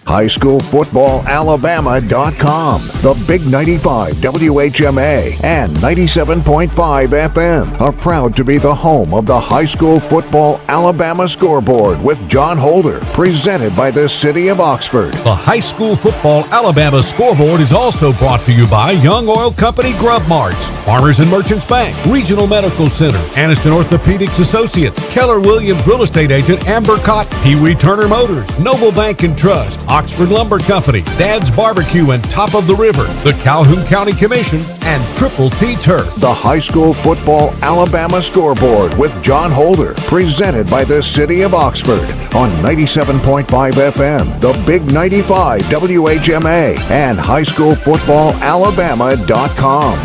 HighSchoolFootballAlabama.com. The Big 95 WHMA and 97.5 FM are proud to be the home of the High School Football Alabama Scoreboard with John Holder, presented by the City of Oxford. The High School Football Alabama Scoreboard is also brought to you by Young Oil Company Grub Marts, Farmers and Merchants Bank, Regional Medical Center, Anniston Orthopedics Associates, Keller Williams Real Estate Agent Amber Cotton, Pee Wee Turner Motors, Noble Bank and Trust, Oxford Lumber Company, Dad's Barbecue and Top of the River, the Calhoun County Commission, and Triple T Turf. The High School Football Alabama Scoreboard with John Holder, presented by the City of Oxford on 97.5 FM, the Big 95 WHMA, and HighSchoolFootballAlabama.com.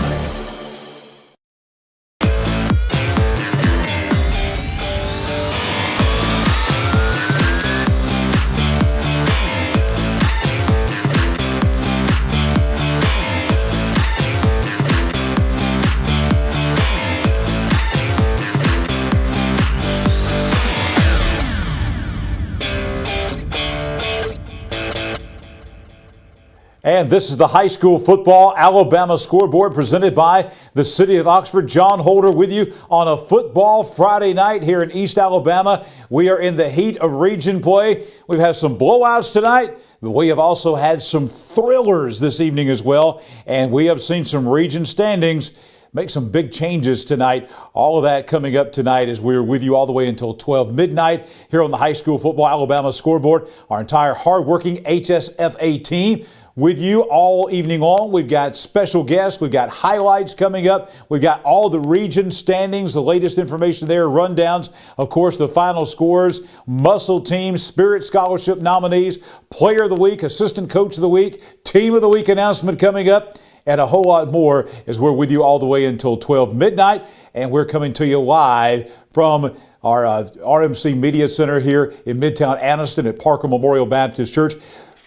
And this is the High School Football Alabama Scoreboard presented by the City of Oxford. John Holder with you on a football Friday night here in East Alabama. We are in the heat of region play. We've had some blowouts tonight, but we have also had some thrillers this evening as well. And we have seen some region standings make some big changes tonight. All of that coming up tonight as we're with you all the way until 12 midnight here on the High School Football Alabama Scoreboard. Our entire hardworking HSFA team with you all evening long. We've got special guests. We've got highlights coming up. We've got all the region standings, the latest information there, rundowns. Of course, the final scores, muscle teams, Spirit Scholarship nominees, Player of the Week, Assistant Coach of the Week, Team of the Week announcement coming up, and a whole lot more as we're with you all the way until 12 midnight. And we're coming to you live from our RMC Media Center here in Midtown Anniston at Parker Memorial Baptist Church.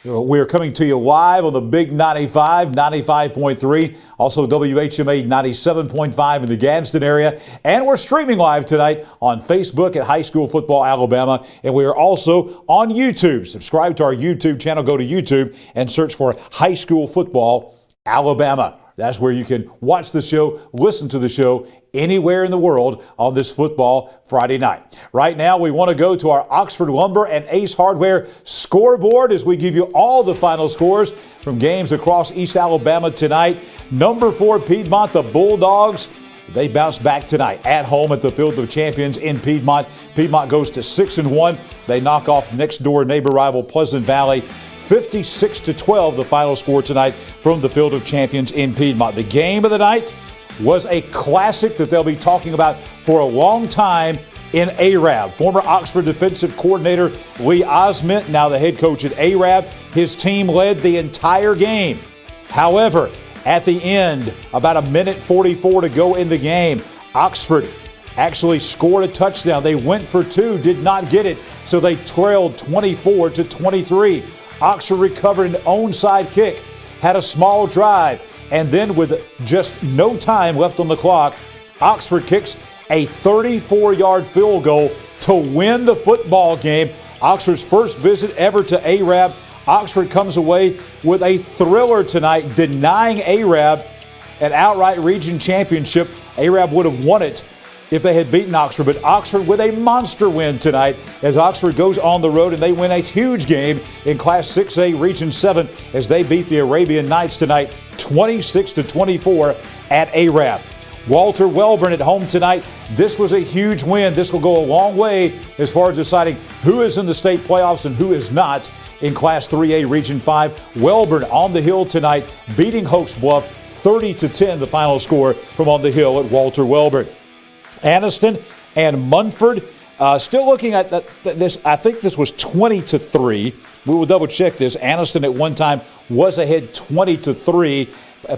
We're coming to you live on the Big 95, 95.3, also WHMA 97.5 in the Gadsden area. And we're streaming live tonight on Facebook at High School Football Alabama. And we are also on YouTube. Subscribe to our YouTube channel. Go to YouTube and search for High School Football Alabama. That's where you can watch the show, listen to the show anywhere in the world on this football Friday night. Right now, we want to go to our Oxford Lumber and Ace Hardware scoreboard as we give you all the final scores from games across East Alabama tonight. Number 4, Piedmont, the Bulldogs. They bounce back tonight at home at the Field of Champions in Piedmont. Piedmont goes to 6-1. They knock off next door neighbor rival Pleasant Valley. 56-12, the final score tonight from the Field of Champions in Piedmont. The game of the night was a classic that they'll be talking about for a long time in Arab. Former Oxford defensive coordinator Lee Osment, now the head coach at Arab. His team led the entire game. However, at the end, about a minute 44 to go in the game, Oxford actually scored a touchdown. They went for 2, did not get it, so they trailed 24-23. Oxford recovered an onside kick, had a small drive, and then with just no time left on the clock, Oxford kicks a 34-yard field goal to win the football game. Oxford's first visit ever to Arab. Oxford comes away with a thriller tonight, denying Arab an outright region championship. Arab would have won it if they had beaten Oxford, but Oxford with a monster win tonight as Oxford goes on the road and they win a huge game in Class 6A Region 7 as they beat the Arabian Knights tonight 26-24 at Arab. Walter Welborn at home tonight. This was a huge win. This will go a long way as far as deciding who is in the state playoffs and who is not in Class 3A Region 5. Welborn on the hill tonight, beating Hoax Bluff 30-10, the final score from on the hill at Walter Welborn. Anniston and Munford, still looking at this, I think this was 20-3. We will double check this. Anniston at one time was ahead 20-3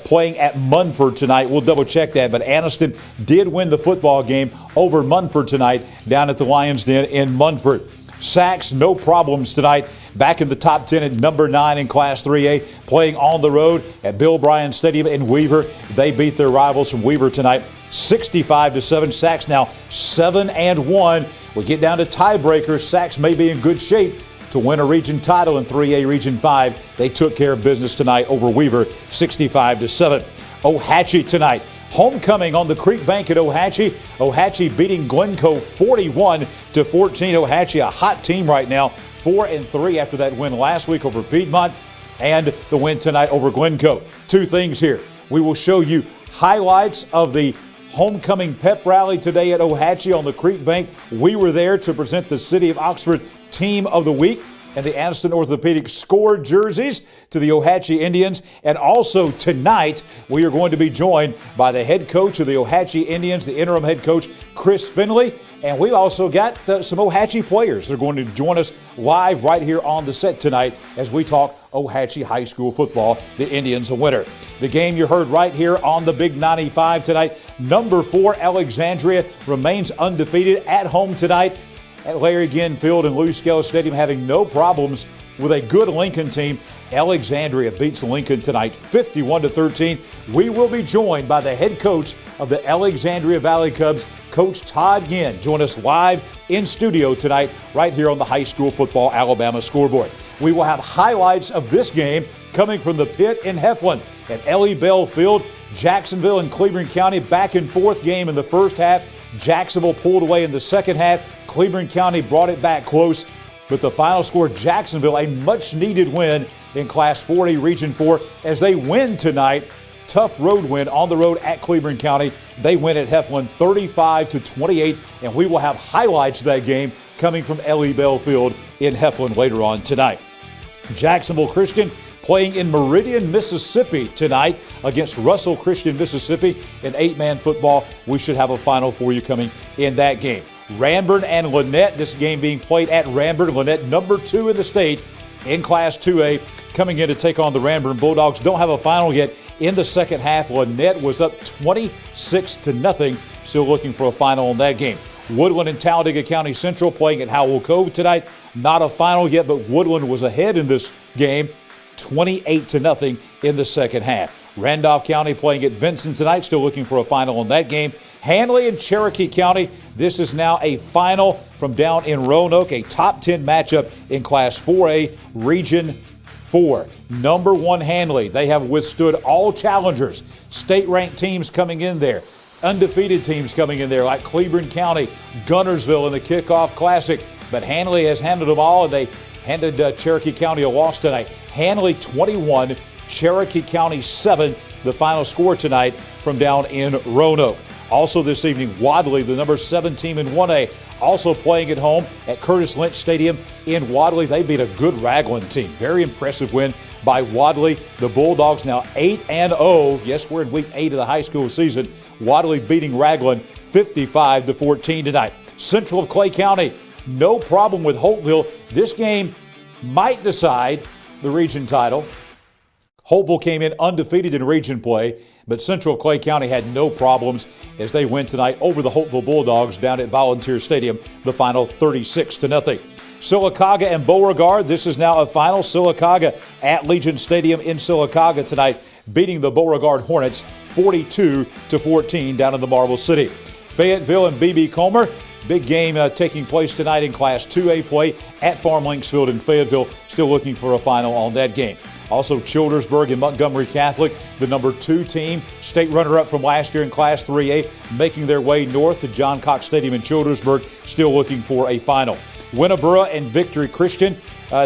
playing at Munford tonight. We'll double check that, but Anniston did win the football game over Munford tonight down at the Lions Den in Munford. Sacks, no problems tonight. Back in the top 10 at number 9 in Class 3A, playing on the road at Bill Bryan Stadium in Weaver. They beat their rivals from Weaver tonight 65-7. Sacks now 7-1. We get down to tiebreakers. Sacks may be in good shape to win a region title in 3A Region 5. They took care of business tonight over Weaver, 65-7. Ohatchee tonight. Homecoming on the Creek Bank at Ohatchee. Ohatchee beating Glencoe 41-14. Ohatchee, a hot team right now, 4-3 after that win last week over Piedmont and the win tonight over Glencoe. Two things here. We will show you highlights of the homecoming pep rally today at Ohatchee on the Creek Bank. We were there to present the City of Oxford Team of the Week and the Anniston Orthopedic score jerseys to the Ohatchee Indians. And also tonight, we are going to be joined by the head coach of the Ohatchee Indians, the interim head coach, Chris Finley. And we've also got some Ohatchee players that are going to join us live right here on the set tonight as we talk Ohatchee High School football. The Indians a winner. The game you heard right here on the Big 95 tonight. Number 4, Alexandria remains undefeated at home tonight at Larry Ginn Field and Lou Scala Stadium, having no problems with a good Lincoln team. Alexandria beats Lincoln tonight 51-13. We will be joined by the head coach of the Alexandria Valley Cubs, Coach Todd Ginn. Join us live in studio tonight right here on the High School Football Alabama Scoreboard. We will have highlights of this game coming from the pit in Heflin at Ellie Bell Field. Jacksonville and Cleveland County back and forth game in the first half. Jacksonville pulled away in the second half. Cleveland County brought it back close, but the final score, Jacksonville, a much-needed win in Class 4A Region 4 as they win tonight. Tough road win on the road at Cleveland County. They win at Heflin 35-28, and we will have highlights of that game coming from Ellie Bell Field in Heflin later on tonight. Jacksonville Christian playing in Meridian, Mississippi tonight against Russell Christian, Mississippi in 8-man football. We should have a final for you coming in that game. Ranburne and Lynette, this game being played at Ranburne. Lynette, number 2 in the state in Class 2A, coming in to take on the Ranburne Bulldogs. Don't have a final yet in the second half. Lynette was up 26-0. Still looking for a final in that game. Woodland and Talladega County Central playing at Howell Cove tonight. Not a final yet, but Woodland was ahead in this game, 28-0 in the second half. Randolph County playing at Vincent tonight, still looking for a final in that game. Handley and Cherokee County, this is now a final from down in Roanoke, a top 10 matchup in Class 4A Region 4. Number 1 Handley, they have withstood all challengers. State-ranked teams coming in there. Undefeated teams coming in there like Cleveland County, Guntersville in the Kickoff Classic. But Handley has handled them all, and they handed Cherokee County a loss tonight. Handley 21, Cherokee County 7, the final score tonight from down in Roanoke. Also this evening, Wadley, the number 7 team in 1A, also playing at home at Curtis Lynch Stadium in Wadley. They beat a good Raglan team. Very impressive win by Wadley. The Bulldogs now 8-0. Yes, we're in week 8 of the high school season. Wadley beating Raglan 55-14 tonight. Central of Clay County, no problem with Holtville. This game might decide the region title. Holtville came in undefeated in region play, but Central Clay County had no problems as they win tonight over the Holtville Bulldogs down at Volunteer Stadium, the final 36-0. Sylacauga and Beauregard, this is now a final. Sylacauga at Legion Stadium in Sylacauga tonight, beating the Beauregard Hornets 42-14 down in the Marble City. Fayetteville and B.B. Comer, big game taking place tonight in Class 2A play at Farm Links Field in Fayetteville. Still looking for a final on that game. Also, Childersburg and Montgomery Catholic, the number 2 team, state runner-up from last year in Class 3A, making their way north to John Cox Stadium in Childersburg, still looking for a final. Winneboro and Victory Christian.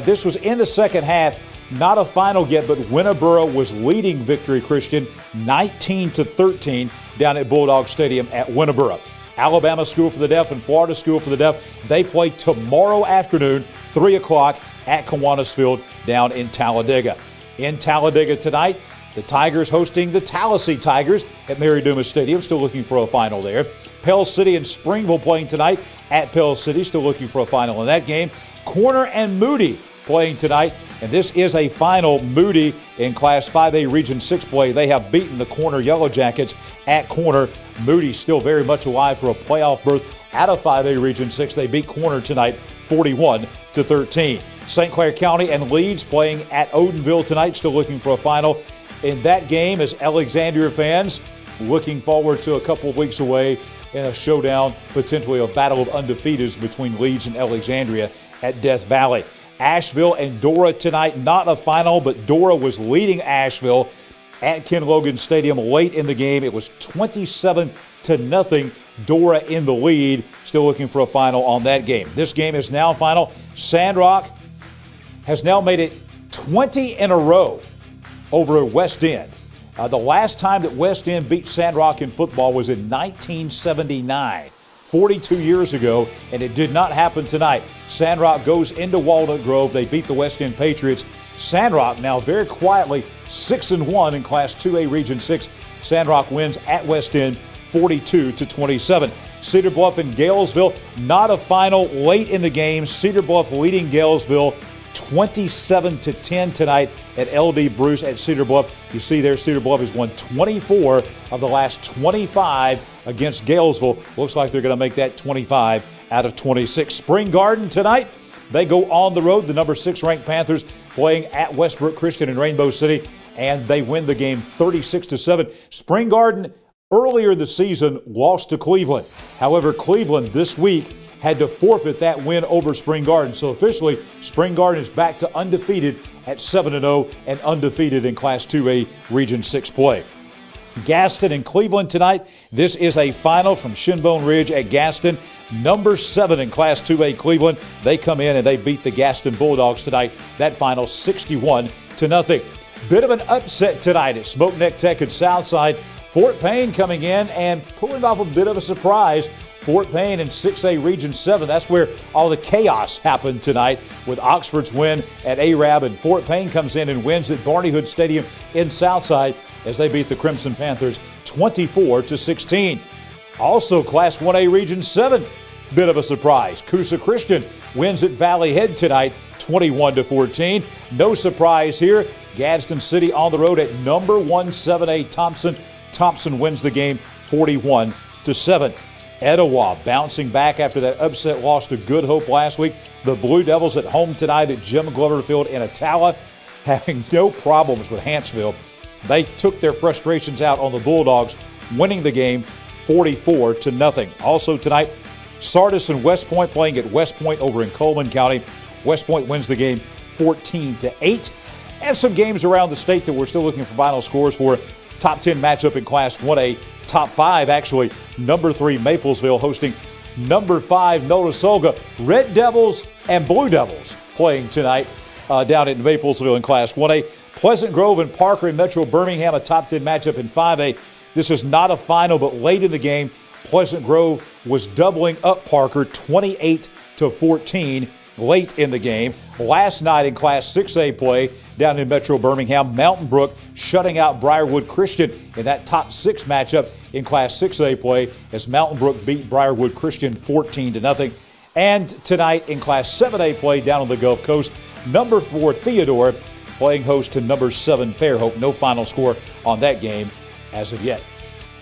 This was in the second half. Not a final yet, but Winneboro was leading Victory Christian 19-13 down at Bulldog Stadium at Winneboro. Alabama School for the Deaf and Florida School for the Deaf, they play tomorrow afternoon, 3 o'clock at Kiwanis Field down in Talladega. In Talladega tonight, the Tigers hosting the Tallahassee Tigers at Mary Dumas Stadium, still looking for a final there. Pell City and Springville playing tonight at Pell City, still looking for a final in that game. Corner and Moody playing tonight, and this is a final. Moody in Class 5A Region 6 play. They have beaten the Corner Yellow Jackets at Corner. Moody still very much alive for a playoff berth out of 5A Region 6. They beat Corner tonight 41-13. St. Clair County and Leeds playing at Odenville tonight, still looking for a final in that game as Alexandria fans looking forward to a couple of weeks away in a showdown, potentially a battle of undefeateds between Leeds and Alexandria at Death Valley. Asheville and Dora tonight. Not a final, but Dora was leading Asheville at Ken Logan Stadium late in the game. It was 27-0. Dora in the lead. Still looking for a final on that game. This game is now final. Sandrock has now made it 20 in a row over West End. The last time that West End beat Sandrock in football was in 1979, 42 years ago, and it did not happen tonight. Sandrock goes into Walnut Grove. They beat the West End Patriots. Sandrock now very quietly 6-1 in Class 2A Region 6. Sandrock wins at West End 42-27. Cedar Bluff and Galesville, not a final late in the game. Cedar Bluff leading Galesville 27-10 tonight at LD Bruce at Cedar Bluff. You see there, Cedar Bluff has won 24 of the last 25 against Galesville. Looks like they're going to make that 25 out of 26. Spring Garden tonight, they go on the road. The number 6 ranked Panthers playing at Westbrook Christian in Rainbow City, and they win the game 36-7. Spring Garden earlier this season lost to Cleveland. However, Cleveland this week had to forfeit that win over Spring Garden. So officially, Spring Garden is back to undefeated at 7-0 and undefeated in Class 2A Region 6 play. Gaston and Cleveland tonight. This is a final from Shinbone Ridge at Gaston. Number 7 in Class 2A Cleveland. They come in and they beat the Gaston Bulldogs tonight. That final 61-0. Bit of an upset tonight at Smoke Neck Tech and Southside. Fort Payne coming in and pulling off a bit of a surprise. Fort Payne in 6A Region 7. That's where all the chaos happened tonight with Oxford's win at Arab, and Fort Payne comes in and wins at Barney Hood Stadium in Southside as they beat the Crimson Panthers 24-16. Also Class 1A Region 7, bit of a surprise. Coosa Christian wins at Valley Head tonight 21-14. No surprise here. Gadsden City on the road at number 1 7A Thompson. Thompson wins the game 41-7. Etowah bouncing back after that upset loss to Good Hope last week. The Blue Devils at home tonight at Jim Glover Field in Attala, having no problems with Hanceville. They took their frustrations out on the Bulldogs, winning the game 44-0. Also tonight, Sardis and West Point playing at West Point over in Coleman County. West Point wins the game 14-8. And some games around the state that we're still looking for final scores for. Top 10 matchup in Class 1A. Top 5, actually, number 3 Maplesville hosting number 5 Notasulga. Red Devils and Blue Devils playing tonight down at Maplesville in Class 1A. Pleasant Grove and Parker in Metro Birmingham, a top 10 matchup in 5A. This is not a final, but late in the game, Pleasant Grove was doubling up Parker 28-14 late in the game. Last night in Class 6A play down in Metro Birmingham, Mountain Brook shutting out Briarwood Christian in that top 6 matchup in Class 6A play as Mountain Brook beat Briarwood Christian 14-0. And tonight in Class 7A play down on the Gulf Coast, number 4 Theodore playing host to number 7 Fairhope. No final score on that game as of yet.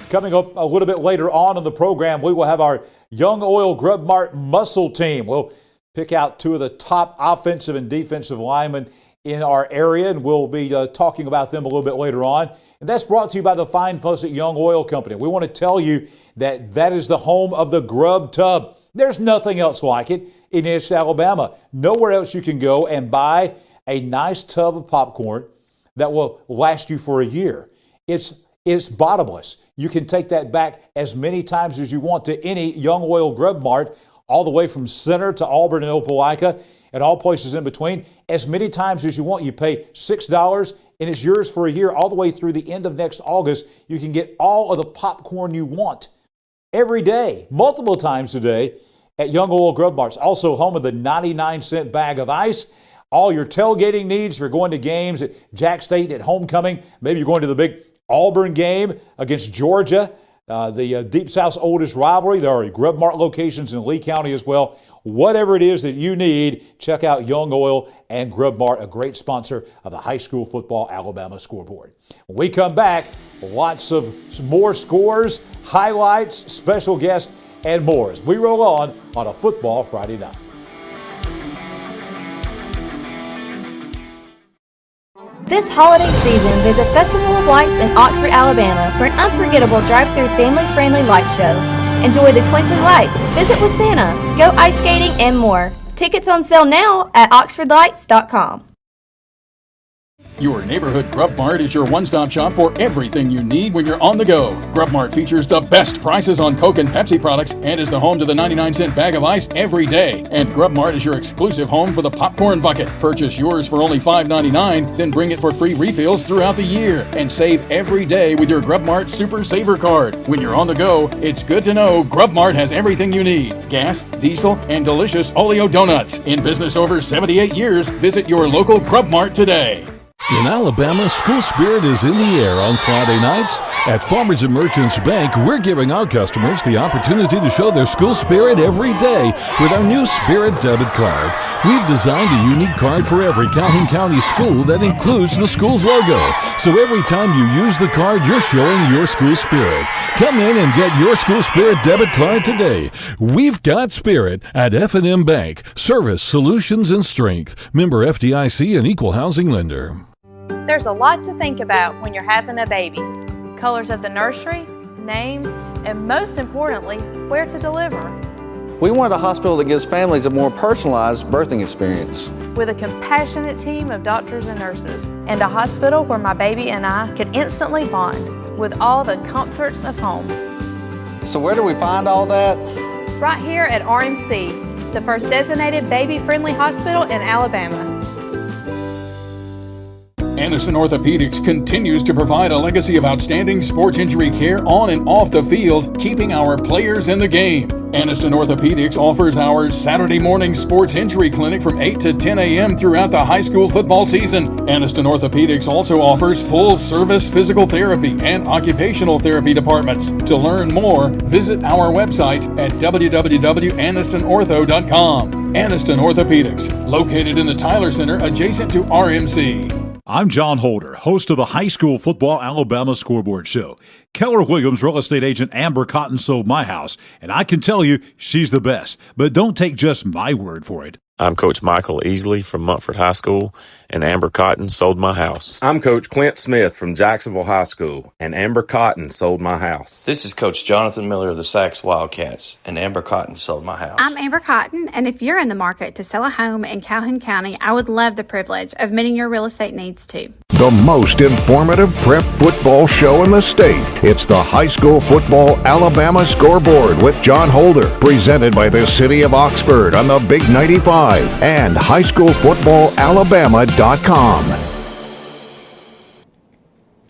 Coming up a little bit later on in the program, we will have our Young Oil Grub Mart Muscle Team. We'll pick out 2 of the top offensive and defensive linemen in our area, and we'll be talking about them a little bit later on. And that's brought to you by the fine folks at Young Oil Company. We want to tell you that that is the home of the Grub Tub. There's nothing else like it in East Alabama. Nowhere else you can go and buy a nice tub of popcorn that will last you for a year. It's bottomless. You can take that back as many times as you want to any Young Oil Grub Mart, all the way from Center to Auburn and Opelika and all places in between. As many times as you want. You pay $6 and it's yours for a year all the way through the end of next August. You can get all of the popcorn you want every day, multiple times a day at Young Oil Grub Marts. Also home of the 99-cent bag of ice. All your tailgating needs if you're going to games at Jack State, at homecoming. Maybe you're going to the big Auburn game against Georgia, the Deep South's oldest rivalry. There are Grub Mart locations in Lee County as well. Whatever it is that you need, check out Young Oil and Grub Mart, a great sponsor of the High School Football Alabama Scoreboard. When we come back, lots of more scores, highlights, special guests, and more as we roll on a Football Friday night. This holiday season, visit Festival of Lights in Oxford, Alabama for an unforgettable drive-through family-friendly light show. Enjoy the twinkling lights, visit with Santa, go ice skating, and more. Tickets on sale now at oxfordlights.com. Your neighborhood Grub Mart is your one-stop shop for everything you need when you're on the go. Grub Mart features the best prices on Coke and Pepsi products and is the home to the 99-cent bag of ice every day. And Grub Mart is your exclusive home for the popcorn bucket. Purchase yours for only $5.99, then bring it for free refills throughout the year. And save every day with your Grub Mart Super Saver card. When you're on the go, it's good to know Grub Mart has everything you need. Gas, diesel, and delicious Oleo donuts. In business over 78 years, visit your local Grub Mart today. In Alabama, school spirit is in the air on Friday nights. At Farmers and Merchants Bank, we're giving our customers the opportunity to show their school spirit every day with our new Spirit debit card. We've designed a unique card for every Calhoun County school that includes the school's logo. So every time you use the card, you're showing your school spirit. Come in and get your school spirit debit card today. We've got spirit at F&M Bank. Service, solutions, and strength. Member FDIC and equal housing lender. There's a lot to think about when you're having a baby. Colors of the nursery, names, and most importantly, where to deliver. We want a hospital that gives families a more personalized birthing experience. With a compassionate team of doctors and nurses, and a hospital where my baby and I can instantly bond with all the comforts of home. So where do we find all that? Right here at RMC, the first designated baby-friendly hospital in Alabama. Aniston Orthopedics continues to provide a legacy of outstanding sports injury care on and off the field, keeping our players in the game. Aniston Orthopedics offers our Saturday morning sports injury clinic from 8 to 10 a.m. throughout the high school football season. Aniston Orthopedics also offers full-service physical therapy and occupational therapy departments. To learn more, visit our website at www.anistonortho.com. Aniston Orthopedics, located in the Tyler Center adjacent to RMC. I'm John Holder, host of the High School Football Alabama Scoreboard Show. Keller Williams real estate agent Amber Cotton sold my house, and I can tell you she's the best. But don't take just my word for it. I'm Coach Michael Easley from Mumford High School, and Amber Cotton sold my house. I'm Coach Clint Smith from Jacksonville High School, and Amber Cotton sold my house. This is Coach Jonathan Miller of the Sachs Wildcats, and Amber Cotton sold my house. I'm Amber Cotton, and if you're in the market to sell a home in Calhoun County, I would love the privilege of meeting your real estate needs too. The most informative prep football show in the state. It's the High School Football Alabama Scoreboard with John Holder, presented by the City of Oxford on the Big 95 and highschoolfootballalabama.com.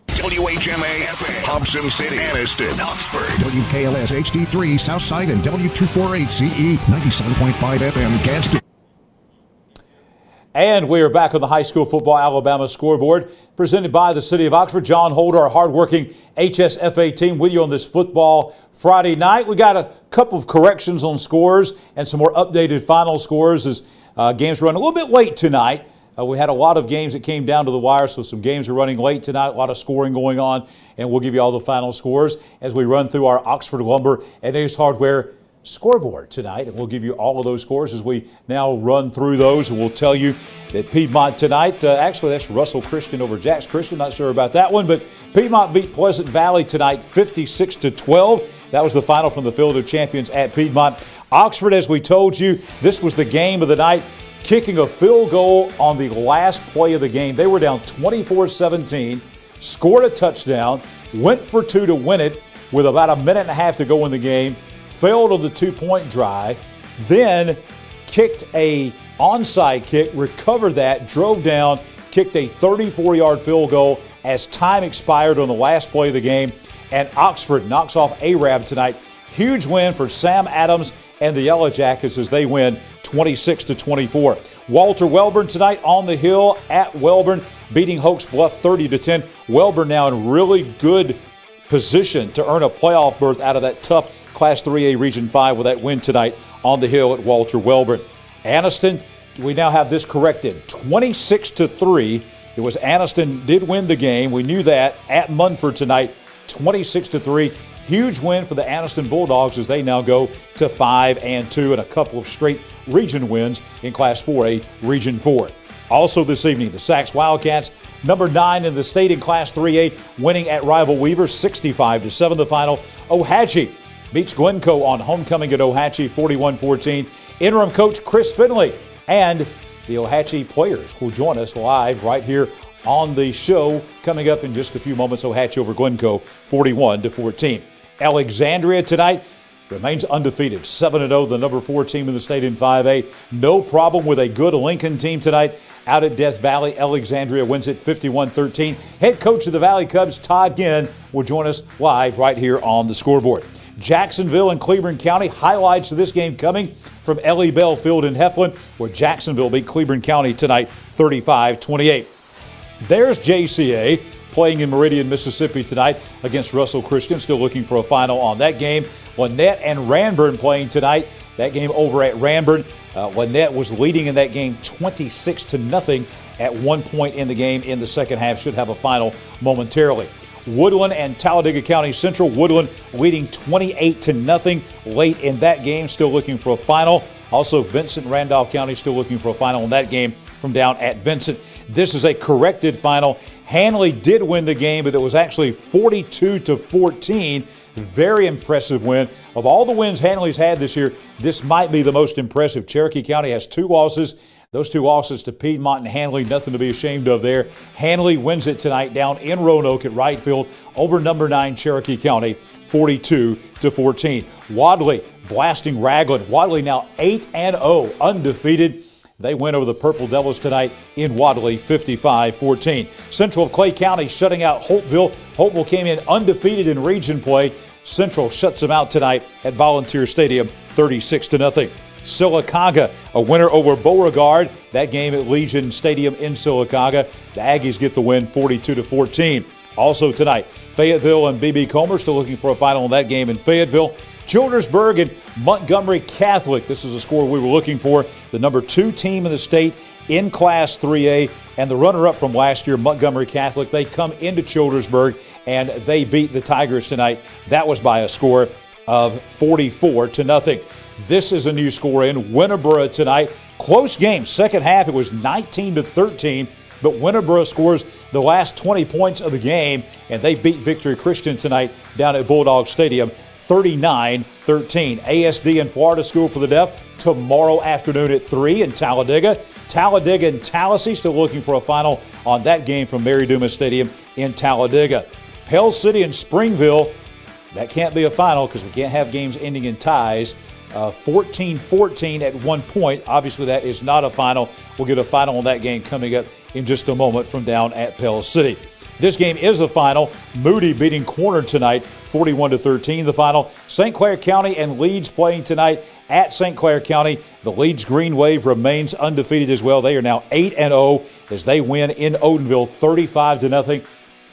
WHMA FM, Hobson City, Aniston, Oxford. WKLS HD3, Southside, and W248CE, 97.5 FM, Gadsden. And we are back on the High School Football Alabama Scoreboard, presented by the City of Oxford. John Holder, our hardworking HSFA team, with you on this football Friday night. We got a couple of corrections on scores and some more updated final scores as games run a little bit late tonight. We had a lot of games that came down to the wire, so some games are running late tonight, a lot of scoring going on, and we'll give you all the final scores as we run through our Oxford Lumber and Ace Hardware scoreboard tonight, and we'll give you all of those scores as we now run through those, and we'll tell you that Piedmont tonight, actually that's Russell Christian over Jax Christian, not sure about that one, but Piedmont beat Pleasant Valley tonight 56-12. That was the final from the Field of Champions at Piedmont. Oxford, as we told you, this was the game of the night, kicking a field goal on the last play of the game. They were down 24-17, scored a touchdown, went for two to win it with about a minute and a half to go in the game, failed on the two-point try, then kicked a onside kick, recovered that, drove down, kicked a 34-yard field goal as time expired on the last play of the game, and Oxford knocks off Arab tonight. Huge win for Sam Adams and the Yellow Jackets as they win 26-24. Walter Welborn tonight on the hill at Welborn, beating Hoax Bluff 30-10. Welborn now in really good position to earn a playoff berth out of that tough Class 3A Region 5 with that win tonight on the hill at Walter Welborn. Aniston, we now have this corrected, 26-3. It was Aniston did win the game. We knew that at Munford tonight, 26-3. Huge win for the Aniston Bulldogs as they now go to 5-2 and a couple of straight region wins in Class 4A Region 4. Also this evening, the Sachs Wildcats, number 9 in the state in Class 3A, winning at rival Weaver 65-7 the final. Ohatchee beats Glencoe on homecoming at Ohatchee 41-14. Interim coach Chris Finley and the Ohatchee players will join us live right here on the show coming up in just a few moments. Ohatchee over Glencoe 41-14. Alexandria tonight remains undefeated, 7-0, the number 4 team in the state in 5A. No problem with a good Lincoln team tonight out at Death Valley. Alexandria wins it 51-13. Head coach of the Valley Cubs, Todd Ginn, will join us live right here on the scoreboard. Jacksonville and Cleburne County, highlights of this game coming from Ellie Bell Field in Heflin, where Jacksonville beat Cleburne County tonight 35-28. There's JCA playing in Meridian, Mississippi tonight against Russell Christian. Still looking for a final on that game. Lynette and Ranburn playing tonight. That game over at Ranburn. Lynette was leading in that game 26-0 at one point in the game in the second half. Should have a final momentarily. Woodland and Talladega County Central. Woodland leading 28-0 late in that game. Still looking for a final. Also, Vincent Randolph County still looking for a final in that game from down at Vincent. This is a corrected final. Hanley did win the game, but it was actually 42-14. Very impressive win. Of all the wins Hanley's had this year, this might be the most impressive. Cherokee County has 2 losses. Those 2 losses to Piedmont and Hanley, nothing to be ashamed of there. Hanley wins it tonight down in Roanoke at right field over number 9 Cherokee County, 42-14. Wadley blasting Ragland. Wadley now 8-0, undefeated. They win over the Purple Devils tonight in Wadley, 55-14. Central of Clay County shutting out Holtville. Holtville came in undefeated in region play. Central shuts them out tonight at Volunteer Stadium, 36-0. Sylacauga, a winner over Beauregard. That game at Legion Stadium in Sylacauga. The Aggies get the win, 42-14. Also tonight, Fayetteville and B.B. Comer still looking for a final in that game in Fayetteville. Childersburg and Montgomery Catholic. This is a score we were looking for. The number 2 team in the state in Class 3A, and the runner-up from last year, Montgomery Catholic. They come into Childersburg and they beat the Tigers tonight. That was by a score of 44-0. This is a new score in Winterboro tonight. Close game. Second half, it was 19-13, but Winterboro scores the last 20 points of the game, and they beat Victory Christian tonight down at Bulldog Stadium, 39-13. ASD and Florida School for the Deaf tomorrow afternoon at 3 in Talladega. Talladega and Tallahassee still looking for a final on that game from Mary Dumas Stadium in Talladega. Pell City and Springville, that can't be a final because we can't have games ending in ties. 14-14 at one point. Obviously, that is not a final. We'll get a final on that game coming up in just a moment from down at Pell City. This game is a final. Moody beating Corner tonight, 41-13. The final, St. Clair County and Leeds playing tonight at St. Clair County. The Leeds Green Wave remains undefeated as well. They are now 8-0 as they win in Odenville, 35-0.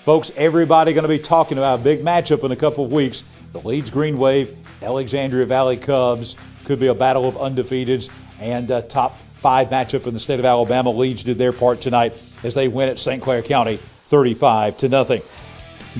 Folks, everybody going to be talking about a big matchup in a couple of weeks. The Leeds Green Wave, Alexandria Valley Cubs. Could be a battle of undefeateds and top 5 matchup in the state of Alabama. Leeds did their part tonight as they win at St. Clair County, 35-0.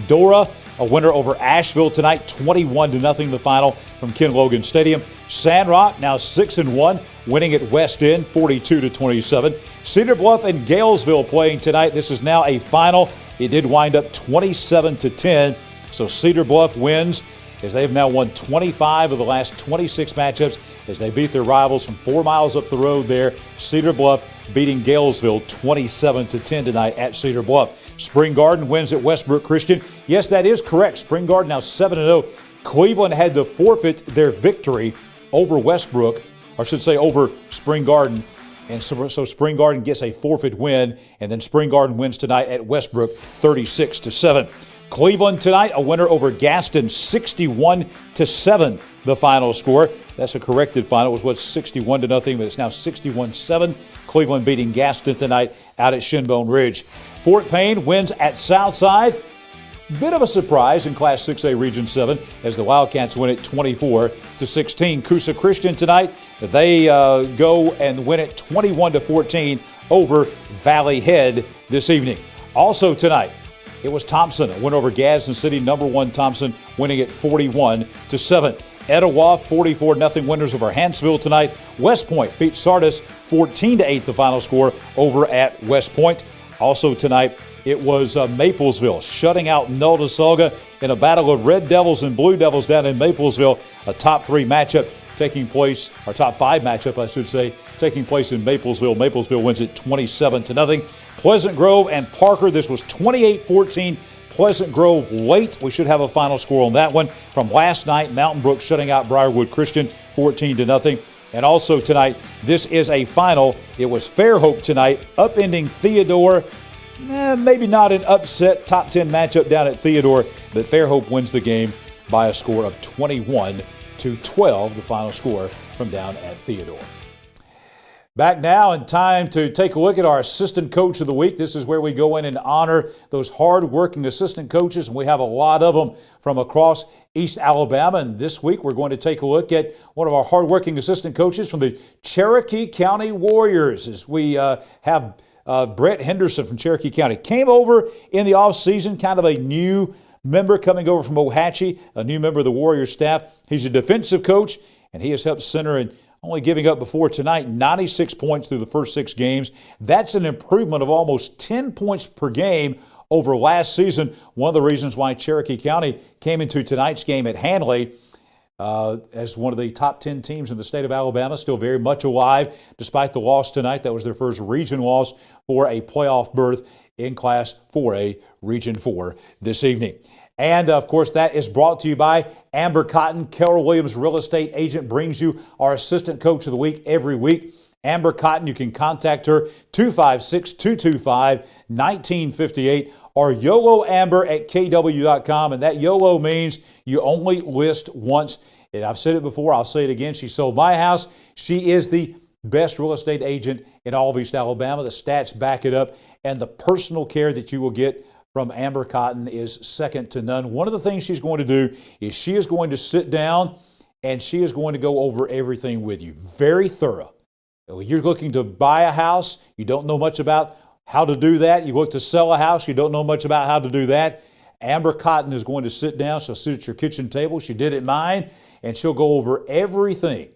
Dora, a winner over Asheville tonight, 21-0 the final from Ken Logan Stadium. Sandrock now 6-1, winning at West End, 42-27. Cedar Bluff and Galesville playing tonight. This is now a final. It did wind up 27-10, so Cedar Bluff wins as they have now won 25 of the last 26 matchups as they beat their rivals from 4 miles up the road there. Cedar Bluff beating Galesville 27-10 tonight at Cedar Bluff. Spring Garden wins at Westbrook Christian. Yes, that is correct. Spring Garden now 7-0. Cleveland had to forfeit their victory over Westbrook, or I should say over Spring Garden. And so Spring Garden gets a forfeit win, and then Spring Garden wins tonight at Westbrook 36-7. Cleveland tonight, a winner over Gaston, 61-7, the final score. That's a corrected final. It was 61-0, but it's now 61-7. Cleveland beating Gaston tonight out at Shinbone Ridge. Fort Payne wins at Southside. Bit of a surprise in Class 6A Region 7 as the Wildcats win it 24-16. Coosa Christian tonight, they go and win it 21-14 over Valley Head this evening. Also tonight, it was Thompson, a win over Gadsden City, number 1 Thompson, winning it 41-7. Etowah, 44-0 winners over Hansville tonight. West Point beat Sardis 14-8, the final score over at West Point. Also tonight, it was Maplesville shutting out Notasulga in a battle of Red Devils and Blue Devils down in Maplesville, a top 3 matchup. taking place, our top 5 matchup, I should say, taking place in Maplesville. Maplesville wins it 27-0. Pleasant Grove and Parker, this was 28-14. Pleasant Grove late. We should have a final score on that one. From last night, Mountain Brook shutting out Briarwood Christian 14-0. And also tonight, this is a final. It was Fairhope tonight, upending Theodore. Maybe not an upset top 10 matchup down at Theodore, but Fairhope wins the game by a score of 21-12, the final score from down at Theodore. Back now and time to take a look at our Assistant Coach of the Week. This is where we go in and honor those hard-working assistant coaches, and we have a lot of them from across East Alabama. And this week we're going to take a look at one of our hard-working assistant coaches from the Cherokee County Warriors, as we have Brett Henderson from Cherokee County. Came over in the offseason, kind of a new member coming over from Ohatchee, a new member of the Warriors staff. He's a defensive coach, and he has helped center and only giving up before tonight 96 points through the first 6 games. That's an improvement of almost 10 points per game over last season. One of the reasons why Cherokee County came into tonight's game at Handley as one of the top 10 teams in the state of Alabama, still very much alive despite the loss tonight. That was their first region loss for a playoff berth in Class 4A, Region 4 this evening. And, of course, that is brought to you by Amber Cotton. Keller Williams Real Estate Agent brings you our Assistant Coach of the Week every week. Amber Cotton, you can contact her 256-225-1958 or YOLOAmber@KW.com. And that YOLO means you only list once. And I've said it before, I'll say it again. She sold my house. She is the best real estate agent in all of East Alabama. The stats back it up. And the personal care that you will get from Amber Cotton is second to none. One of the things she's going to do is she is going to sit down and she is going to go over everything with you. Very thorough. When you're looking to buy a house, you don't know much about how to do that. You look to sell a house, you don't know much about how to do that. Amber Cotton is going to sit down. She'll sit at your kitchen table. She did at mine, and she'll go over everything,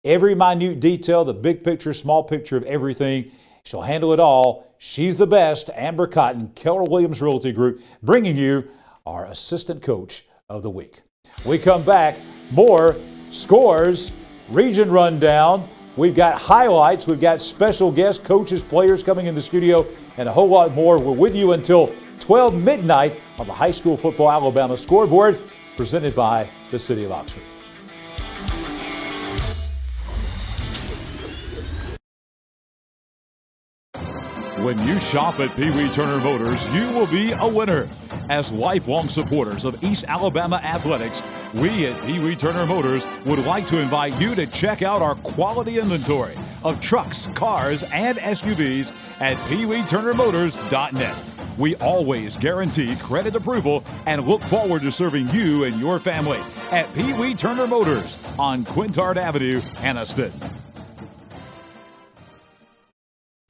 every minute detail, the big picture, small picture of everything. She'll handle it all. She's the best. Amber Cotton, Keller Williams Realty Group, bringing you our Assistant Coach of the Week. We come back, more scores, region rundown. We've got highlights. We've got special guests, coaches, players coming in the studio, and a whole lot more. We're with you until 12 midnight on the High School Football Alabama Scoreboard, presented by the City of Oxford. When you shop at Pee Wee Turner Motors, you will be a winner. As lifelong supporters of East Alabama athletics, we at Pee Wee Turner Motors would like to invite you to check out our quality inventory of trucks, cars, and SUVs at PeeWeeTurnerMotors.net. We always guarantee credit approval and look forward to serving you and your family at Pee Wee Turner Motors on Quintard Avenue, Anniston.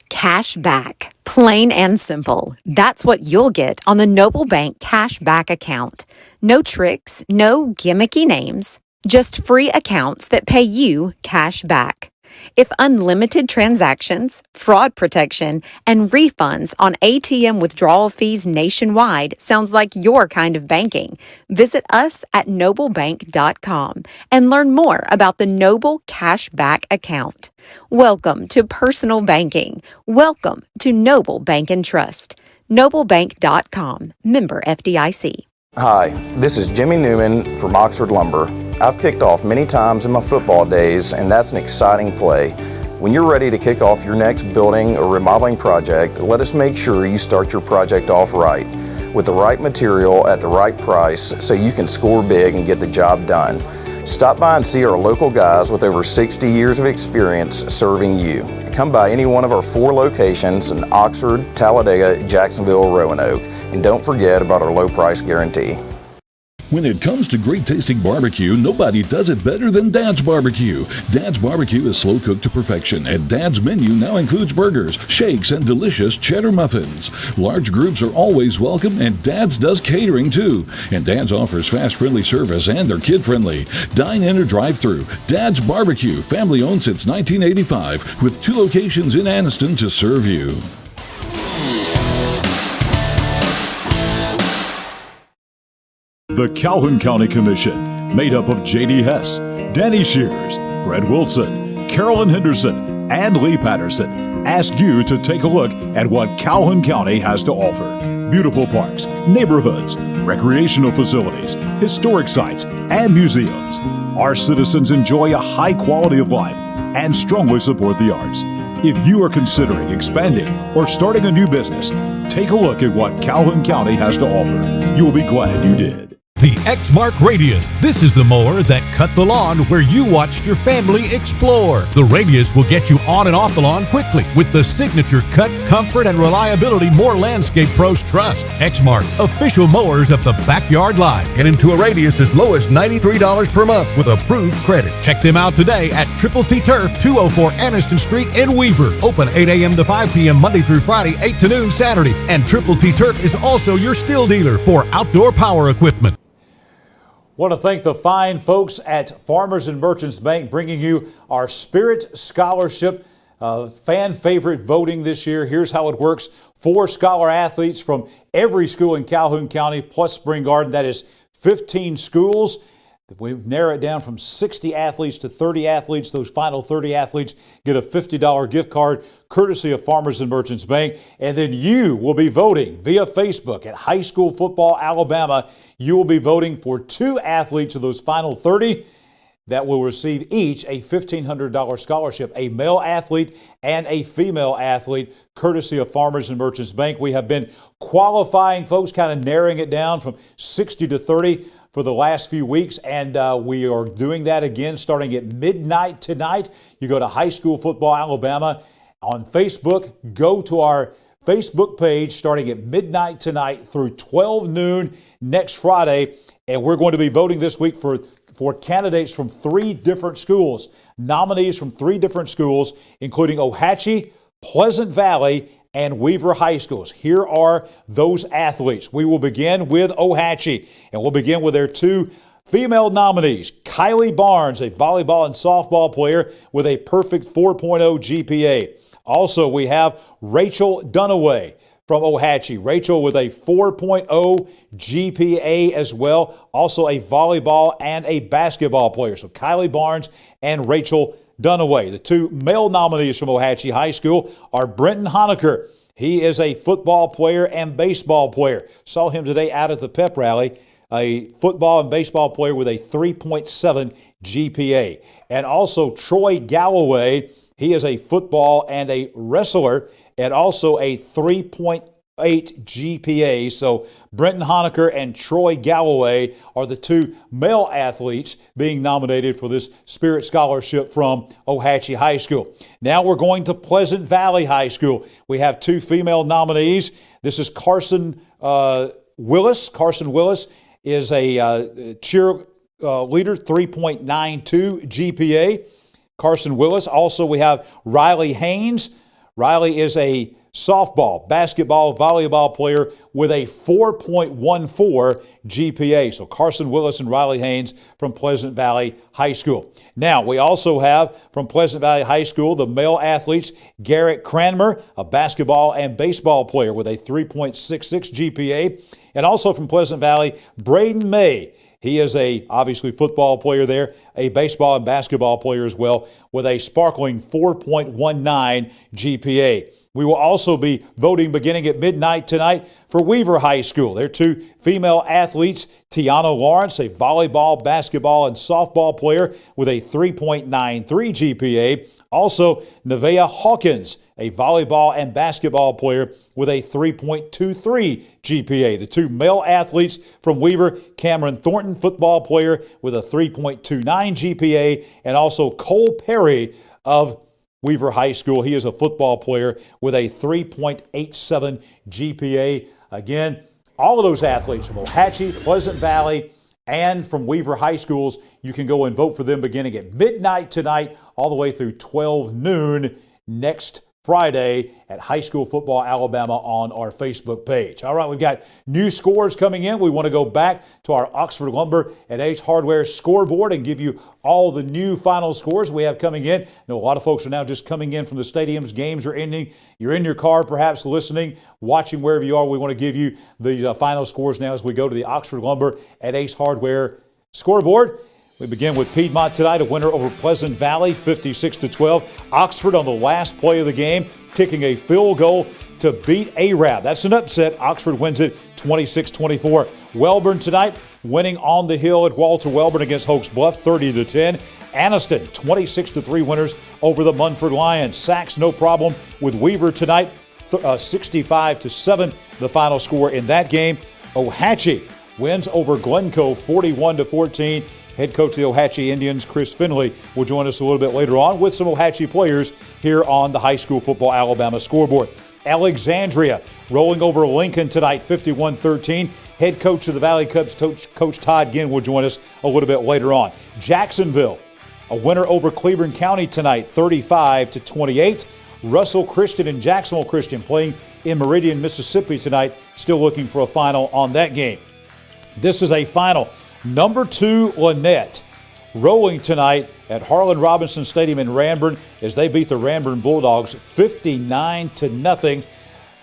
Cash back. Plain and simple. That's what you'll get on the Noble Bank Cash Back account. No tricks, no gimmicky names, just free accounts that pay you cash back. If unlimited transactions, fraud protection, and refunds on ATM withdrawal fees nationwide sounds like your kind of banking, visit us at noblebank.com and learn more about the Noble Cash Back account. Welcome to personal banking. Welcome to Noble Bank and Trust. Noblebank.com. Member FDIC. Hi, this is Jimmy Newman from Oxford Lumber. I've kicked off many times in my football days, and that's an exciting play. When you're ready to kick off your next building or remodeling project, let us make sure you start your project off right, with the right material at the right price so you can score big and get the job done. Stop by and see our local guys with over 60 years of experience serving you. Come by any one of our 4 locations in Oxford, Talladega, Jacksonville, Roanoke, and don't forget about our low price guarantee. When it comes to great tasting barbecue, nobody does it better than Dad's Barbecue. Dad's Barbecue is slow cooked to perfection, and Dad's menu now includes burgers, shakes, and delicious cheddar muffins. Large groups are always welcome, and Dad's does catering too. And Dad's offers fast, friendly service, and they're kid-friendly. Dine in or drive-through. Dad's Barbecue, family owned since 1985, with 2 locations in Anniston to serve you. The Calhoun County Commission, made up of J.D. Hess, Danny Shears, Fred Wilson, Carolyn Henderson, and Lee Patterson ask you to take a look at what Calhoun County has to offer. Beautiful parks, neighborhoods, recreational facilities, historic sites, and museums. Our citizens enjoy a high quality of life and strongly support the arts. If you are considering expanding or starting a new business, take a look at what Calhoun County has to offer. You'll be glad you did. The X-Mark Radius. This is the mower that cut the lawn where you watched your family explore. The Radius will get you on and off the lawn quickly with the signature cut, comfort, and reliability more landscape pros trust. X-Mark, official mowers of the backyard line. Get into a Radius as low as $93 per month with approved credit. Check them out today at Triple T Turf, 204 Anniston Street in Weaver. Open 8 a.m. to 5 p.m. Monday through Friday, 8 to noon Saturday. And Triple T Turf is also your still dealer for outdoor power equipment. Want to thank the fine folks at Farmers and Merchants Bank bringing you our Spirit Scholarship fan favorite voting this year. Here's how it works. 4 scholar athletes from every school in Calhoun County plus Spring Garden. That is 15 schools. If we narrow it down from 60 athletes to 30 athletes, those final 30 athletes get a $50 gift card courtesy of Farmers and Merchants Bank. And then you will be voting via Facebook at High School Football Alabama. You will be voting for 2 athletes of those final 30 that will receive each a $1,500 scholarship, a male athlete and a female athlete, courtesy of Farmers and Merchants Bank. We have been qualifying folks, kind of narrowing it down from 60 to 30 for the last few weeks, and we are doing that again starting at midnight tonight. You go to High School Football Alabama on Facebook. Go to our Facebook page starting at midnight tonight through 12 noon next Friday, and we're going to be voting this week for candidates from 3 different schools, nominees from 3 different schools, including Ohatchee, Pleasant Valley, and Weaver High Schools. Here are those athletes. We will begin with Ohatchee, and we'll begin with their 2 female nominees. Kylie Barnes, a volleyball and softball player with a perfect 4.0 GPA. Also, we have Rachel Dunaway from Ohatchee. Rachel with a 4.0 GPA as well. Also a volleyball and a basketball player. So Kylie Barnes and Rachel Dunaway. The 2 male nominees from Ohatchee High School are Brenton Honecker. He is a football player and baseball player. Saw him today out at the pep rally. A football and baseball player with a 3.7 GPA. And also Troy Galloway. He is a football and a wrestler and also a 3.8 GPA. So Brenton Honecker and Troy Galloway are the 2 male athletes being nominated for this Spirit Scholarship from Ohatchee High School. Now we're going to Pleasant Valley High School. We have 2 female nominees. This is Carson Willis. Carson Willis is a cheer leader, 3.92 GPA. Carson Willis. Also, we have Riley Haynes. Riley is a softball, basketball, volleyball player with a 4.14 GPA. So Carson Willis and Riley Haynes from Pleasant Valley High School. Now, we also have from Pleasant Valley High School the male athletes, Garrett Cranmer, a basketball and baseball player with a 3.66 GPA. And also from Pleasant Valley, Braden May. He is a, obviously, football player there, a baseball and basketball player as well, with a sparkling 4.19 GPA. We will also be voting beginning at midnight tonight for Weaver High School. Their 2 female athletes, Tiana Lawrence, a volleyball, basketball, and softball player with a 3.93 GPA. Also, Nevaeh Hawkins, a volleyball and basketball player with a 3.23 GPA. The 2 male athletes from Weaver, Cameron Thornton, football player with a 3.29 GPA, and also Cole Perry of Weaver High School. He is a football player with a 3.87 GPA. Again, all of those athletes from Ohatchee, Pleasant Valley, and from Weaver High Schools, you can go and vote for them beginning at midnight tonight all the way through 12 noon next Friday at High School Football Alabama on our Facebook page. All right, we've got new scores coming in. We want to go back to our Oxford Lumber and Ace Hardware scoreboard and give you all the new final scores we have coming in. I know a lot of folks are now just coming in from the stadiums. Games are ending. You're in your car, perhaps listening, watching wherever you are. We want to give you the final scores now as we go to the Oxford Lumber and Ace Hardware scoreboard. We begin with Piedmont tonight, a winner over Pleasant Valley, 56-12. Oxford on the last play of the game, kicking a field goal to beat Arab. That's an upset. Oxford wins it 26-24. Welborn tonight, winning on the hill at Walter Welborn against Hoax Bluff, 30-10. Anniston, 26-3 winners over the Munford Lions. Sachs, no problem with Weaver tonight, 65-7, the final score in that game. Ohatchee wins over Glencoe, 41-14. Head coach of the Ohatchee Indians, Chris Finley, will join us a little bit later on with some Ohatchee players here on the High School Football Alabama Scoreboard. Alexandria rolling over Lincoln tonight, 51-13. Head coach of the Valley Cubs, Coach Todd Ginn, will join us a little bit later on. Jacksonville, a winner over Cleburne County tonight, 35-28. Russell Christian and Jacksonville Christian playing in Meridian, Mississippi tonight, still looking for a final on that game. This is a final. Number 2, Lynette, rolling tonight at Harlan Robinson Stadium in Ranburne as they beat the Ranburne Bulldogs 59-0.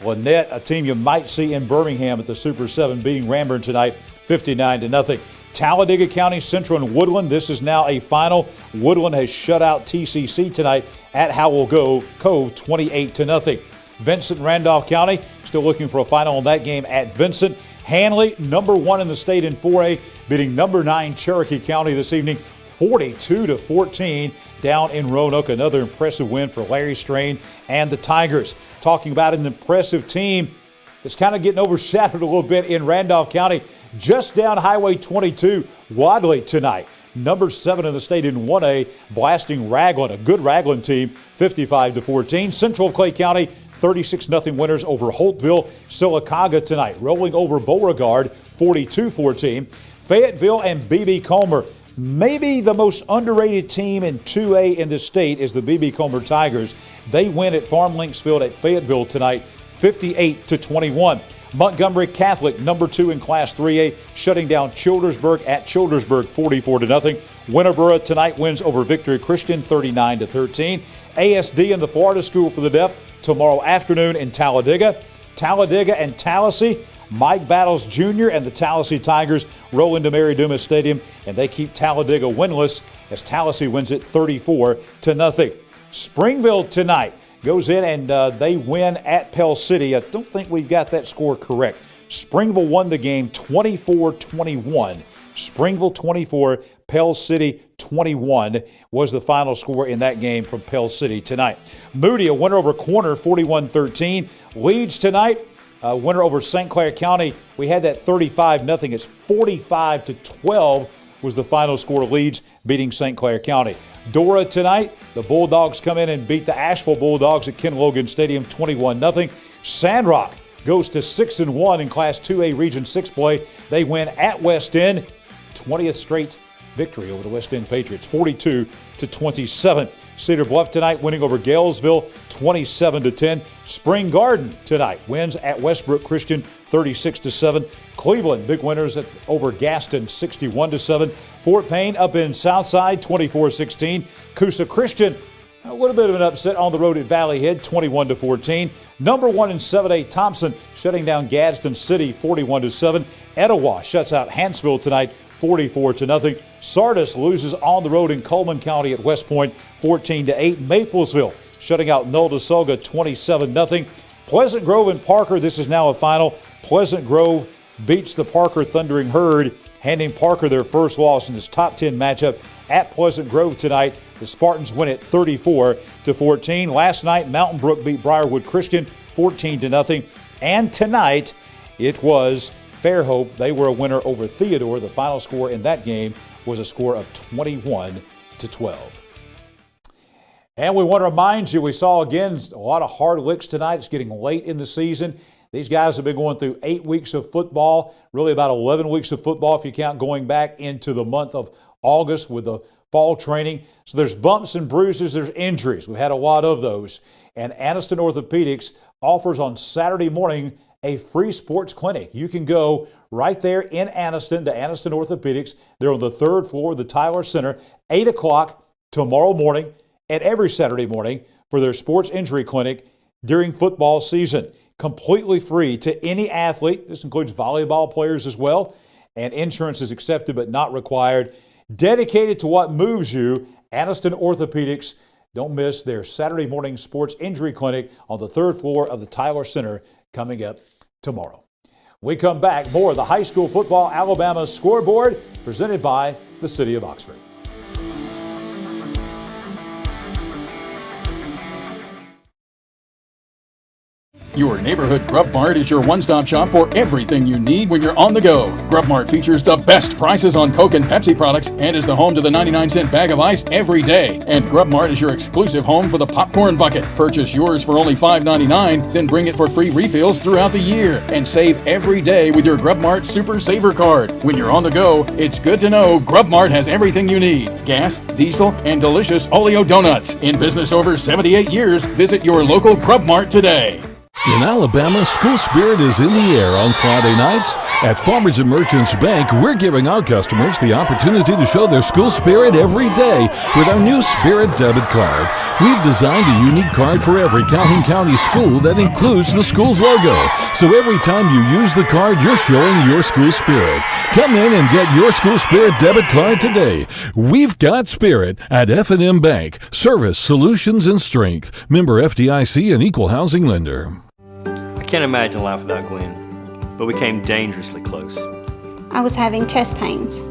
Lynette, a team you might see in Birmingham at the Super 7, beating Ranburne tonight 59-0. Talladega County Central and Woodland, this is now a final. Woodland has shut out TCC tonight at Howell Cove 28-0. Vincent and Randolph County still looking for a final in that game at Vincent. Hanley, number 1 in the state in 4A, beating number 9 Cherokee County this evening, 42-14 down in Roanoke. Another impressive win for Larry Strain and the Tigers. Talking about an impressive team that's kind of getting overshadowed a little bit in Randolph County, just down Highway 22, Wadley tonight. Number 7 in the state in 1A, blasting Raglan, a good Raglan team, 55-14. Central of Clay County, 36-0 winners over Holtville. Sylacauga tonight, rolling over Beauregard, 42-14. Fayetteville and B.B. Comer, maybe the most underrated team in 2A in the state is the B.B. Comer Tigers. They win at Farm Links Field at Fayetteville tonight, 58-21. Montgomery Catholic, number 2 in Class 3A, shutting down Childersburg at Childersburg, 44-0. Winterboro tonight wins over Victory Christian, 39-13. ASD and the Florida School for the Deaf tomorrow afternoon in Talladega. Talladega and Tallahassee, Mike Battles Jr. and the Tallahassee Tigers roll into Mary Dumas Stadium, and they keep Talladega winless as Tallahassee wins it 34-0. Springville tonight goes in and they win at Pell City. I don't think we've got that score correct. Springville won the game 24-21. Springville 24, Pell City 21 was the final score in that game from Pell City tonight. Moody, a winner over Corner, 41-13. Leeds tonight, a winner over St. Clair County. We had that 35-0. It's 45-12 was the final score. Leeds beating St. Clair County. Dora tonight, the Bulldogs come in and beat the Asheville Bulldogs at Ken Logan Stadium 21-0. Sandrock goes to 6-1 in Class 2A Region 6 play. They win at West End, 20th straight victory over the West End Patriots, 42-27. Cedar Bluff tonight winning over Galesville, 27-10. Spring Garden tonight wins at Westbrook Christian, 36-7. Cleveland, big winners over Gaston, 61-7. Fort Payne up in Southside, 24-16. Coosa Christian, a little bit of an upset on the road at Valley Head, 21-14. Number 1 in 7A, Thompson shutting down Gadsden City, 41-7. Etowah shuts out Hanceville tonight, 44-0. Sardis loses on the road in Coleman County at West Point, 14-8. Maplesville shutting out Nuldasulga, 27-0. Pleasant Grove and Parker, this is now a final. Pleasant Grove beats the Parker Thundering Herd, handing Parker their first loss in this top 10 matchup at Pleasant Grove tonight. The Spartans win it 34-14. Last night, Mountain Brook beat Briarwood Christian 14-0. And tonight, it was Fairhope. They were a winner over Theodore. The final score in that game was a score of 21-12. And we want to remind you, we saw again a lot of hard licks tonight. It's getting late in the season. These guys have been going through 8 weeks of football, really about 11 weeks of football if you count going back into the month of August with the fall training. So there's bumps and bruises, there's injuries. We've had a lot of those. And Anniston Orthopedics offers on Saturday morning a free sports clinic. You can go right there in Anniston to Anniston Orthopedics. They're on the 3rd floor of the Tyler Center, 8 o'clock tomorrow morning and every Saturday morning for their sports injury clinic during football season. Completely free to any athlete. This includes volleyball players as well. And insurance is accepted but not required. dedicated to what moves you, Aniston Orthopedics. Don't miss their Saturday morning sports injury clinic on the 3rd floor of the Tyler Center coming up tomorrow. We come back, more of the high school football Alabama scoreboard presented by the City of Oxford. Your neighborhood Grub Mart is your one-stop shop for everything you need when you're on the go. Grub Mart features the best prices on Coke and Pepsi products and is the home to the 99-cent bag of ice every day. And Grub Mart is your exclusive home for the popcorn bucket. Purchase yours for only $5.99, then bring it for free refills throughout the year. And save every day with your Grub Mart Super Saver card. When you're on the go, it's good to know Grub Mart has everything you need. Gas, diesel, and delicious Oleo donuts. In business over 78 years, visit your local Grub Mart today. In Alabama, school spirit is in the air on Friday nights. At Farmers and Merchants Bank, we're giving our customers the opportunity to show their school spirit every day with our new Spirit debit card. We've designed a unique card for every Calhoun County school that includes the school's logo. So every time you use the card, you're showing your school spirit. Come in and get your school spirit debit card today. We've got spirit at F&M Bank. Service, solutions, and strength. Member FDIC and equal housing lender. I can't imagine life without Gwen, but we came dangerously close. I was having chest pains.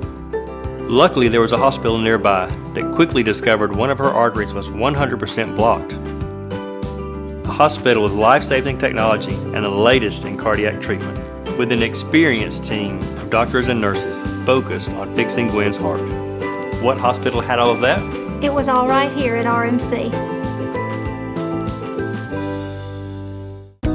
Luckily, there was a hospital nearby that quickly discovered one of her arteries was 100% blocked. A hospital with life-saving technology and the latest in cardiac treatment, with an experienced team of doctors and nurses focused on fixing Gwen's heart. What hospital had all of that? It was all right here at RMC.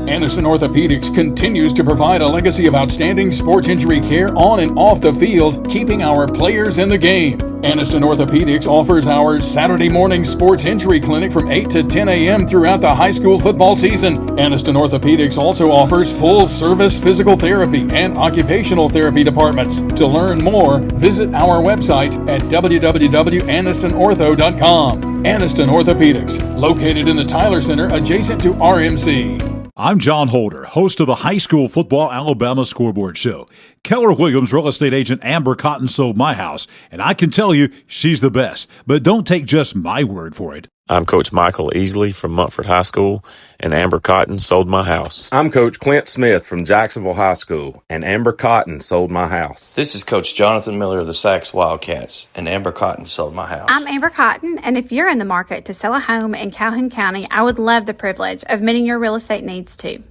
Aniston Orthopedics continues to provide a legacy of outstanding sports injury care on and off the field, keeping our players in the game. Aniston Orthopedics offers our Saturday morning sports injury clinic from 8 to 10 a.m. throughout the high school football season. Aniston Orthopedics also offers full-service physical therapy and occupational therapy departments. To learn more, visit our website at www.anistonortho.com. Aniston Orthopedics, located in the Tyler Center adjacent to RMC. I'm John Holder, host of the High School Football Alabama Scoreboard Show. Keller Williams real estate agent Amber Cotton sold my house, and I can tell you she's the best. But don't take just my word for it. I'm Coach Michael Easley from Montford High School, and Amber Cotton sold my house. I'm Coach Clint Smith from Jacksonville High School, and Amber Cotton sold my house. This is Coach Jonathan Miller of the Sacs Wildcats, and Amber Cotton sold my house. I'm Amber Cotton, and if you're in the market to sell a home in Calhoun County, I would love the privilege of meeting your real estate needs too.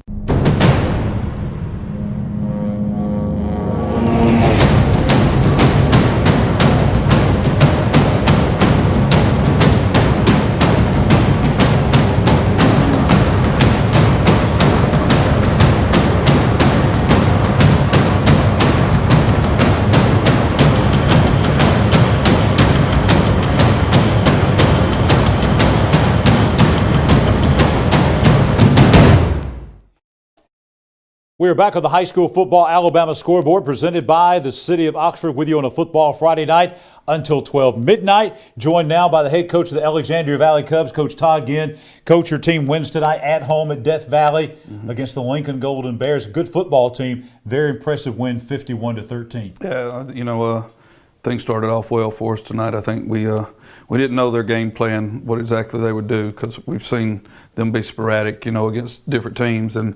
We are back on the High School Football Alabama Scoreboard presented by the City of Oxford, with you on a football Friday night until 12 midnight. Joined now by the head coach of the Alexandria Valley Cubs, Coach Todd Ginn. Coach, your team wins tonight at home at Death Valley against the Lincoln Golden Bears. A good football team. Very impressive win, 51-13. Yeah, things started off well for us tonight. I think we didn't know their game plan, what exactly they would do, because we've seen them be sporadic, against different teams. And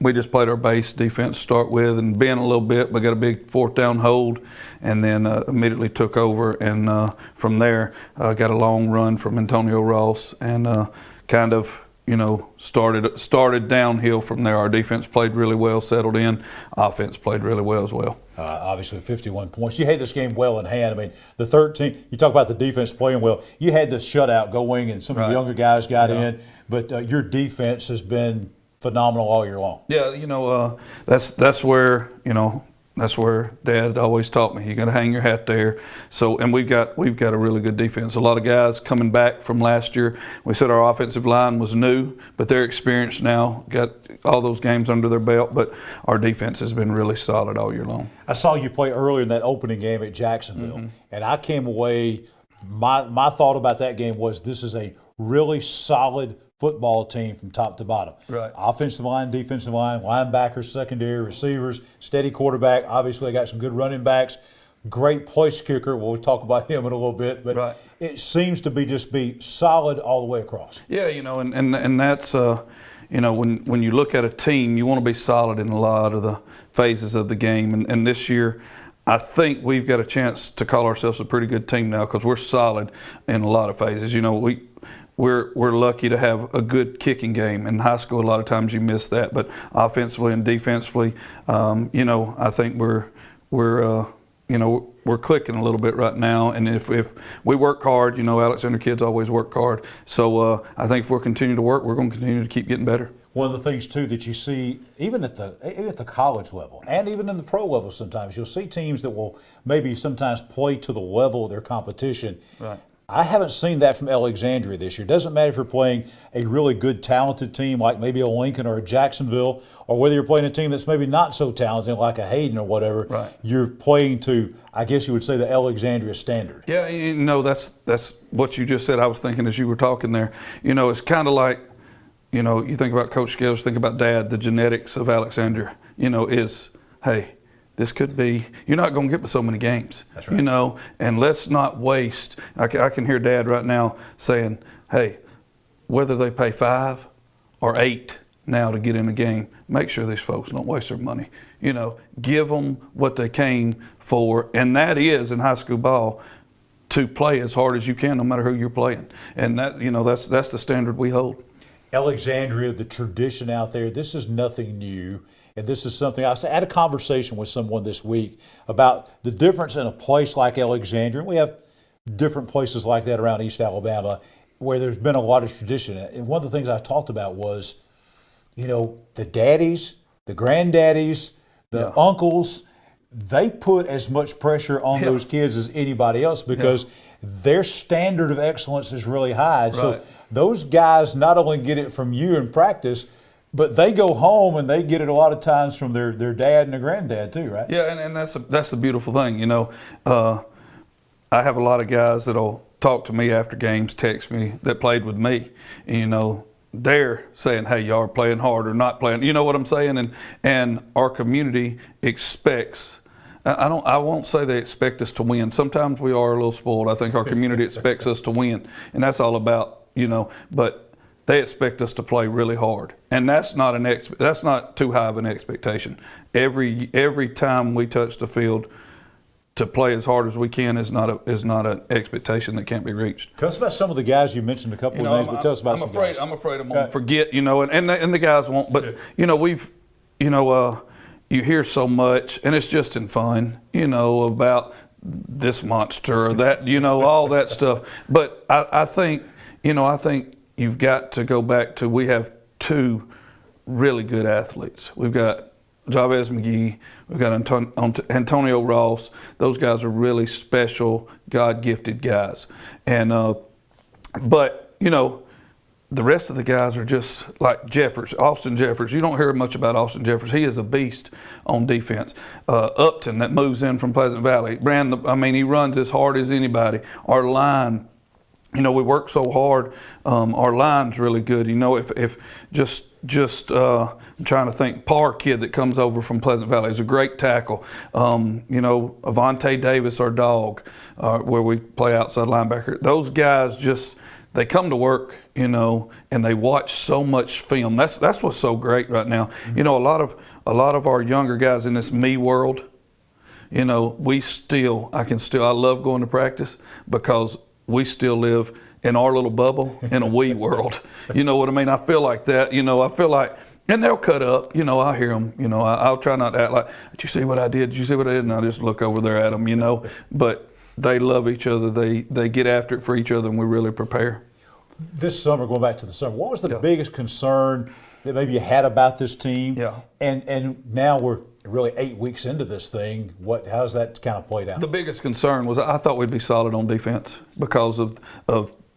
we just played our base defense to start with and bent a little bit, but got a big 4th down hold, and then immediately took over. And from there, got a long run from Antonio Ross, and kind of started downhill from there. Our defense played really well, settled in. Offense played really well as well. Obviously 51 points. You had this game well in hand. I mean, the 13, you talk about the defense playing well. You had this shutout going and some of the younger guys got in, but your defense has been phenomenal all year long. Yeah, that's where, that's where Dad always taught me. You got to hang your hat there. So, and we've got a really good defense. A lot of guys coming back from last year. We said our offensive line was new, but they're experienced now. Got all those games under their belt. But our defense has been really solid all year long. I saw you play earlier in that opening game at Jacksonville, and I came away. My thought about that game was this is a really solid football team from top to bottom. Right. Offensive line, defensive line, linebackers, secondary, receivers, steady quarterback. Obviously, they got some good running backs. great place kicker. We'll talk about him in a little bit, but it seems to be solid all the way across. Yeah, and that's when you look at a team, you want to be solid in a lot of the phases of the game. And this year, I think we've got a chance to call ourselves a pretty good team now because we're solid in a lot of phases. We're lucky to have a good kicking game. In high school, a lot of times you miss that, but offensively and defensively, I think we're clicking a little bit right now, and if we work hard, Alexander kids always work hard. So I think if we'll continue to work, we're going to continue to keep getting better. One of the things too that you see, even at the college level, and even in the pro level, sometimes you'll see teams that will maybe sometimes play to the level of their competition. Right. I haven't seen that from Alexandria this year. It doesn't matter if you're playing a really good, talented team like maybe a Lincoln or a Jacksonville, or whether you're playing a team that's maybe not so talented like a Hayden or whatever. Right. You're playing to, I guess you would say, the Alexandria standard. Yeah, that's what you just said. I was thinking as you were talking there. It's kind of like, you think about Coach Scales, think about Dad. The genetics of Alexandria, is, hey, this could be, you're not going to get to so many games. That's right. And let's not waste. I can hear Dad right now saying, hey, whether they pay $5 or $8 now to get in a game, make sure these folks don't waste their money. Give them what they came for, and that is in high school ball to play as hard as you can, no matter who you're playing. And that, that's the standard we hold. Alexandria, the tradition out there, this is nothing new. And this is something, I had a conversation with someone this week about the difference in a place like Alexandria. And we have different places like that around East Alabama where there's been a lot of tradition. And one of the things I talked about was, the daddies, the granddaddies, the uncles, they put as much pressure on those kids as anybody else because their standard of excellence is really high. And so those guys not only get it from you in practice, but they go home and they get it a lot of times from their dad and their granddad too, right? Yeah, and that's the beautiful thing. I have a lot of guys that'll talk to me after games, text me that played with me. And, they're saying, hey, y'all are playing hard or not playing. You know what I'm saying? And our community expects. I won't say they expect us to win. Sometimes we are a little spoiled. I think our community expects us to win, and that's all about, but they expect us to play really hard, and that's not too high of an expectation. Every time we touch the field, to play as hard as we can is not an expectation that can't be reached. Tell us about some of the guys you mentioned a couple of names, but tell us about some guys. I'm afraid I'm going to forget, and the guys won't. But you hear so much, and it's just in fun, about this monster or that, all that stuff. But I think you've got to go back to, we have two really good athletes. We've got Javez McGee, we've got Antonio Ross. Those guys are really special, God-gifted guys. And but the rest of the guys are just like Jeffers, Austin Jeffers. You don't hear much about Austin Jeffers. He is a beast on defense. Upton that moves in from Pleasant Valley. He runs as hard as anybody. Our line, we work so hard. Our line's really good. If I'm trying to think, Parr kid that comes over from Pleasant Valley is a great tackle. Avante Davis, our dog, where we play outside linebacker. Those guys they come to work, and they watch so much film. That's what's so great right now. A lot of our younger guys in this me world, I love going to practice because we still live in our little bubble in a we world. You know what I mean? I feel like that. I feel like, and they'll cut up. I hear them. I'll try not to act like, did you see what I did? Did you see what I did? And I'll just look over there at them, But they love each other. They get after it for each other, and we really prepare. This summer, going back to the summer, what was the biggest concern that maybe you had about this team? Yeah. And now we're really 8 weeks into this thing. How's that kind of played out? The biggest concern was I thought we'd be solid on defense because of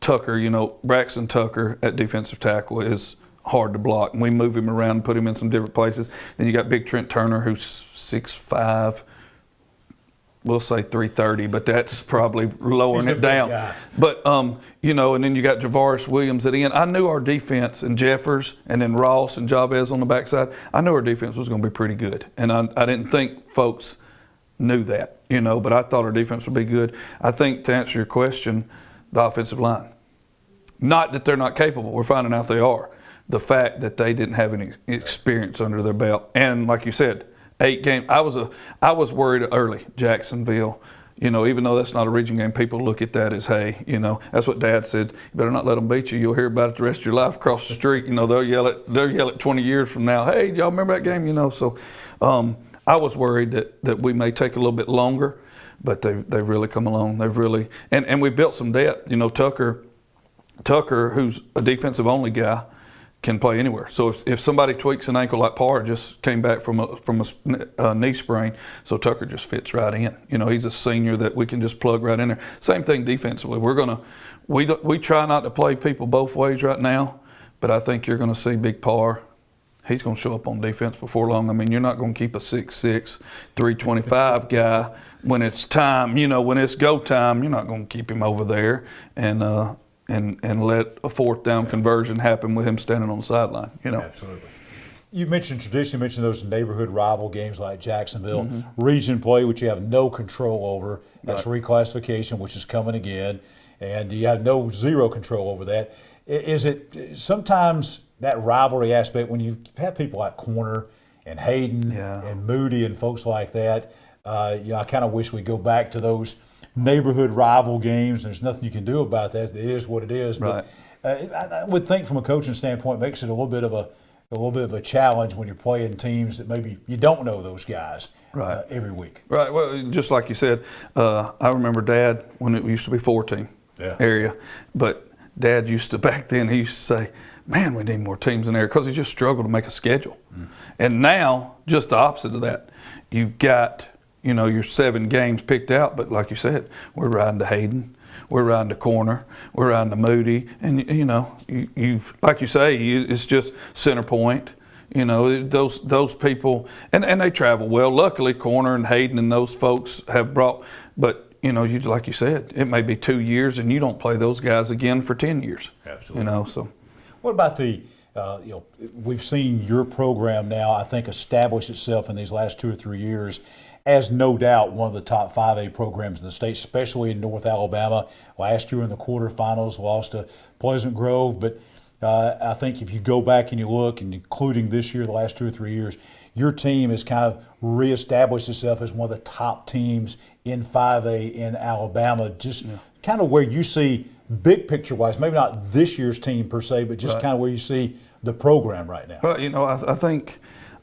Tucker. Braxton Tucker at defensive tackle is hard to block, and we move him around and put him in some different places. Then you got Big Trent Turner, who's 6'5". We'll say 330, but that's probably lowering it down. But and then you got Javaris Williams at the end. I knew our defense, and Jeffers, and then Ross and Javez on the backside. I knew our defense was going to be pretty good, and I didn't think folks knew that, but I thought our defense would be good. I think, to answer your question, the offensive line. Not that they're not capable. We're finding out they are. The fact that they didn't have any experience under their belt. And like you said, 8 games. I was worried early, Jacksonville. Even though that's not a region game, people look at that as, hey, that's what Dad said. You better not let them beat you. You'll hear about it the rest of your life across the street. They'll yell it 20 years from now. Hey, y'all remember that game? So I was worried that we may take a little bit longer, but they've really come along. They've really and we built some depth. Tucker, who's a defensive only guy, can play anywhere. So if somebody tweaks an ankle, like Parr just came back from a knee sprain, so Tucker just fits right in. He's a senior that we can just plug right in there. Same thing defensively. We try not to play people both ways right now, but I think you're going to see Big Parr. He's going to show up on defense before long. I mean, you're not going to keep a 6'6", 325 guy when it's time. When it's go time, you're not going to keep him over there and let a 4th down conversion happen with him standing on the sideline. Absolutely. You mentioned tradition. You mentioned those neighborhood rival games like Jacksonville, region play, which you have no control over. That's reclassification, which is coming again, and you have zero control over that. Is it sometimes that rivalry aspect when you have people like Corner and Hayden and Moody and folks like that? I kind of wish we go back to those neighborhood rival games. There's nothing you can do about that. It is what it is. Right. But I would think, from a coaching standpoint, it makes it a little bit of a challenge when you're playing teams that maybe you don't know those guys every week. Right. Well, just like you said, I remember Dad when it used to be 4-team area, but Dad used to, back then, he used to say, "Man, we need more teams in there," because he just struggled to make a schedule. And now, just the opposite of that, you've got your 7 games picked out, but like you said, we're riding to Hayden, we're riding to Corner, we're riding to Moody, and you've like you say, it's just Center Point. Those people, and they travel well. Luckily, Corner and Hayden and those folks have brought, but like you said, it may be 2 years, and you don't play those guys again for 10 years. Absolutely. So, what about we've seen your program now, I think, establish itself in these last 2 or 3 years as no doubt one of the top 5A programs in the state, especially in North Alabama. Last year in the quarterfinals, lost to Pleasant Grove, but I think if you go back and you look, and including this year, the last 2 or 3 years, your team has kind of reestablished itself as one of the top teams in 5A in Alabama. Just kind of where you see, big picture-wise, maybe not this year's team per se, but just kind of where you see the program right now. But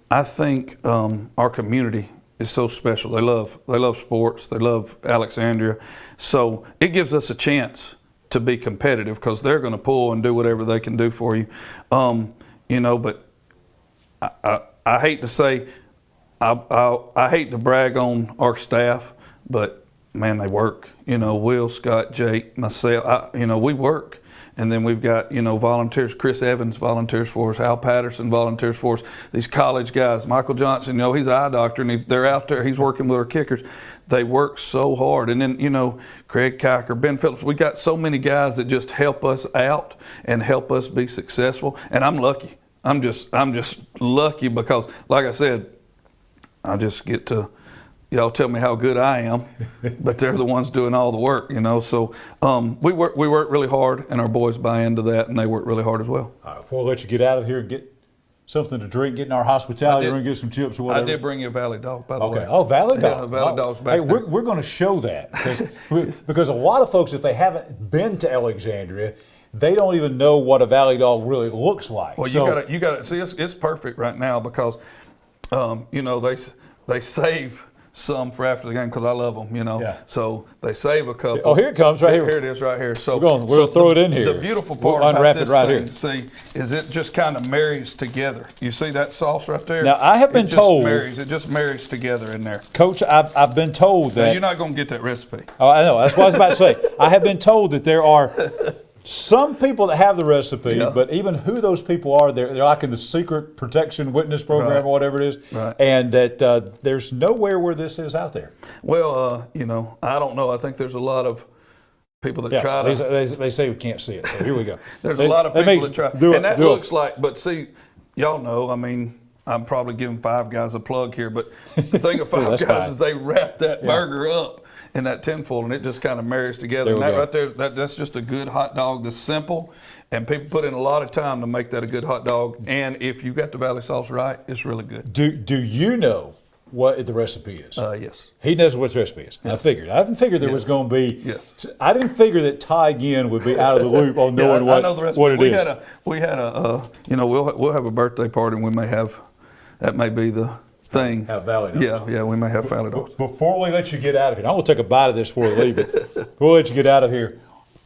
I think our community is so special. They love sports. They love Alexandria. So it gives us a chance to be competitive, because they're going to pull and do whatever they can do for you. But I hate to say, I hate to brag on our staff, but man, they work. Will, Scott, Jake, myself, we work. And then we've got, volunteers. Chris Evans volunteers for us. Al Patterson volunteers for us. These college guys. Michael Johnson, he's an eye doctor, and they're out there. He's working with our kickers. They work so hard. And then, Craig Kiker, Ben Phillips. We got so many guys that just help us out and help us be successful. And I'm lucky. I'm just lucky because, like I said, I just get to, y'all tell me how good I am, but they're the ones doing all the work, So we work really hard, and our boys buy into that, and they work really hard as well. All right, before I let you get out of here and get something to drink, get in our hospitality room, get some chips or whatever. I did bring you a Valley Dog, by the way. Oh, Valley Dog. Yeah, Valley Dog's back there. We're going to show that because a lot of folks, if they haven't been to Alexandria, they don't even know what a Valley Dog really looks like. Well, you got to see. It's perfect right now because, they save some for after the game because I love them, Yeah. So they save a couple. Oh, here it comes, right here. Here it is, right here. So we're going to throw it in here. The beautiful part about this thing, see, is it just kind of marries together. You see that sauce right there? Now I have been told it just marries together in there. Coach, I've been told that now, you're not going to get that recipe. Oh, I know. That's what I was about to say. I have been told that there are some people that have the recipe, but even who those people are, they're like in the secret protection witness program or whatever it is, and that there's nowhere where this is out there. Well, I don't know. I think there's a lot of people that try to. They say we can't see it, so here we go. There's a lot of people that try. And that looks like, but see, y'all know, I'm probably giving Five Guys a plug here, but the thing of Five Guys fine. is they wrap that burger up in that tinfoil, and it just kind of marries together. And that right there, that's just a good hot dog that's simple, and people put in a lot of time to make that a good hot dog. And if you got the Valley sauce right, it's really good. Do you know what the recipe is? Yes. He knows what the recipe is. Yes. I figured. I didn't figure there was going to be. Yes. I didn't figure that Ty Ginn would be out of the loop on knowing I know the recipe. what it is. We had a we'll have a birthday party, and we may have, that may be the thing. Have Valley dogs. Yeah, we may have Valley dogs. Before we let you get out of here, I'm going to take a bite of this before we leave, but we'll let you get out of here.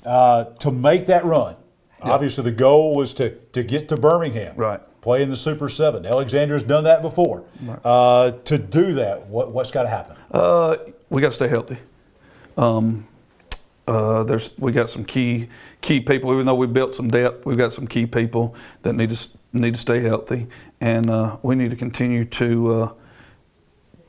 To make that run, obviously the goal was to get to Birmingham. Right. Play in the Super 7. Alexandria's done that before. Right. To do that, what's got to happen? We got to stay healthy. We got some key people. Even though we built some depth, we've got some key people that need to stay healthy, and we need to continue to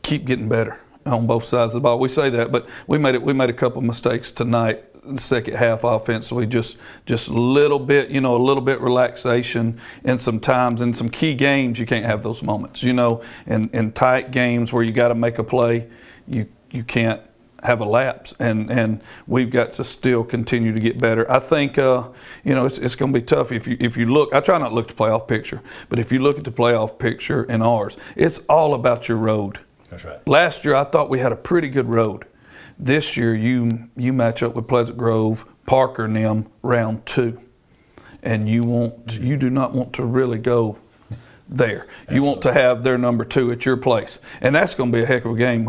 keep getting better on both sides of the ball. We say that, but we made a couple mistakes tonight. Second half offensively, just a little bit, a little bit relaxation, and sometimes in some key games you can't have those moments, in tight games where you got to make a play, you can't have a lapse, and we've got to still continue to get better. I think it's going to be tough if you look. I try not to look at the playoff picture, but if you look at the playoff picture in ours, it's all about your road. That's right. Last year I thought we had a pretty good road. This year, you match up with Pleasant Grove, Parker, and them round 2, and you do not want to really go there. You want to have their number 2 at your place, and that's going to be a heck of a game.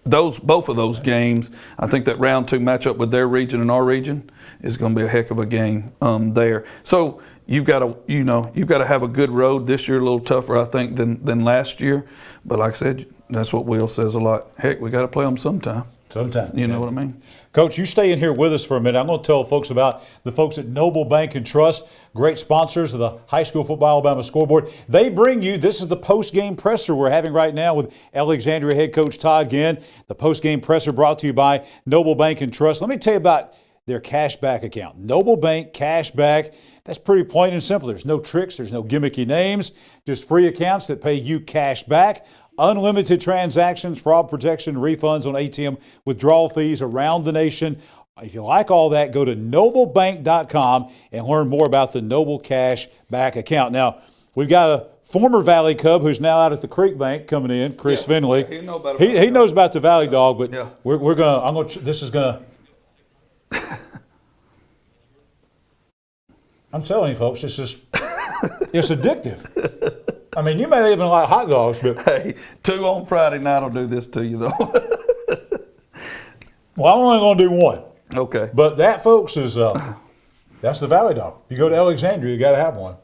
Both of those games, I think that round 2 matchup with their region and our region is going to be a heck of a game there. So you've got to have a good road this year, a little tougher, I think, than last year. But like I said, that's what Will says a lot. Heck, we got to play them sometime. Sometime. You know what I mean? Coach, you stay in here with us for a minute. I'm going to tell folks about the folks at Noble Bank and Trust, great sponsors of the High School Football Alabama Scoreboard. They bring you, this is the post-game presser we're having right now with Alexandria head coach Todd Ginn. The post-game presser brought to you by Noble Bank and Trust. Let me tell you about their cashback account. Noble Bank Cashback. That's pretty plain and simple. There's no tricks. There's no gimmicky names. Just free accounts that pay you cash back. Unlimited transactions, fraud protection, refunds on ATM withdrawal fees around the nation. If you like all that, go to noblebank.com and learn more about the Noble Cash Back account. Now, we've got a former Valley Cub who's now out at the Creek Bank coming in, Chris Finley. He knows about he knows about the Valley Dog, but Yeah. I'm telling you folks, it's addictive. I mean, you may even like hot dogs, but Hey, 2 on Friday night will do this to you, though. well, I'm only going to do 1. Okay. But that, folks, is that's the Valley Dog. You go to Alexandria, you got to have one,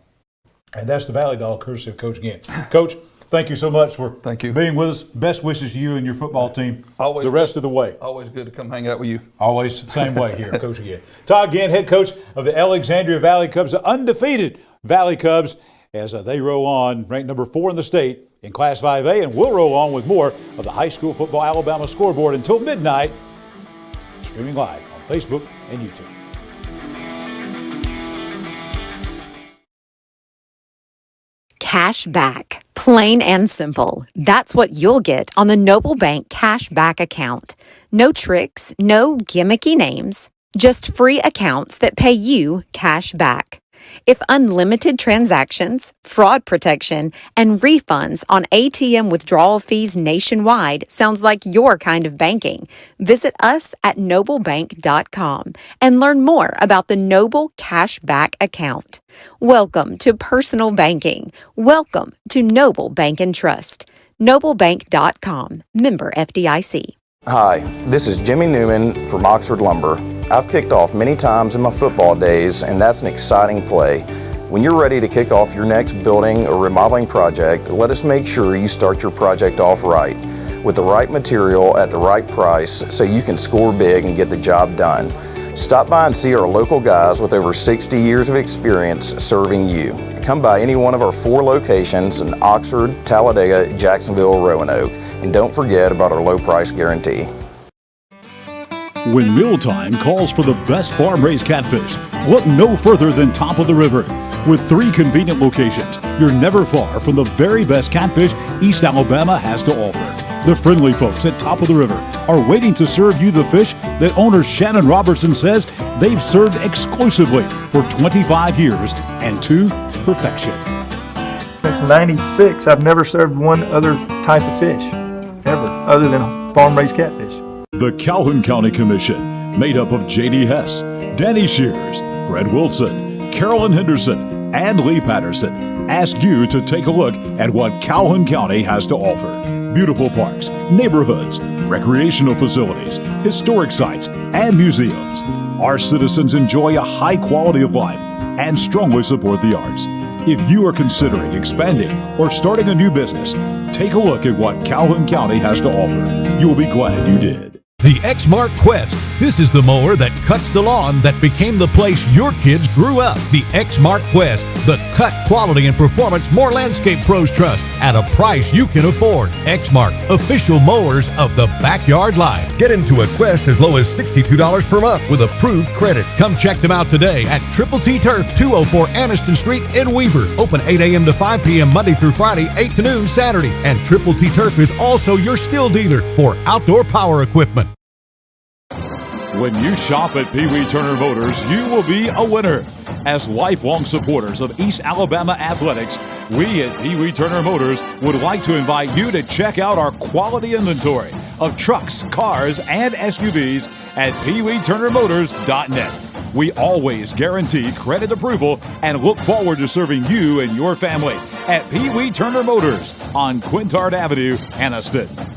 and that's the Valley Dog, courtesy of Coach Ginn. Coach, thank you so much for being with us. Best wishes to you and your football team the rest of the way. Always good to come hang out with you. Always the same way here, Coach Ginn. Todd Ginn, head coach of the Alexandria Valley Cubs, the undefeated Valley Cubs, as they roll on, ranked number 4 in the state in Class 5A, and we'll roll on with more of the High School Football Alabama Scoreboard until midnight, streaming live on Facebook and YouTube. Cash back. Plain and simple. That's what you'll get on the Noble Bank Cash Back account. No tricks, no gimmicky names, just free accounts that pay you cash back. If unlimited transactions, fraud protection, and refunds on ATM withdrawal fees nationwide sounds like your kind of banking, visit us at noblebank.com and learn more about the Noble Cashback account. Welcome to personal banking. Welcome to Noble Bank and Trust. Noblebank.com. Member FDIC. Hi, this is Jimmy Newman from Oxford Lumber. I've kicked off many times in my football days, and that's an exciting play. When you're ready to kick off your next building or remodeling project, let us make sure you start your project off right, with the right material at the right price so you can score big and get the job done. Stop by and see our local guys with over 60 years of experience serving you. Come by any one of our 4 locations in Oxford, Talladega, Jacksonville, Roanoke, and don't forget about our low price guarantee. When mealtime calls for the best farm-raised catfish, look no further than Top of the River. With 3 convenient locations, you're never far from the very best catfish East Alabama has to offer. The friendly folks at Top of the River are waiting to serve you the fish that owner Shannon Robertson says they've served exclusively for 25 years and to perfection. Since '96, I've never served one other type of fish, ever, other than farm-raised catfish. The Calhoun County Commission, made up of J.D. Hess, Danny Shears, Fred Wilson, Carolyn Henderson, and Lee Patterson, ask you to take a look at what Calhoun County has to offer. Beautiful parks, neighborhoods, recreational facilities, historic sites, and museums. Our citizens enjoy a high quality of life and strongly support the arts. If you are considering expanding or starting a new business, take a look at what Calhoun County has to offer. You'll be glad you did. The Exmark Quest. This is the mower that cuts the lawn that became the place your kids grew up. The Exmark Quest. The cut, quality, and performance more landscape pros trust at a price you can afford. Exmark. Official mowers of the backyard life. Get into a Quest as low as $62 per month with approved credit. Come check them out today at Triple T Turf, 204 Anniston Street in Weaver. Open 8 a.m. to 5 p.m. Monday through Friday, 8 to noon Saturday. And Triple T Turf is also your still dealer for outdoor power equipment. When you shop at Pee Wee Turner Motors, you will be a winner. As lifelong supporters of East Alabama athletics, we at Pee Wee Turner Motors would like to invite you to check out our quality inventory of trucks, cars, and SUVs at peeweeturnermotors.net. We always guarantee credit approval and look forward to serving you and your family at Pee Wee Turner Motors on Quintard Avenue, Anniston.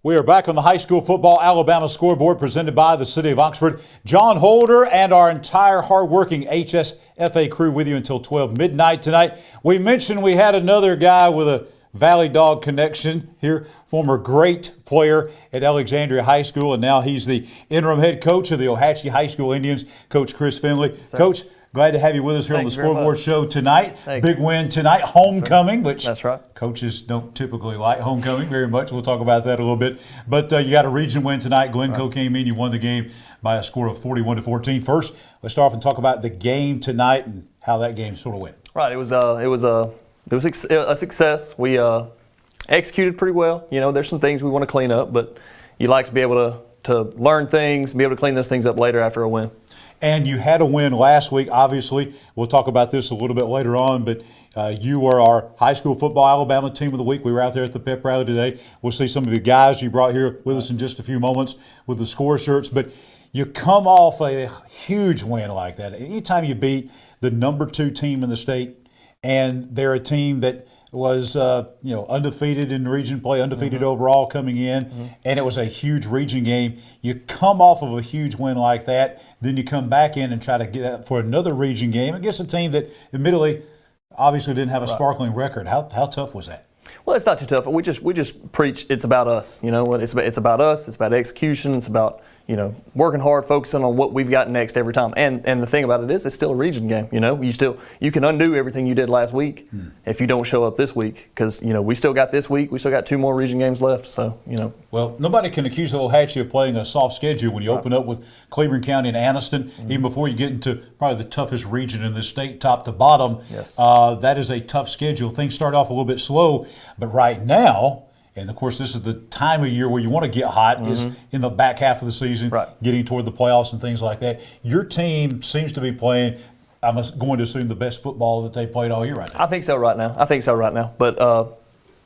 We are back on the high school football Alabama scoreboard presented by the City of Oxford. John Holder and our entire hardworking HSFA crew with you until 12 midnight tonight. We mentioned we had another guy with a Valley Dog connection here, former great player at Alexandria High School, and now he's the interim head coach of the Ohatchee High School Indians, Coach Chris Finley. Coach, glad to have you with us here on the Scoreboard Show tonight. Big win tonight, homecoming, which that's right. Coaches don't typically like homecoming very much. We'll talk about that a little bit. But you got a region win tonight. Glencoe came in. You won the game by a score of 41-14. First, let's start off and talk about the game tonight and how that game sort of went. Right. It was a success. We executed pretty well. You know, there's some things we want to clean up, but you like to be able to learn things, be able to clean those things up later after a win. And you had a win last week, obviously. We'll talk about this a little bit later on, but you were our high school football Alabama team of the week. We were out there at the pep rally today. We'll see some of the guys you brought here with us in just a few moments with the score shirts. But you come off a huge win like that. Anytime you beat the number 2 team in the state, and they're a team that was undefeated in region play, undefeated overall coming in, and it was a huge region game. You come off of a huge win like that, then you come back in and try to get out for another region game against a team that admittedly obviously didn't have a sparkling record. How tough was that? Well, it's not too tough. We just preach it's about us. You know, it's about us. It's about execution. It's about working hard, focusing on what we've got next every time. And the thing about it is, it's still a region game. You know, you can undo everything you did last week if you don't show up this week, because we still got this week. We still got 2 more region games left. So Well, nobody can accuse the Ohatchee of playing a soft schedule when you open up with Cleveland County and Anniston, even before you get into probably the toughest region in the state, top to bottom. Yes. That is a tough schedule. Things start off a little bit slow, but right now. And, of course, this is the time of year where you want to get hot is in the back half of the season, getting toward the playoffs and things like that. Your team seems to be playing, I'm going to assume, the best football that they played all year right now. I think so right now. But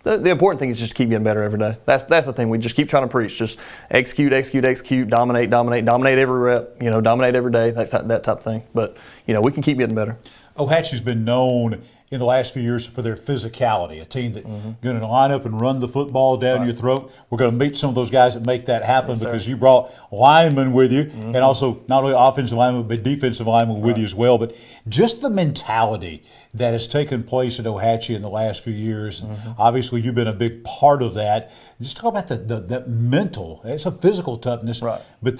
the important thing is just keep getting better every day. That's the thing. We just keep trying to preach. Just execute, dominate every rep, dominate every day, that type of thing. But, we can keep getting better. Ohatchee's been known in the last few years for their physicality, a team that's going to line up and run the football down your throat. We're going to meet some of those guys that make that happen because you brought linemen with you and also not only offensive linemen but defensive linemen with you as well. But just the mentality that has taken place at Ohatchee in the last few years. Obviously, you've been a big part of that. Just talk about that mental. It's a physical toughness. Right. But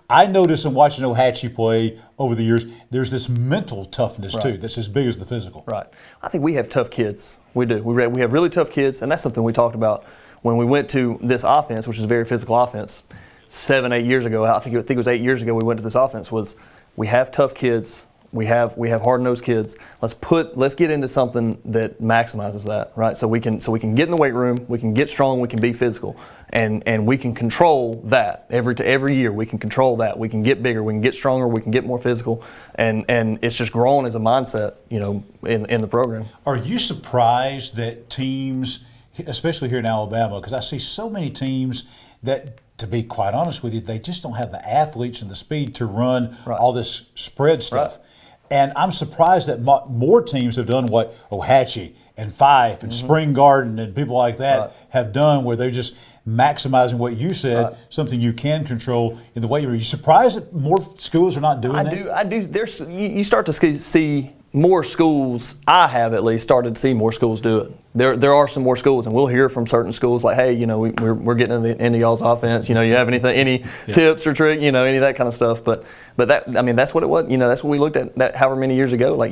I notice in watching Ohatchee play over the years, there's this mental toughness too that's as big as the physical. Right. I think we have tough kids. We do. We have really tough kids, and that's something we talked about when we went to this offense, which is a very physical offense. 7-8 years ago, I think it was 8 years ago we went to this offense, was we have tough kids. We have hard-nosed kids. Let's get into something that maximizes that, right? So we can get in the weight room, we can get strong, we can be physical, and we can control that every year. We can control that. We can get bigger, we can get stronger, we can get more physical, and it's just growing as a mindset, in the program. Are you surprised that teams, especially here in Alabama, because I see so many teams that, to be quite honest with you, they just don't have the athletes and the speed to run all this spread stuff. Right. And I'm surprised that more teams have done what Ohatchee and Fife and Spring Garden and people like that have done, where they're just maximizing what you said, something you can control in the weight room. Are you surprised that more schools are not doing that? I do. You start to see more schools. I have at least started to see more schools do it. There are some more schools, and we'll hear from certain schools like, hey, we're getting into y'all's offense. You have any tips or trick, any of that kind of stuff. But that, that's what it was. That's what we looked at that however many years ago. Like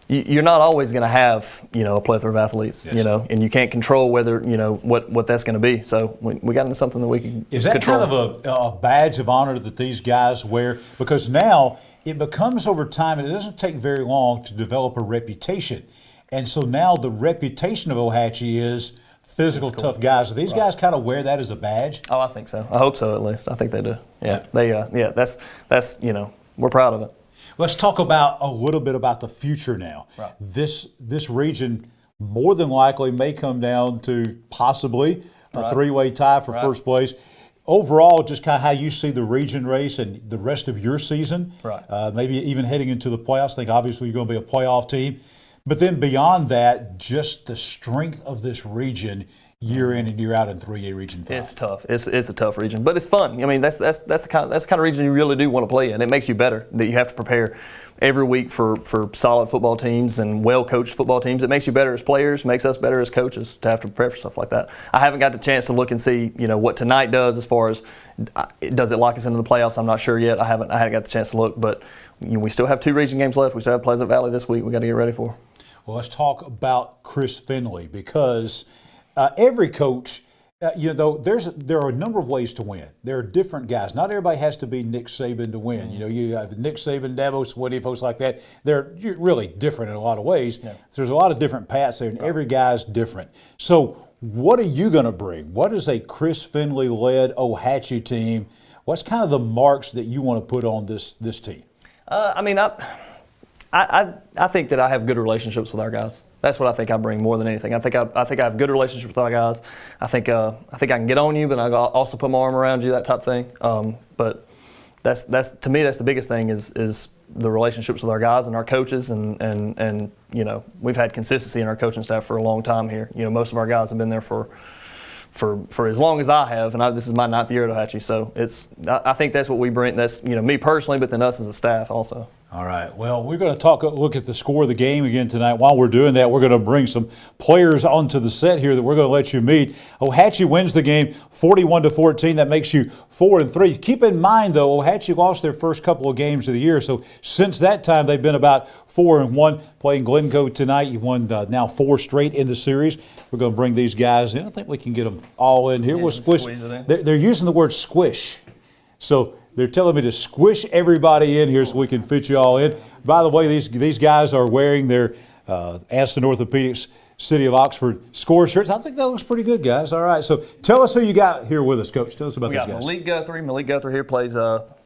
you're not always going to have a plethora of athletes, and you can't control whether what that's going to be. So we got into something that we can Is that control. kind of a badge of honor that these guys wear? Because now it becomes over time, and it doesn't take very long to develop a reputation. And so now the reputation of Ohatchee is physical, tough guys. Do these guys kind of wear that as a badge? Oh, I think so. I hope so, at least. I think they do. Yeah. That's we're proud of it. Let's talk about a little bit about the future now. Right. This region more than likely may come down to possibly a three-way tie for first place. Overall, just kind of how you see the region race and the rest of your season, maybe even heading into the playoffs. I think obviously you're going to be a playoff team. But then beyond that, just the strength of this region year in and year out in 3A Region 5. It's tough. It's a tough region, but it's fun. That's the kind of region you really do want to play in. It makes you better. That you have to prepare every week for solid football teams and well-coached football teams. It makes you better as players, makes us better as coaches to have to prepare for stuff like that. I haven't got the chance to look and see what tonight does as far as does it lock us into the playoffs. I'm not sure yet. I haven't got the chance to look, but we still have 2 region games left. We still have Pleasant Valley this week. We got to get ready for. Well, let's talk about Chris Finley, because every coach, there are a number of ways to win. There are different guys. Not everybody has to be Nick Saban to win. You have Nick Saban, Dabo Swinney, folks like that. They're really different in a lot of ways. Yeah. So there's a lot of different paths there, and every guy's different. So what are you going to bring? What is a Chris Finley-led Ohatchee team? What's kind of the marks that you want to put on this team? I think that I have good relationships with our guys. That's what I think I bring more than anything. I think I have good relationships with our guys. I think I can get on you, but I also put my arm around you, that type of thing. But that's to me, that's the biggest thing is the relationships with our guys and our coaches, and we've had consistency in our coaching staff for a long time here. Most of our guys have been there for as long as I have, and this is my 9th year at Ohatchee. So I think that's what we bring. That's me personally, but then us as a staff also. All right. Well, we're going to look at the score of the game again tonight. While we're doing that, we're going to bring some players onto the set here that we're going to let you meet. Ohatchee wins the game 41-14. That makes you 4-3. Keep in mind, though, Ohatchee lost their first couple of games of the year. So since that time, they've been about 4-1. Playing Glencoe tonight, you won now 4 straight in the series. We're going to bring these guys in. I think we can get them all in here. We'll squish. They're using the word squish. So they're telling me to squish everybody in here so we can fit you all in. By the way, these guys are wearing their Aston Orthopedics City of Oxford score shirts. I think that looks pretty good, guys. All right, so tell us who you got here with us, Coach. Tell us about these guys. Malik Guthrie here plays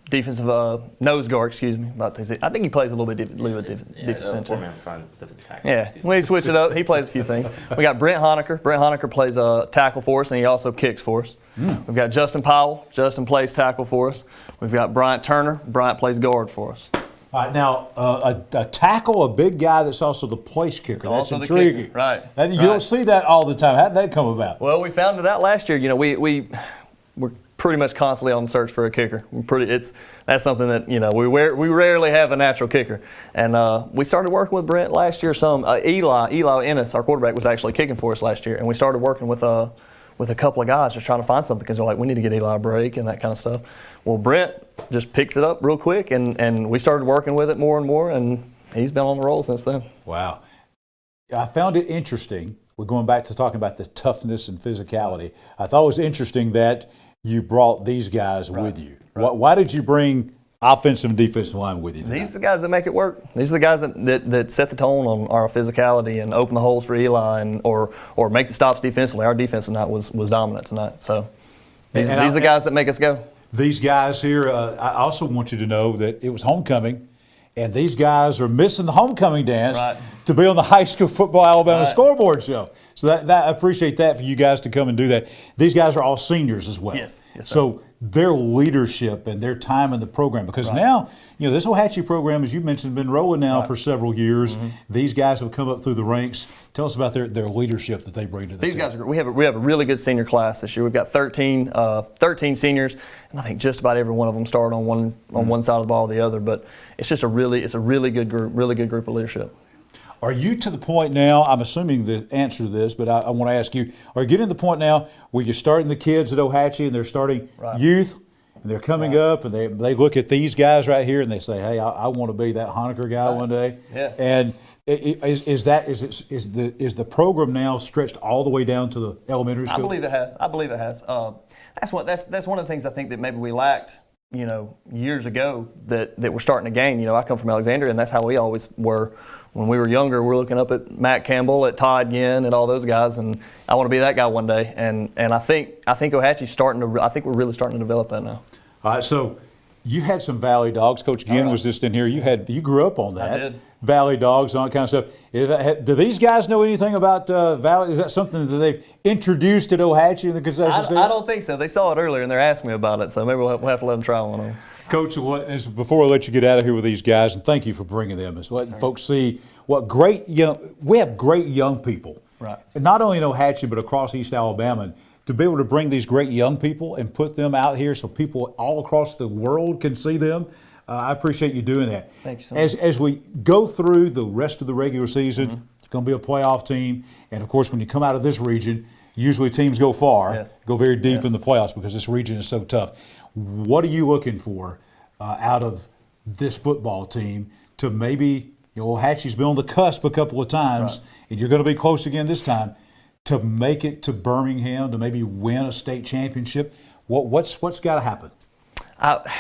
defensive nose guard, excuse me. I think he plays a little bit defensive. Yeah, when he switched it up, he plays a few things. We got Brent Honecker. Brent Honecker plays tackle for us, and he also kicks for us. We've got Justin Powell. Justin plays tackle for us. We've got Bryant Turner. Bryant plays guard for us. All right, now a tackle, a big guy that's also the place kicker. That's intriguing. Kicker. Right. And you don't see that all the time. How did that come about? Well, we found it out last year. We're pretty much constantly on the search for a kicker. That's something that we rarely have a natural kicker. And we started working with Brent last year. Eli Ennis, our quarterback, was actually kicking for us last year, and we started working with a couple of guys just trying to find something because they're like, we need to get Eli a break and that kind of stuff. Well, Brent just picks it up real quick, and we started working with it more and more, and he's been on the roll since then. Wow. I found it interesting. We're going back to talking about the toughness and physicality. I thought it was interesting that you brought these guys with you. Right. Why did you bring offensive and defensive line with you tonight. These are the guys that make it work. These are the guys that set the tone on our physicality and open the holes for Eli or make the stops defensively. Our defense tonight was dominant tonight. So these are the guys that make us go. These guys here, I also want you to know that it was homecoming, and these guys are missing the homecoming dance to be on the High School Football Alabama Scoreboard show. So that I appreciate that for you guys to come and do that. These guys are all seniors as well. Yes, so their leadership and their time in the program, because now, this Ohatchee program, as you mentioned, has been rolling now for several years. These guys have come up through the ranks. Tell us about their leadership that they bring to the team. These guys are great. We have a really good senior class this year. We've got 13 seniors, and I think just about every one of them started on one side of the ball or the other. But it's just a really good group of leadership. Are you to the point now, I'm assuming the answer to this, but I want to ask you, are you getting to the point now where you're starting the kids at Ohatchee and they're starting youth and they're coming up and they look at these guys right here and they say, hey, I want to be that Honaker guy one day? Yeah. And is the program now stretched all the way down to the elementary school? I believe it has. That's one of the things I think that maybe we lacked, years ago that we're starting to gain. I come from Alexandria, and that's how we always were. When we were younger, we were looking up at Matt Campbell, at Todd Yen, and all those guys, and I want to be that guy one day. And I think Ohatchee's starting to. I think we're really starting to develop that now. All right, so you've had some Valley Dogs. Coach Ginn was just in here. You grew up on that. I did. Valley Dogs, all that kind of stuff. Do these guys know anything about Valley? Is that something that they've introduced at Ohatchee in the concession stand? I don't think so. They saw it earlier and they're asking me about it, so maybe we'll have to let them try one on. Coach, before I let you get out of here with these guys, and thank you for bringing them, is letting folks see what we have great young people. Right. Not only in Ohatchee, but across East Alabama. To be able to bring these great young people and put them out here so people all across the world can see them, I appreciate you doing that. Thank you so much. As we go through the rest of the regular season, it's going to be a playoff team. And, of course, when you come out of this region, usually teams go far, go very deep in the playoffs because this region is so tough. What are you looking for out of this football team to maybe, Ohatchee's been on the cusp a couple of times, and you're going to be close again this time, to make it to Birmingham, to maybe win a state championship? What's got to happen?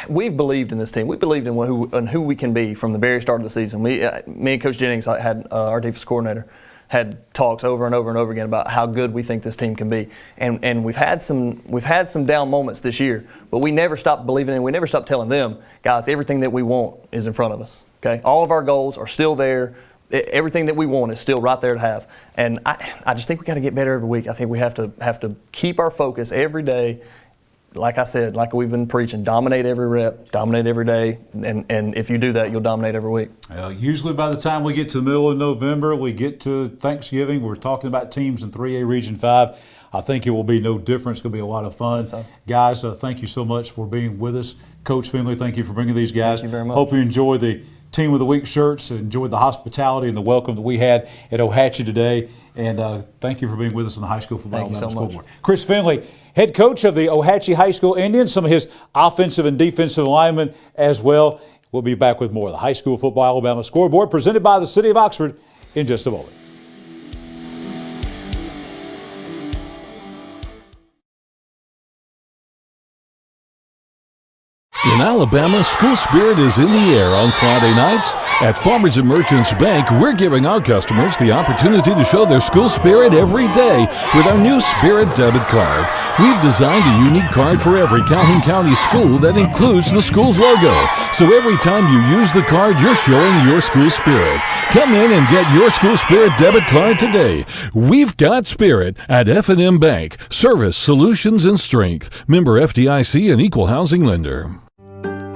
We've believed in this team. We believed in who we can be from the very start of the season. Me and Coach Jennings had our defense coordinator had talks over and over and over again about how good we think this team can be. And we've had some down moments this year, but we never stopped believing in. We never stopped telling them, guys, everything that we want is in front of us. Okay, all of our goals are still there. Everything that we want is still right there to have. And I just think we got to get better every week. I think we have to keep our focus every day. Like I said, like we've been preaching, dominate every rep, dominate every day, and if you do that, you'll dominate every week. Usually by the time we get to the middle of November, we get to Thanksgiving, we're talking about teams in 3A Region 5. I think it will be no different. It's going to be a lot of fun. Guys, thank you so much for being with us. Coach Finley, thank you for bringing these guys. Thank you very much. Hope you enjoy the Team of the Week shirts, enjoyed the hospitality and the welcome that we had at Ohatchee today. And thank you for being with us on the High School Football Alabama Scoreboard. Chris Finley, head coach of the Ohatchee High School Indians, some of his offensive and defensive linemen as well. We'll be back with more of the High School Football Alabama Scoreboard presented by the City of Oxford in just a moment. In Alabama, school spirit is in the air on Friday nights. At Farmers and Merchants Bank, we're giving our customers the opportunity to show their school spirit every day with our new Spirit debit card. We've designed a unique card for every Calhoun County school that includes the school's logo. So every time you use the card, you're showing your school spirit. Come in and get your school spirit debit card today. We've got spirit at F&M Bank. Service, solutions, and strength. Member FDIC and equal housing lender.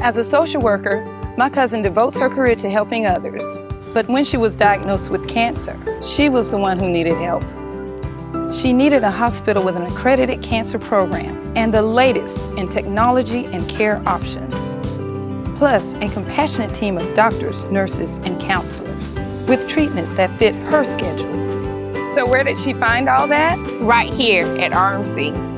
As a social worker, my cousin devotes her career to helping others. But when she was diagnosed with cancer, she was the one who needed help. She needed a hospital with an accredited cancer program and the latest in technology and care options. Plus, a compassionate team of doctors, nurses, and counselors with treatments that fit her schedule. So where did she find all that? Right here at RMC.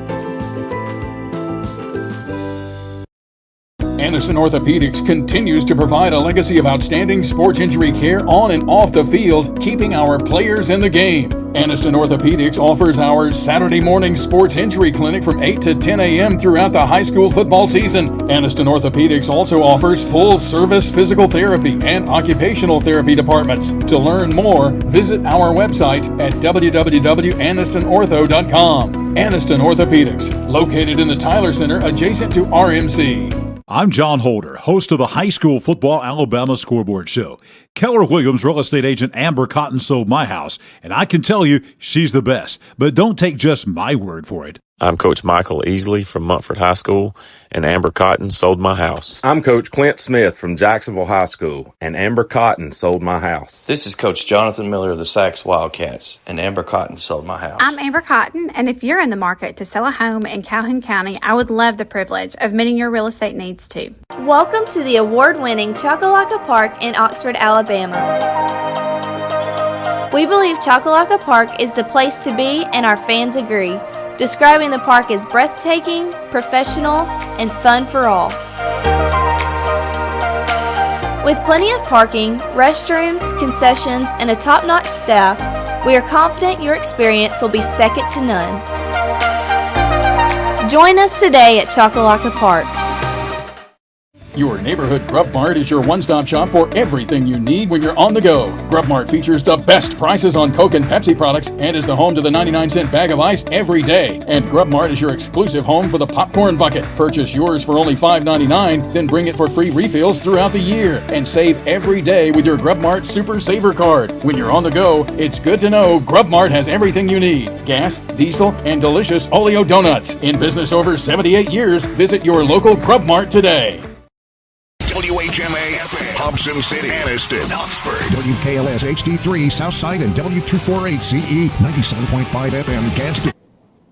Aniston Orthopedics continues to provide a legacy of outstanding sports injury care on and off the field, keeping our players in the game. Aniston Orthopedics offers our Saturday morning sports injury clinic from 8 to 10 a.m. throughout the high school football season. Aniston Orthopedics also offers full-service physical therapy and occupational therapy departments. To learn more, visit our website at www.anistonortho.com. Aniston Orthopedics, located in the Tyler Center adjacent to RMC. I'm John Holder, host of the High School Football Alabama Scoreboard Show. Keller Williams real estate agent Amber Cotton sold my house, and I can tell you she's the best. But don't take just my word for it. I'm Coach Michael Easley from Montford High School, and Amber Cotton sold my house. I'm Coach Clint Smith from Jacksonville High School, and Amber Cotton sold my house. This is Coach Jonathan Miller of the Sachs Wildcats, and Amber Cotton sold my house. I'm Amber Cotton, and if you're in the market to sell a home in Calhoun County, I would love the privilege of meeting your real estate needs too. Welcome to the award-winning Chocolaca Park in Oxford, Alabama. We believe Chocolaca Park is the place to be, and our fans agree, describing the park as breathtaking, professional, and fun for all. With plenty of parking, restrooms, concessions, and a top-notch staff, we are confident your experience will be second to none. Join us today at Chocolaca Park. Your neighborhood Grub Mart is your one-stop shop for everything you need when you're on the go. Grub Mart features the best prices on Coke and Pepsi products and is the home to the 99-cent bag of ice every day. And Grub Mart is your exclusive home for the popcorn bucket. Purchase yours for only $5.99, then bring it for free refills throughout the year. And save every day with your Grub Mart Super Saver card. When you're on the go, it's good to know Grub Mart has everything you need. Gas, diesel, and delicious Oleo donuts. In business over 78 years, visit your local Grub Mart today. WHMA FM, Hobson City, Aniston, Oxford, WKLS HD3, Southside, and W248CE, 97.5 FM, Gadsden.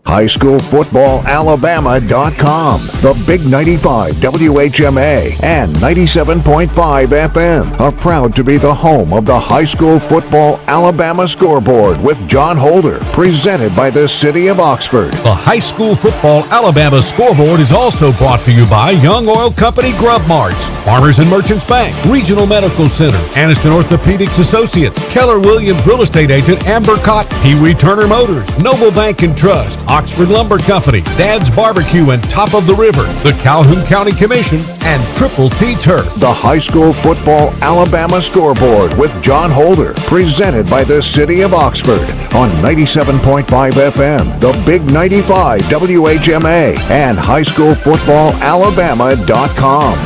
HighSchoolFootballAlabama.com, the Big 95 WHMA and 97.5 FM are proud to be the home of the High School Football Alabama Scoreboard with John Holder, presented by the City of Oxford. The High School Football Alabama Scoreboard is also brought to you by Young Oil Company Grub Marts, Farmers and Merchants Bank, Regional Medical Center, Aniston Orthopedics Associates, Keller Williams Real Estate Agent Amber Cotton, Pee Wee Turner Motors, Noble Bank and Trust, Oxford Lumber Company, Dad's Barbecue and Top of the River, the Calhoun County Commission, and Triple T Turf. The High School Football Alabama Scoreboard with John Holder, presented by the City of Oxford on 97.5 FM, the Big 95 WHMA, and HighSchoolFootballAlabama.com.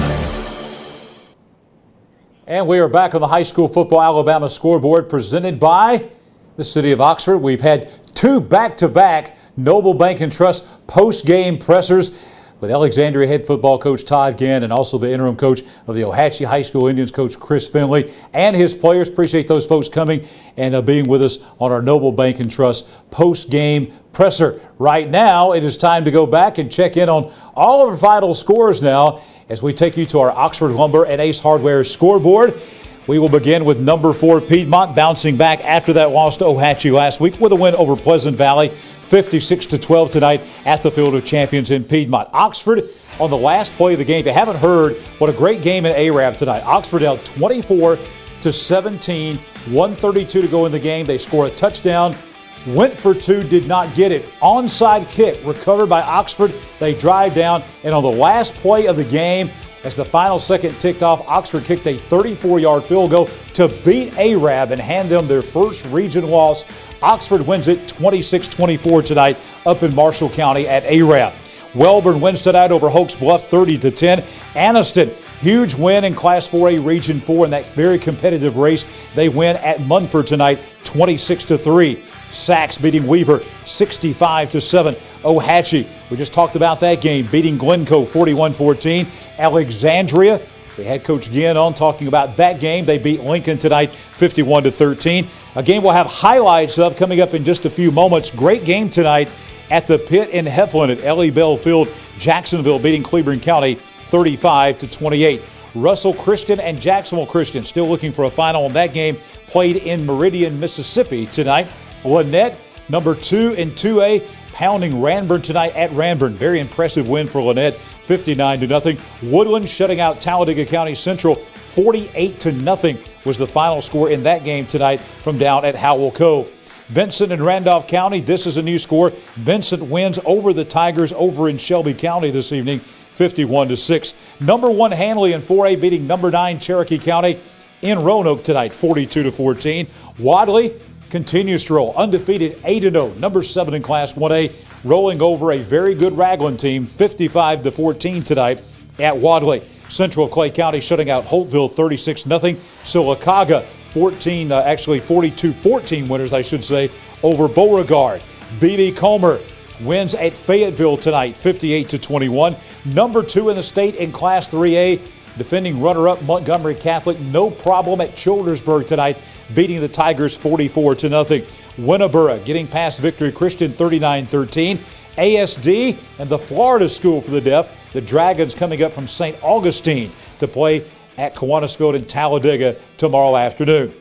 And we are back on the High School Football Alabama Scoreboard, presented by the City of Oxford. We've had two back-to-back Noble Bank and Trust post-game pressers with Alexandria head football coach Todd Ginn and also the interim coach of the Ohatchee High School Indians, Coach Chris Finley, and his players. Appreciate those folks coming and being with us on our Noble Bank and Trust post-game presser. Right now, it is time to go back and check in on all of our vital scores now as we take you to our Oxford Lumber and Ace Hardware scoreboard. We will begin with number 4 Piedmont, bouncing back after that loss to Ohatchee last week with a win over Pleasant Valley, 56-12 tonight at the Field of Champions in Piedmont. Oxford on the last play of the game. If you haven't heard, what a great game in Arab tonight. Oxford held 24-17, 132 to go in the game. They score a touchdown, went for 2, did not get it. Onside kick recovered by Oxford. They drive down, and on the last play of the game, as the final second ticked off, Oxford kicked a 34-yard field goal to beat Arab and hand them their first region loss. Oxford wins it 26-24 tonight up in Marshall County at Arab. Welborn wins tonight over Hoax Bluff 30-10. Aniston, huge win in Class 4A Region 4 in that very competitive race. They win at Munford tonight 26-3. Sachs beating Weaver 65-7. Ohatchee, we just talked about that game, beating Glencoe 41-14. Alexandria, we had Coach Ginn on talking about that game. They beat Lincoln tonight 51-13. A game we'll have highlights of coming up in just a few moments. Great game tonight at the Pit in Heflin at Ellie Bell Field. Jacksonville beating Cleburne County 35-28. Russell Christian and Jacksonville Christian still looking for a final in that game, played in Meridian, Mississippi tonight. Lynette, number 2 in 2A, pounding Ranburne tonight at Ranburne. Very impressive win for Lynette, 59-0. Woodland shutting out Talladega County Central 48-0 was the final score in that game tonight from down at Howell Cove. Vincent and Randolph County, this is a new score. Vincent wins over the Tigers over in Shelby County this evening, 51-6. Number 1 Hanley in 4A beating number 9 Cherokee County in Roanoke tonight, 42-14. Wadley continues to roll, undefeated 8-0, number 7 in Class 1A, rolling over a very good Ragland team, 55-14 tonight at Wadley. Central Clay County shutting out Holtville 36-0. Sylacauga 42-14 winners, I should say, over Beauregard. B.B. Comer wins at Fayetteville tonight, 58-21. Number 2 in the state in Class 3A, defending runner-up Montgomery Catholic, no problem at Childersburg tonight, beating the Tigers 44-0. Winneboro getting past Victory Christian 39-13. ASD and the Florida School for the Deaf, the Dragons coming up from St. Augustine to play at Kiwanisville in Talladega tomorrow afternoon.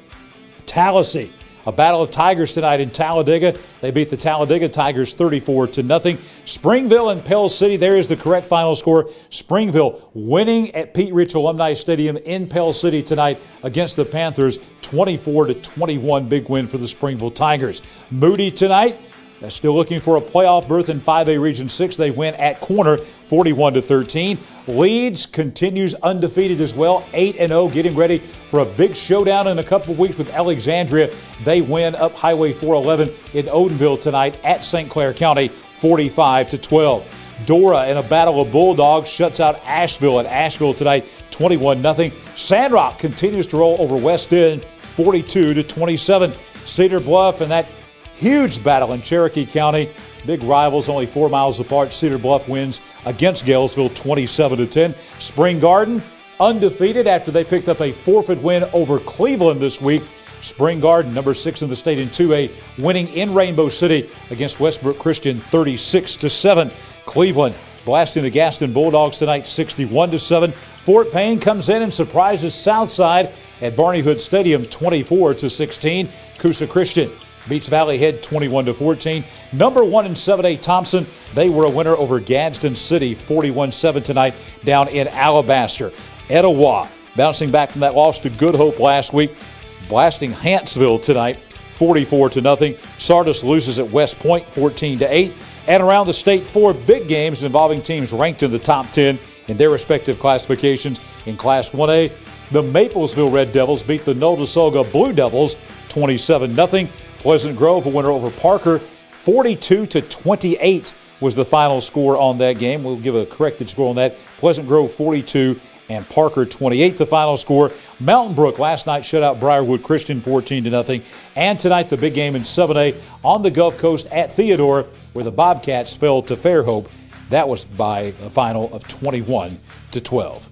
Tallahassee, a battle of Tigers tonight in Talladega. They beat the Talladega Tigers 34-0. Springville and Pell City, there is the correct final score. Springville winning at Pete Rich Alumni Stadium in Pell City tonight against the Panthers, 24-21, big win for the Springville Tigers. Moody tonight, they're still looking for a playoff berth in 5A Region 6. They win at Corner 41-13. Leeds continues undefeated as well, 8-0, getting ready for a big showdown in a couple of weeks with Alexandria. They win up Highway 411 in Odenville tonight at St. Clair County, 45-12. Dora in a battle of Bulldogs shuts out Asheville at Asheville tonight, 21-0. Sandrock continues to roll over West End, 42-27. Cedar Bluff and that huge battle in Cherokee County. Big rivals, only 4 miles apart. Cedar Bluff wins against Galesville 27-10. Spring Garden undefeated after they picked up a forfeit win over Cleveland this week. Spring Garden, number 6 in the state in 2A, winning in Rainbow City against Westbrook Christian 36-7. Cleveland blasting the Gaston Bulldogs tonight 61-7. Fort Payne comes in and surprises Southside at Barney Hood Stadium 24-16. Coosa Christian beats Valley Head 21-14. Number 1 in 7A Thompson, they were a winner over Gadsden City 41-7 tonight down in Alabaster. Etowah bouncing back from that loss to Good Hope last week, blasting Huntsville tonight 44-0. Sardis loses at West Point 14-8. And around the state, 4 big games involving teams ranked in the top 10 in their respective classifications. In Class 1A, the Maplesville Red Devils beat the Notasulga Blue Devils 27-0. Pleasant Grove a winner over Parker, 42-28 was the final score on that game. We'll give a corrected score on that. Pleasant Grove 42 and Parker 28 the final score. Mountain Brook last night shut out Briarwood Christian 14-0. And tonight the big game in 7A on the Gulf Coast at Theodore, where the Bobcats fell to Fairhope. That was by a final of 21-12.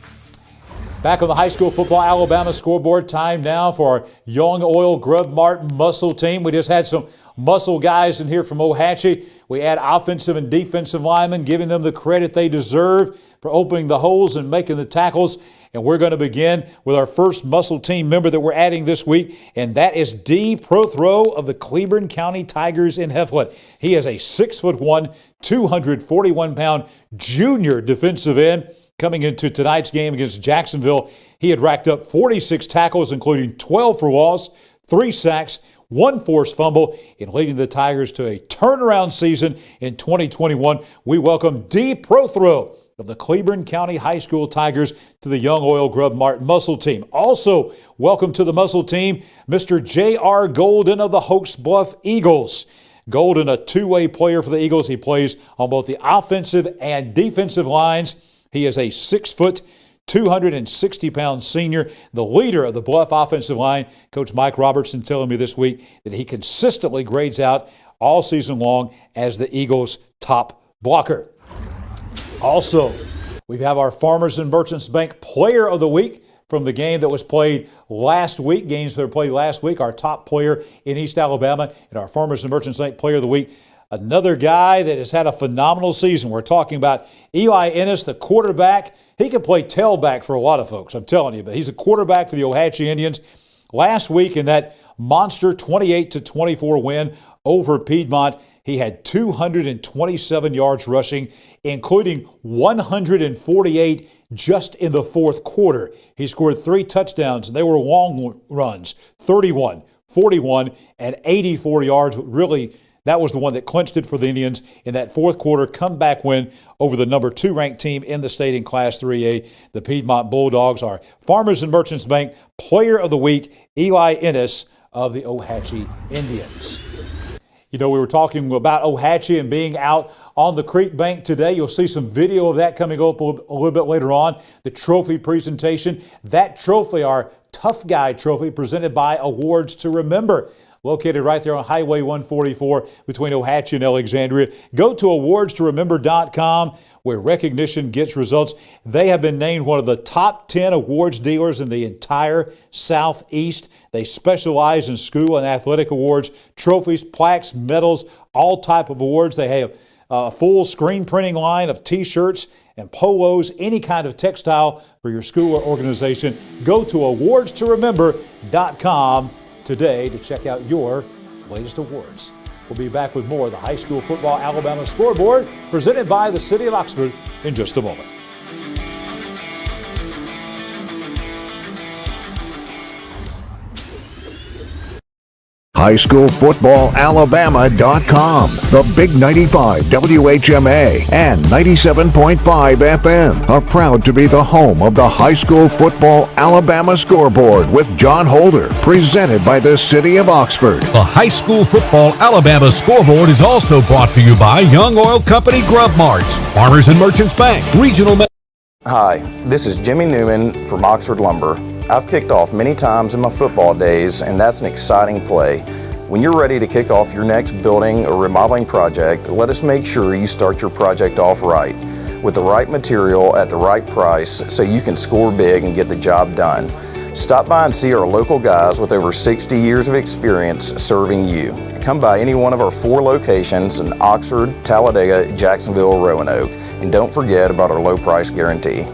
Back on the high school football Alabama scoreboard, time now for our Young Oil Grub Mart muscle team. We just had some muscle guys in here from Ohatchee. We had offensive and defensive linemen, giving them the credit they deserve for opening the holes and making the tackles. And we're going to begin with our first muscle team member that we're adding this week, and that is D. Prothrow of the Cleburne County Tigers in Heflin. He is a 6'1", 241-pound junior defensive end. Coming into tonight's game against Jacksonville, he had racked up 46 tackles, including 12 for loss, 3 sacks, 1 forced fumble, in leading the Tigers to a turnaround season in 2021. We welcome D. Prothrow of the Cleburne County High School Tigers to the Young Oil Grub Mart muscle team. Also, welcome to the muscle team, Mr. J.R. Golden of the Hoax Bluff Eagles. Golden, a two-way player for the Eagles. He plays on both the offensive and defensive lines. He is a 6', 260-pound senior, the leader of the Bluff offensive line. Coach Mike Robertson telling me this week that he consistently grades out all season long as the Eagles' top blocker. Also, we have our Farmers and Merchants Bank Player of the Week from the game that was played last week. Games that were played last week. Our top player in East Alabama and our Farmers and Merchants Bank Player of the Week. Another guy that has had a phenomenal season. We're talking about Eli Ennis, the quarterback. He can play tailback for a lot of folks, I'm telling you, but he's a quarterback for the Ohatchee Indians. Last week in that monster 28-24 win over Piedmont, He had 227 yards rushing, including 148 just in the fourth quarter. He scored 3 touchdowns, and they were long runs, 31, 41, and 84 yards. Really, that was the one that clinched it for the Indians in that fourth quarter comeback win over the number 2 ranked team in the state in Class 3A, the Piedmont Bulldogs. Our Farmers and Merchants Bank Player of the Week, Eli Ennis of the Ohatchee Indians. You know, we were talking about Ohatchee and being out on the creek bank today. You'll see some video of that coming up a little bit later on. The trophy presentation. That trophy, our Tough Guy trophy, presented by Awards to Remember, located right there on Highway 144 between Ohatchee and Alexandria. Go to awardstoremember.com where recognition gets results. They have been named one of the top 10 awards dealers in the entire Southeast. They specialize in school and athletic awards, trophies, plaques, medals, all type of awards. They have a full screen printing line of t-shirts and polos, any kind of textile for your school or organization. Go to awardstoremember.com today to check out your latest awards. We'll be back with more of the High School Football Alabama Scoreboard presented by the City of Oxford in just a moment. highschoolfootballalabama.com, the Big 95 WHMA and 97.5 FM are proud to be the home of the High School Football Alabama Scoreboard with John Holder, presented by the City of Oxford. The High School Football Alabama Scoreboard is also brought to you by Young Oil Company Grub Marts, Farmers and Merchants Bank, Regional. Hi, this is Jimmy Newman from Oxford Lumber. I've kicked off many times in my football days, and that's an exciting play. When you're ready to kick off your next building or remodeling project, let us make sure you start your project off right, with the right material at the right price so you can score big and get the job done. Stop by and see our local guys with over 60 years of experience serving you. Come by any one of our 4 locations in Oxford, Talladega, Jacksonville, or Roanoke, and don't forget about our low price guarantee.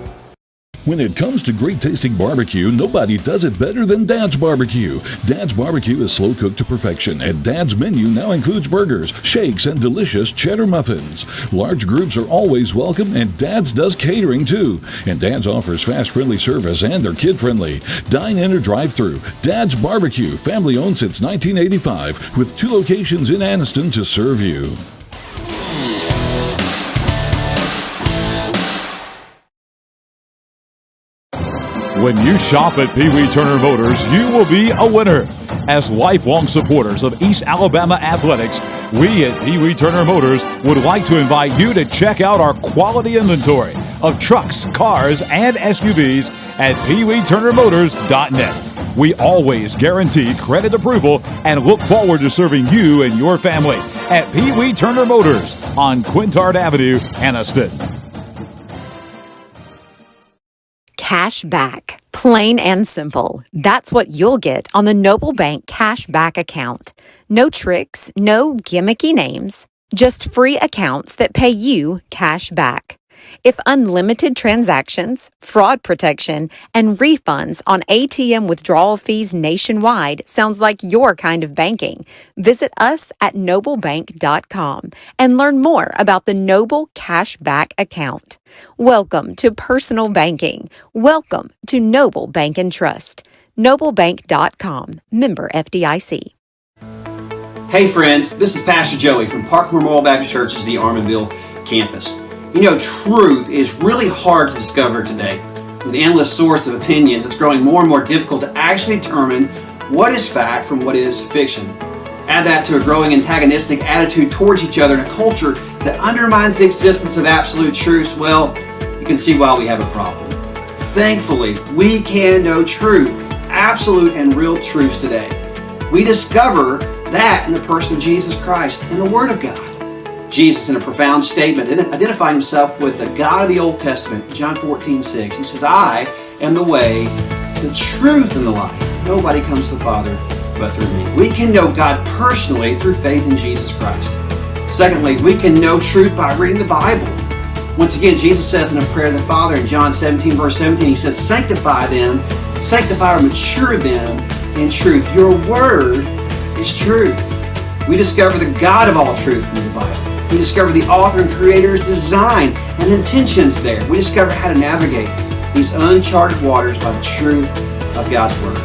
When it comes to great tasting barbecue, nobody does it better than Dad's Barbecue. Dad's Barbecue is slow cooked to perfection, and Dad's menu now includes burgers, shakes, and delicious cheddar muffins. Large groups are always welcome, and Dad's does catering too. And Dad's offers fast, friendly service, and they're kid-friendly. Dine in or drive-through. Dad's Barbecue, family owned since 1985, with 2 locations in Anniston to serve you. When you shop at Pee Wee Turner Motors, you will be a winner. As lifelong supporters of East Alabama athletics, we at Pee Wee Turner Motors would like to invite you to check out our quality inventory of trucks, cars, and SUVs at peeweeturnermotors.net. We always guarantee credit approval and look forward to serving you and your family at Pee Wee Turner Motors on Quintard Avenue, Anniston. Cash back. Plain and simple. That's what you'll get on the Noble Bank Cash Back account. No tricks, no gimmicky names, just free accounts that pay you cash back. If unlimited transactions, fraud protection, and refunds on ATM withdrawal fees nationwide sounds like your kind of banking, visit us at noblebank.com and learn more about the Noble Cash Back account. Welcome to personal banking. Welcome to Noble Bank and Trust. noblebank.com. Member FDIC. Hey friends, this is Pastor Joey from Park Memorial Baptist Church's The Arminville campus. You know, truth is really hard to discover today. With an endless source of opinions, it's growing more and more difficult to actually determine what is fact from what is fiction. Add that to a growing antagonistic attitude towards each other in a culture that undermines the existence of absolute truths, well, you can see why we have a problem. Thankfully, we can know truth, absolute and real truths today. We discover that in the person of Jesus Christ and the Word of God. Jesus, in a profound statement, identifying himself with the God of the Old Testament, John 14:6. He says, I am the way, the truth, and the life. Nobody comes to the Father but through me. We can know God personally through faith in Jesus Christ. Secondly, we can know truth by reading the Bible. Once again, Jesus says in a prayer to the Father in John 17, verse 17, he said, sanctify them, sanctify or mature them in truth. Your word is truth. We discover the God of all truth in the Bible. We discover the author and creator's design and intentions there. We discover how to navigate these uncharted waters by the truth of God's Word.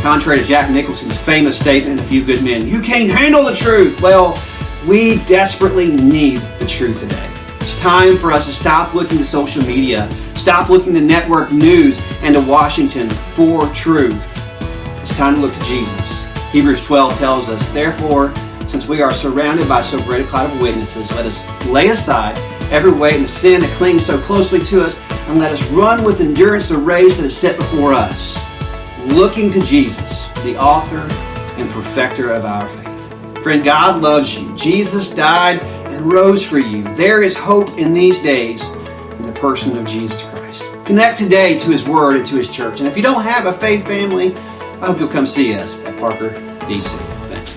Contrary to Jack Nicholson's famous statement in A Few Good Men, "You can't handle the truth." Well, we desperately need the truth today. It's time for us to stop looking to social media, stop looking to network news and to Washington for truth. It's time to look to Jesus. Hebrews 12 tells us, "Therefore, since we are surrounded by so great a cloud of witnesses, let us lay aside every weight and the sin that clings so closely to us, and let us run with endurance the race that is set before us, looking to Jesus, the author and perfecter of our faith." Friend, God loves you. Jesus died and rose for you. There is hope in these days in the person of Jesus Christ. Connect today to His Word and to His church. And if you don't have a faith family, I hope you'll come see us at Parker, D.C. Thanks.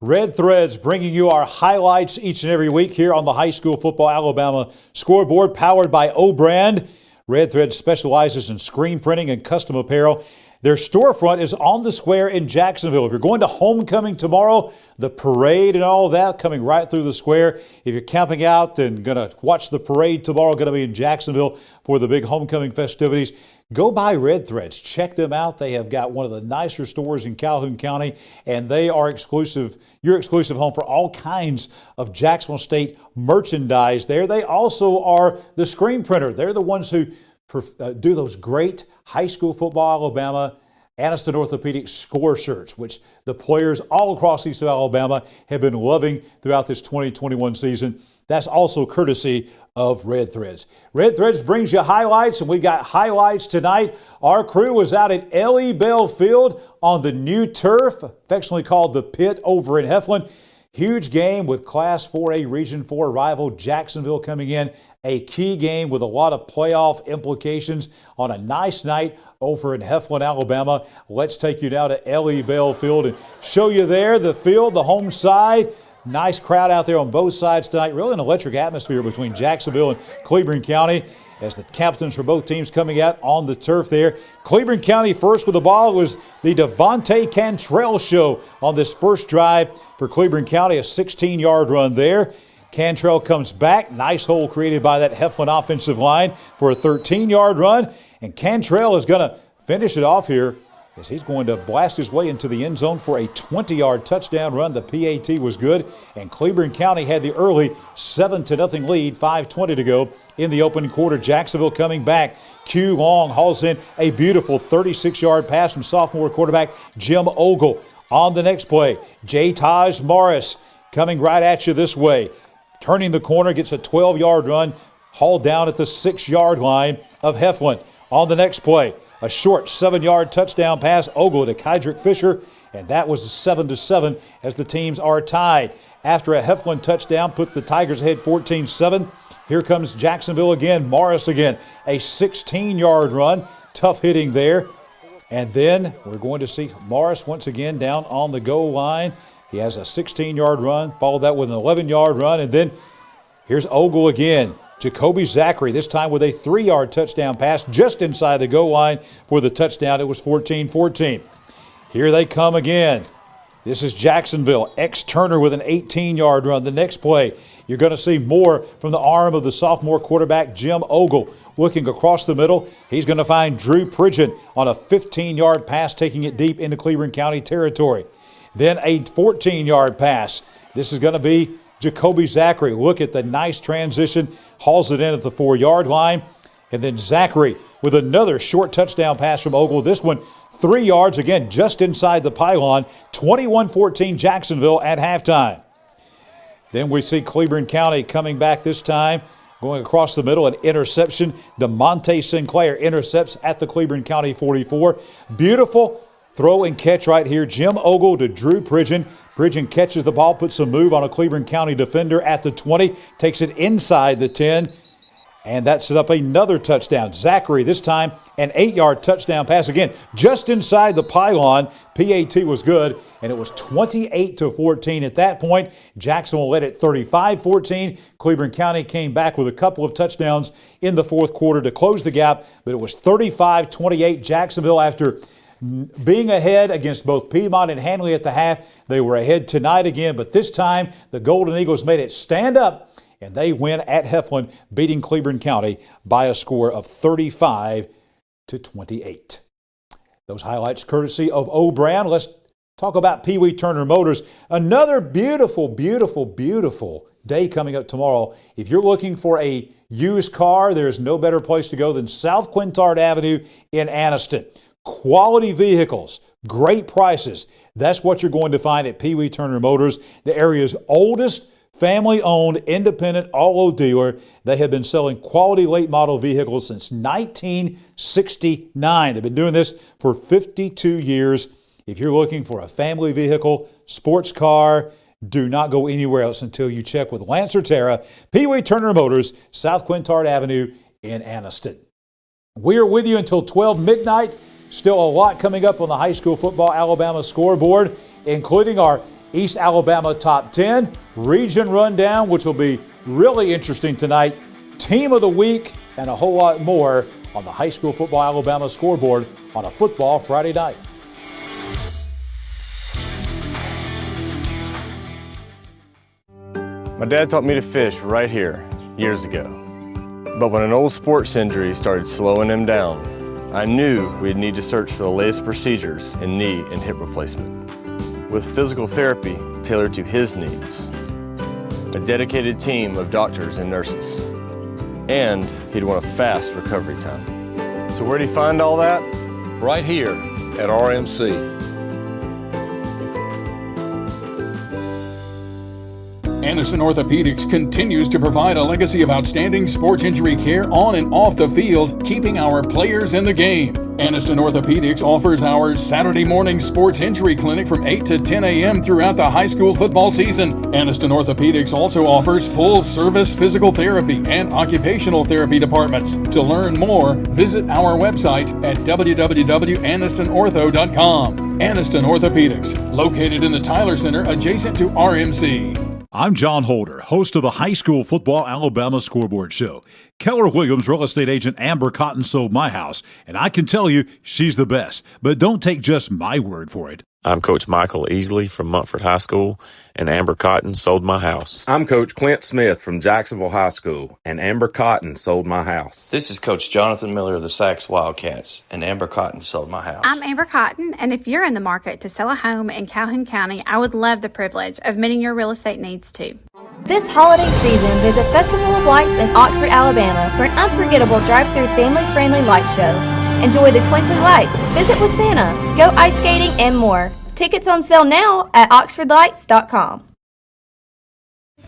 Red Threads bringing you our highlights each and every week here on the High School Football Alabama Scoreboard, powered by O-Brand. Red Threads specializes in screen printing and custom apparel. Their storefront is on the square in Jacksonville. If you're going to homecoming tomorrow, the parade and all that coming right through the square. If you're camping out and going to watch the parade tomorrow, going to be in Jacksonville for the big homecoming festivities, go by Red Threads. Check them out. They have got one of the nicer stores in Calhoun County, and they are exclusive, your exclusive home for all kinds of Jacksonville State merchandise there. They also are the screen printer. They're the ones who do those great high school football Alabama Aniston Orthopedic score shirts, which the players all across East Alabama have been loving throughout this 2021 season. That's also courtesy of Red Threads. Red Threads brings you highlights, and we got highlights tonight. Our crew was out at Ellie Bell Field on the new turf, affectionately called the Pit, over in Heflin. Huge game with Class 4A Region 4 rival Jacksonville coming in. A key game with a lot of playoff implications on a nice night over in Heflin, Alabama. Let's take you now to Ellie Bell Field and show you there the field, the home side. Nice crowd out there on both sides tonight. Really an electric atmosphere between Jacksonville and Cleburne County as the captains for both teams coming out on the turf there. Cleburne County first with the ball was the Devontae Cantrell show on this first drive for Cleburne County, a 16-yard run there. Cantrell comes back. Nice hole created by that Heflin offensive line for a 13-yard run. And Cantrell is going to finish it off here as he's going to blast his way into the end zone for a 20-yard touchdown run. The PAT was good, and Cleburne County had the early 7-0 lead, 5:20 to go in the opening quarter. Jacksonville coming back. Q Long hauls in a beautiful 36-yard pass from sophomore quarterback Jim Ogle. On the next play, J. Taj Morris coming right at you this way. Turning the corner, gets a 12-yard run, hauled down at the 6-yard line of Heflin. On the next play, a short 7-yard touchdown pass, Ogle to Kydrick Fisher, and that was 7-7 as the teams are tied. After a Heflin touchdown, put the Tigers ahead 14-7. Here comes Jacksonville again, Morris again, a 16-yard run, tough hitting there. And then we're going to see Morris once again down on the goal line. He has a 16-yard run, followed that with an 11-yard run, and then here's Ogle again. Jacoby Zachary, this time with a 3-yard touchdown pass just inside the goal line for the touchdown. It was 14-14. Here they come again. This is Jacksonville. Turner with an 18-yard run. The next play, you're going to see more from the arm of the sophomore quarterback, Jim Ogle. Looking across the middle, he's going to find Drew Pridgeon on a 15-yard pass, taking it deep into Cleburne County territory. Then a 14-yard pass. This is going to be Jacoby Zachary. Look at the nice transition. Hauls it in at the 4-yard line. And then Zachary with another short touchdown pass from Ogle. This one 3 yards, again, just inside the pylon. 21-14 Jacksonville at halftime. Then we see Cleburne County coming back this time. Going across the middle, an interception. DeMonte Sinclair intercepts at the Cleburne County 44. Beautiful throw and catch right here. Jim Ogle to Drew Pridgeon. Pridgeon catches the ball, puts a move on a Cleburne County defender at the 20, takes it inside the 10, and that set up another touchdown. Zachary, this time, an 8-yard touchdown pass. Again, just inside the pylon. PAT was good, and it was 28-14 at that point. Jacksonville led it 35-14. Cleburne County came back with a couple of touchdowns in the fourth quarter to close the gap, but it was 35-28 Jacksonville after being ahead against both Piedmont and Handley at the half. They were ahead tonight again, but this time the Golden Eagles made it stand up, and they win at Heflin, beating Cleburne County by a score of 35-28. Those highlights courtesy of O'Brien. Let's talk about Pee Wee Turner Motors. Another beautiful, beautiful, beautiful day coming up tomorrow. If you're looking for a used car, there's no better place to go than South Quintard Avenue in Anniston. Quality vehicles, great prices. That's what you're going to find at Pee Wee Turner Motors, the area's oldest family-owned, independent auto dealer. They have been selling quality late-model vehicles since 1969. They've been doing this for 52 years. If you're looking for a family vehicle, sports car, do not go anywhere else until you check with Lance Terra, Pee Wee Turner Motors, South Quintard Avenue in Anniston. We are with you until 12 midnight. Still a lot coming up on the high school football Alabama scoreboard, including our East Alabama Top 10, region rundown, which will be really interesting tonight, team of the week, and a whole lot more on the high school football Alabama scoreboard on a football Friday night. My dad taught me to fish right here years ago. But when an old sports injury started slowing him down, I knew we'd need to search for the latest procedures in knee and hip replacement. With physical therapy tailored to his needs, a dedicated team of doctors and nurses, and he'd want a fast recovery time. So where'd he find all that? Right here at RMC. Anniston Orthopedics continues to provide a legacy of outstanding sports injury care on and off the field, keeping our players in the game. Anniston Orthopedics offers our Saturday morning sports injury clinic from 8 to 10 a.m. throughout the high school football season. Anniston Orthopedics also offers full-service physical therapy and occupational therapy departments. To learn more, visit our website at www.annistonortho.com. Anniston Orthopedics, located in the Tyler Center adjacent to RMC. I'm John Holder, host of the High School Football Alabama Scoreboard Show. Keller Williams real estate agent Amber Cotton sold my house, and I can tell you she's the best. But don't take just my word for it. I'm Coach Michael Easley from Montford High School, and Amber Cotton sold my house. I'm Coach Clint Smith from Jacksonville High School, and Amber Cotton sold my house. This is Coach Jonathan Miller of the Sachs Wildcats, and Amber Cotton sold my house. I'm Amber Cotton, and if you're in the market to sell a home in Calhoun County, I would love the privilege of meeting your real estate needs too. This holiday season, visit Festival of Lights in Oxford, Alabama for an unforgettable drive-through family-friendly light show. Enjoy the twinkling lights, visit with Santa, go ice skating, and more. Tickets on sale now at oxfordlights.com.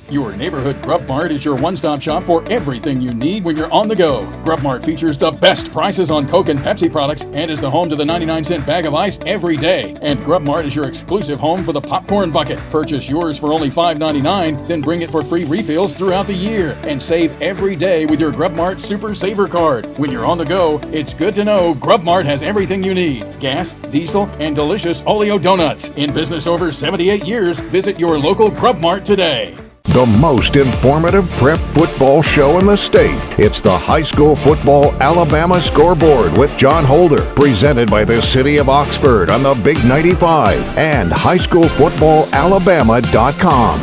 Your neighborhood Grub Mart is your one-stop shop for everything you need when you're on the go. Grub Mart features the best prices on Coke and Pepsi products and is the home to the 99-cent bag of ice every day. And Grub Mart is your exclusive home for the popcorn bucket. Purchase yours for only $5.99, then bring it for free refills throughout the year. And save every day with your Grub Mart Super Saver card. When you're on the go, it's good to know Grub Mart has everything you need. Gas, diesel, and delicious Oleo donuts. In business over 78 years, visit your local Grub Mart today. The most informative prep football show in the state. It's the High School Football Alabama Scoreboard with John Holder, presented by the City of Oxford on the Big 95 and highschoolfootballalabama.com.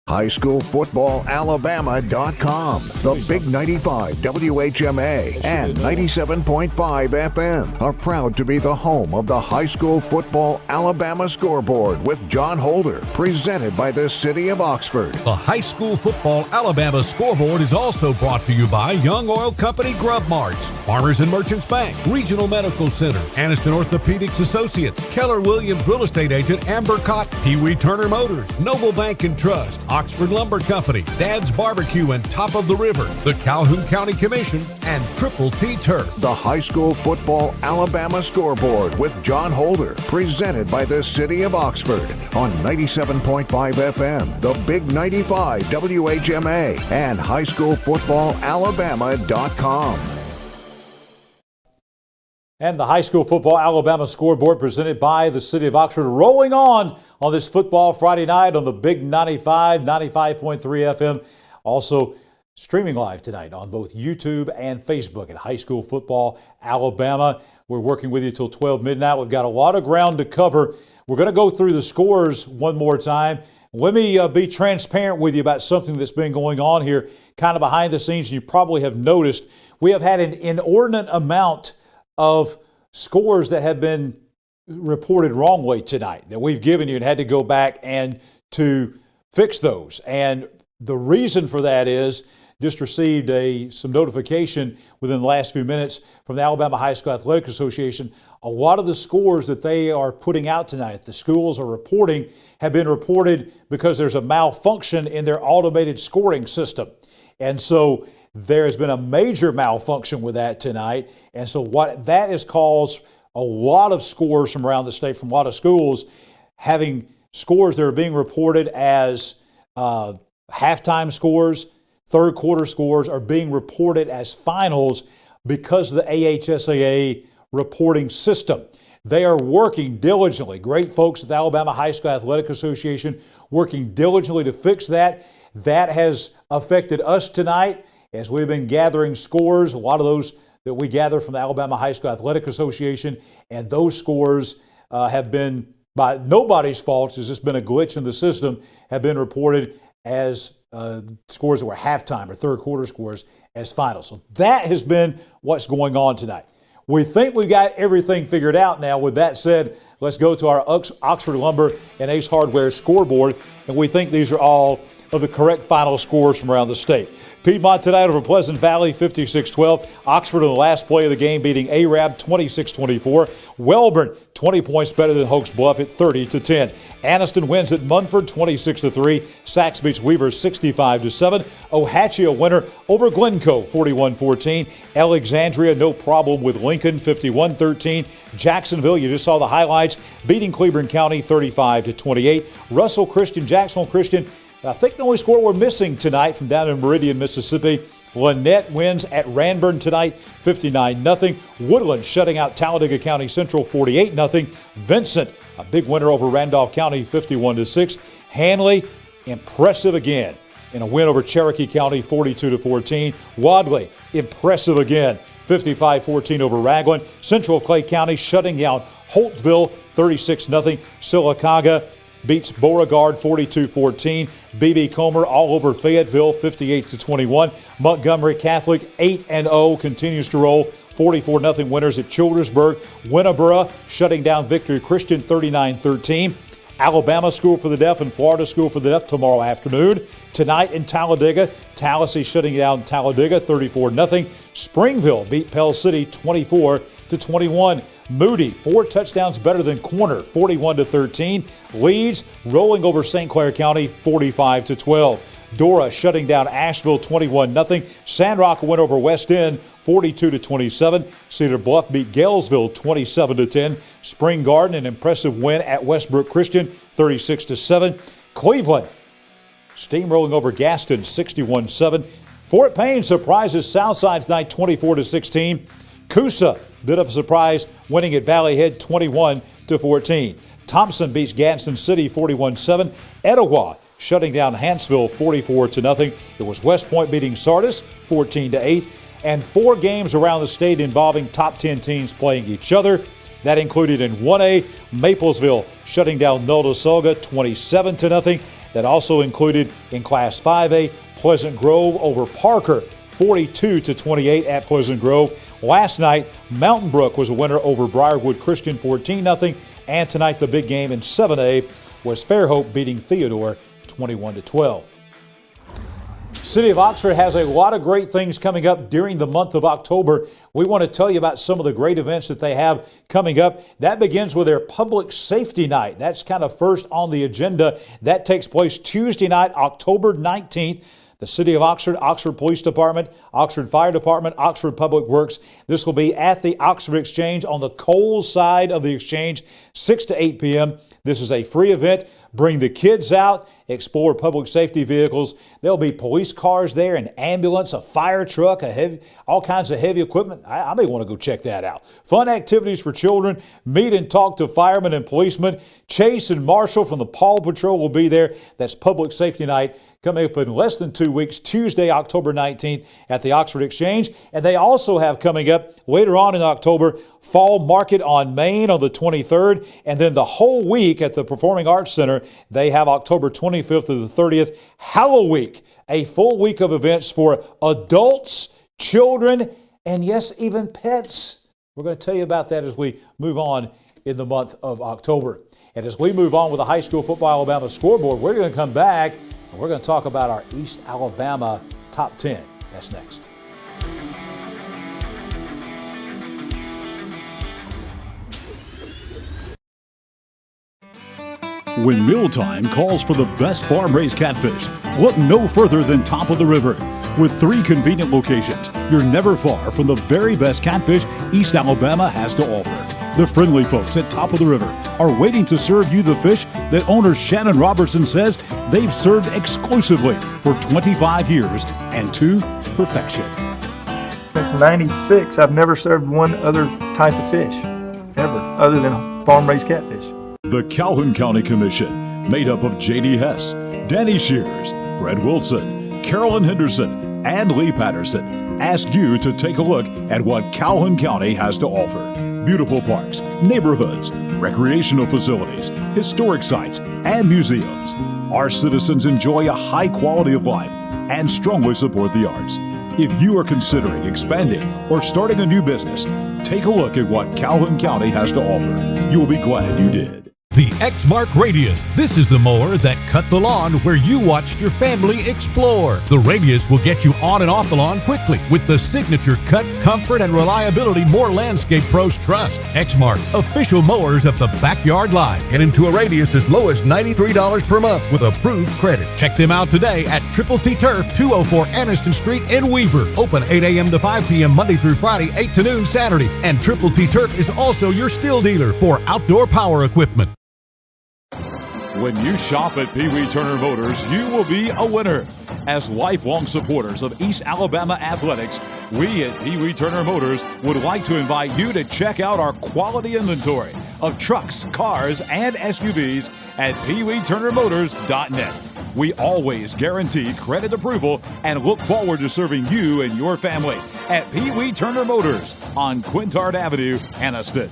highschoolfootballalabama.com, the Big 95 WHMA and 97.5 FM are proud to be the home of the High School Football Alabama Scoreboard with John Holder, presented by the City of Oxford. The High School Football Alabama Scoreboard is also brought to you by Young Oil Company Grub Marts, Farmers and Merchants Bank, Regional Medical Center, Anniston Orthopedics Associates, Keller Williams Real Estate Agent Amber Cotton, Pee Wee Turner Motors, Noble Bank and Trust, Oxford Lumber Company, Dad's Barbecue and Top of the River, the Calhoun County Commission, and Triple T Turf. The High School Football Alabama Scoreboard with John Holder, presented by the City of Oxford on 97.5 FM, the Big 95 WHMA, and highschoolfootballalabama.com. And the High School Football Alabama Scoreboard presented by the City of Oxford, rolling on this football Friday night on the Big 95, 95.3 FM. Also streaming live tonight on both YouTube and Facebook at High School Football Alabama. We're working with you till 12 midnight. We've got a lot of ground to cover. We're going to go through the scores one more time. Let me be transparent with you about something that's been going on here, kind of behind the scenes. You probably have noticed we have had an inordinate amount of scores that have been reported wrongly tonight that we've given you and had to go back and to fix those. And the reason for that is just received some notification within the last few minutes from the Alabama High School Athletic Association. A lot of the scores that they are putting out tonight, the schools are reporting, have been reported because there's a malfunction in their automated scoring system. And so there has been a major malfunction with that tonight. And so what that has caused a lot of scores from around the state, from a lot of schools, having scores that are being reported as halftime scores, third quarter scores are being reported as finals because of the AHSAA reporting system. They are working diligently. Great folks at the Alabama High School Athletic Association working diligently to fix that. That has affected us tonight as we've been gathering scores, a lot of those that we gather from the Alabama High School Athletic Association, and those scores have been, by nobody's fault, it's just been a glitch in the system, have been reported as scores that were halftime or third quarter scores as finals. So that has been what's going on tonight. We think we've got everything figured out now. With that said, let's go to our Oxford Lumber and Ace Hardware scoreboard, and we think these are all of the correct final scores from around the state. Piedmont tonight over Pleasant Valley, 56-12. Oxford in the last play of the game beating Arab 26-24. Welborn 20 points better than Hoax Bluff at 30-10. Anniston wins at Munford 26-3. Sachs beats Weaver 65-7. Ohatchee a winner over Glencoe 41-14. Alexandria no problem with Lincoln 51-13. Jacksonville, you just saw the highlights, beating Cleburne County 35-28. Russell Christian, Jacksonville Christian, I think the only score we're missing tonight from down in Meridian, Mississippi. Lynette wins at Ranburne tonight, 59-0. Woodland shutting out Talladega County Central, 48-0. Vincent, a big winner over Randolph County, 51-6. Hanley, impressive again in a win over Cherokee County, 42-14. Wadley, impressive again, 55-14 over Raglan. Central Clay County shutting down Holtville, 36-0. Sylacauga beats Beauregard 42-14. B.B. Comer all over Fayetteville 58-21. Montgomery Catholic 8-0 continues to roll. 44-0 winners at Childersburg. Winneboro shutting down Victory Christian 39-13. Alabama School for the Deaf and Florida School for the Deaf tomorrow afternoon. Tonight in Talladega, Tallahassee shutting down Talladega 34-0. Springville beat Pell City 24-21. Moody, 4 touchdowns better than Corner, 41-13. Leeds rolling over St. Clair County, 45-12. Dora shutting down Asheville, 21-0. Sandrock went over West End, 42-27. Cedar Bluff beat Galesville, 27-10. Spring Garden, an impressive win at Westbrook Christian, 36-7. Cleveland steamrolling over Gaston, 61-7. Fort Payne surprises Southside tonight, 24-16. Coosa, bit of a surprise, winning at Valley Head 21-14. Thompson beats Gadsden City 41-7. Etowah shutting down Hanceville 44-0. It was West Point beating Sardis 14-8. And 4 games around the state involving top 10 teams playing each other. That included in 1A, Maplesville shutting down Notasulga 27-0. That also included in Class 5A, Pleasant Grove over Parker 42-28 at Pleasant Grove. Last night, Mountain Brook was a winner over Briarwood Christian 14-0. And tonight, the big game in 7A was Fairhope beating Theodore 21-12. City of Oxford has a lot of great things coming up during the month of October. We want to tell you about some of the great events that they have coming up. That begins with their Public Safety Night. That's kind of first on the agenda. That takes place Tuesday night, October 19th. The City of Oxford, Oxford Police Department, Oxford Fire Department, Oxford Public Works. This will be at the Oxford Exchange on the Coles side of the Exchange, 6 to 8 p.m. This is a free event. Bring the kids out. explore public safety vehicles. There'll be police cars there, an ambulance, a fire truck, all kinds of heavy equipment. I may want to go check that out. Fun activities for children. Meet and talk to firemen and policemen. Chase and Marshall from the Paw Patrol will be there. That's Public Safety Night coming up in less than 2 weeks, Tuesday, October 19th at the Oxford Exchange. And they also have coming up later on in October, Fall Market on Main on the 23rd. And then the whole week at the Performing Arts Center, they have October 25th to the 30th, Halloween, a full week of events for adults, children, and yes, even pets. We're going to tell you about that as we move on in the month of October. And as we move on with the high school football Alabama scoreboard, we're going to come back and we're going to talk about our East Alabama top 10. That's next. When mealtime calls for the best farm-raised catfish, look no further than Top of the River. With 3 convenient locations, you're never far from the very best catfish East Alabama has to offer. The friendly folks at Top of the River are waiting to serve you the fish that owner Shannon Robertson says they've served exclusively for 25 years and to perfection. Since '96, I've never served one other type of fish, ever, other than farm-raised catfish. The Calhoun County Commission, made up of J.D. Hess, Danny Shears, Fred Wilson, Carolyn Henderson, and Lee Patterson, ask you to take a look at what Calhoun County has to offer. Beautiful parks, neighborhoods, recreational facilities, historic sites, and museums. Our citizens enjoy a high quality of life and strongly support the arts. If you are considering expanding or starting a new business, take a look at what Calhoun County has to offer. You'll be glad you did. The X-Mark Radius. This is the mower that cut the lawn where you watched your family explore. The Radius will get you on and off the lawn quickly with the signature cut, comfort, and reliability more landscape pros trust. X-Mark, official mowers of the backyard line. Get into a Radius as low as $93 per month with approved credit. Check them out today at Triple T Turf, 204 Aniston Street in Weaver. Open 8 a.m. to 5 p.m. Monday through Friday, 8 to noon Saturday. And Triple T Turf is also your still dealer for outdoor power equipment. When you shop at Pee Wee Turner Motors, you will be a winner. As lifelong supporters of East Alabama athletics, we at Pee Wee Turner Motors would like to invite you to check out our quality inventory of trucks, cars, and SUVs at PeeWeeTurnerMotors.net. We always guarantee credit approval and look forward to serving you and your family at Pee Wee Turner Motors on Quintard Avenue, Anniston.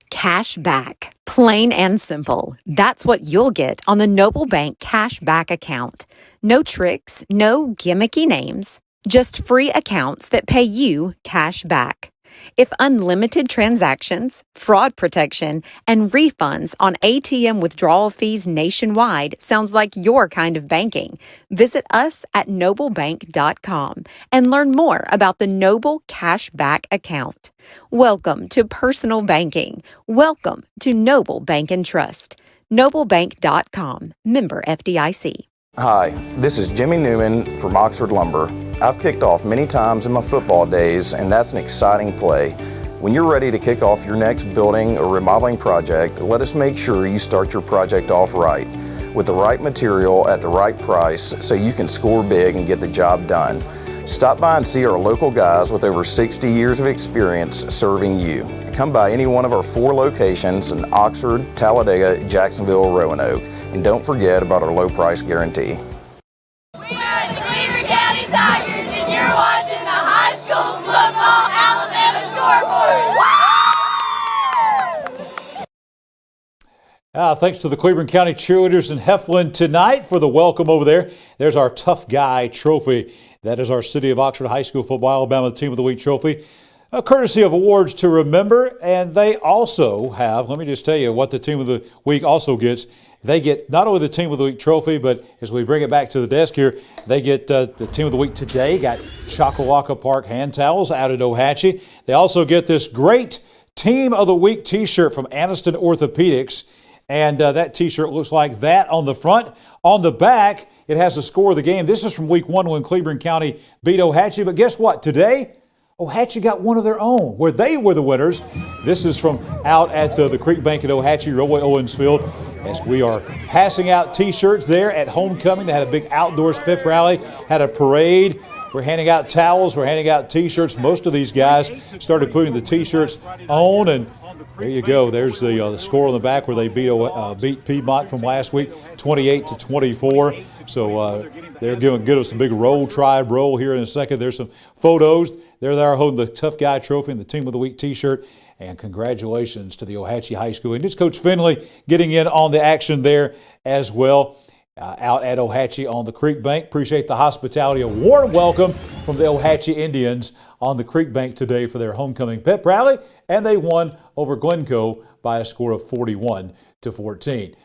Cash back. Plain and simple. That's what you'll get on the Noble Bank Cash Back account. No tricks, no gimmicky names, just free accounts that pay you cash back. If unlimited transactions, fraud protection, and refunds on ATM withdrawal fees nationwide sounds like your kind of banking, visit us at noblebank.com and learn more about the Noble Cash Back account. Welcome to personal banking. Welcome to Noble Bank and Trust. noblebank.com, member FDIC. Hi, this is Jimmy Newman from Oxford Lumber. I've kicked off many times in my football days, and that's an exciting play. When you're ready to kick off your next building or remodeling project, let us make sure you start your project off right, with the right material at the right price so you can score big and get the job done. Stop by and see our local guys with over 60 years of experience serving you. Come by any one of our 4 locations in Oxford, Talladega, Jacksonville, Roanoke. And don't forget about our low price guarantee. We are the Cleveland County Tigers, and you're watching the high school football Alabama scoreboard. Thanks to the Cleveland County cheerleaders in Heflin tonight for the welcome over there. There's our Tough Guy trophy. That is our City of Oxford High School Football Alabama Team of the Week trophy. A courtesy of awards to remember, and they also have, let me just tell you what the Team of the Week also gets. They get not only the Team of the Week trophy, but as we bring it back to the desk here, they get the Team of the Week today, got Choccolocco Park hand towels out at Ohatchee. They also get this great Team of the Week t-shirt from Aniston Orthopedics, and that t-shirt looks like that on the front. On the back, it has the score of the game. This is from week 1 when Cleveland County beat Ohatchee, but guess what? Today, Ohatchee got one of their own, where they were the winners. This is from out at the Creek Bank at Ohatchee, Roy Owens Field, as we are passing out T-shirts there at homecoming. They had a big outdoors pep rally, had a parade. We're handing out towels, we're handing out T-shirts. Most of these guys started putting the T-shirts on, and there you go. There's the score on the back where they beat Piedmont from last week, 28-24. So they're going to give us a big roll, tribe roll here in a second. There's some photos. There they are holding the Tough Guy Trophy and the Team of the Week T-shirt. And congratulations to the Ohatchee High School. And it's Coach Finley getting in on the action there as well. Out at Ohatchee on the Creek Bank. Appreciate the hospitality. A warm welcome from the Ohatchee Indians on the Creek Bank today for their homecoming pep rally, and they won over Glencoe by a score of 41-14.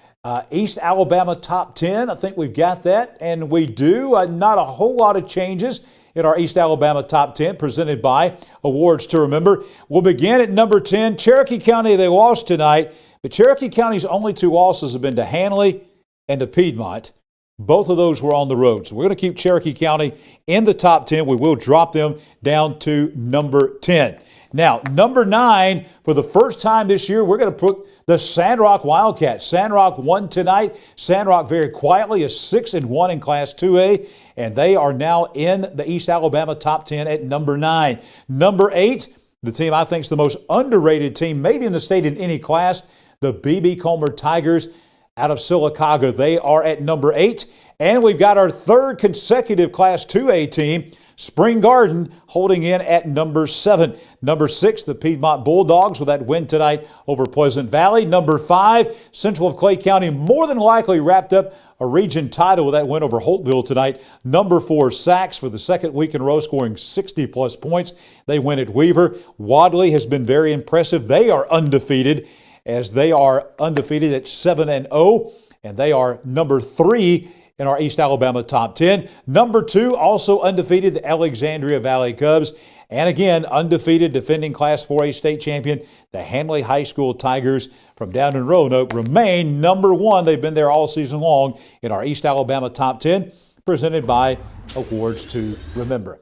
East Alabama top 10, I think we've got that, and we do. Not a whole lot of changes in our East Alabama top 10 presented by Awards to Remember. We'll begin at number 10. Cherokee County, they lost tonight, but Cherokee County's only two losses have been to Handley and to Piedmont. Both of those were on the road. So we're going to keep Cherokee County in the top 10. We will drop them down to number 10. Now, number 9, for the first time this year, we're going to put the Sandrock Wildcats. Sandrock won tonight. Sandrock very quietly is 6-1 in Class 2A, and they are now in the East Alabama top 10 at number 9. Number 8, the team I think is the most underrated team, maybe in the state in any class, the B.B. Comer Tigers out of Sylacauga. They are at number 8. And we've got our third consecutive Class 2A team, Spring Garden, holding in at number 7. Number 6, the Piedmont Bulldogs with that win tonight over Pleasant Valley. Number 5, Central of Clay County more than likely wrapped up a region title with that win over Holtville tonight. Number 4, Sachs for the second week in a row scoring 60-plus points. They win at Weaver. Wadley has been very impressive. They are undefeated, as they are undefeated at 7-0, and they are number 3 in our East Alabama top 10. Number 2, also undefeated, the Alexandria Valley Cubs. And again, undefeated, defending Class 4A state champion, the Handley High School Tigers from down in Roanoke remain number 1. They've been there all season long in our East Alabama top 10, presented by Awards to Remember.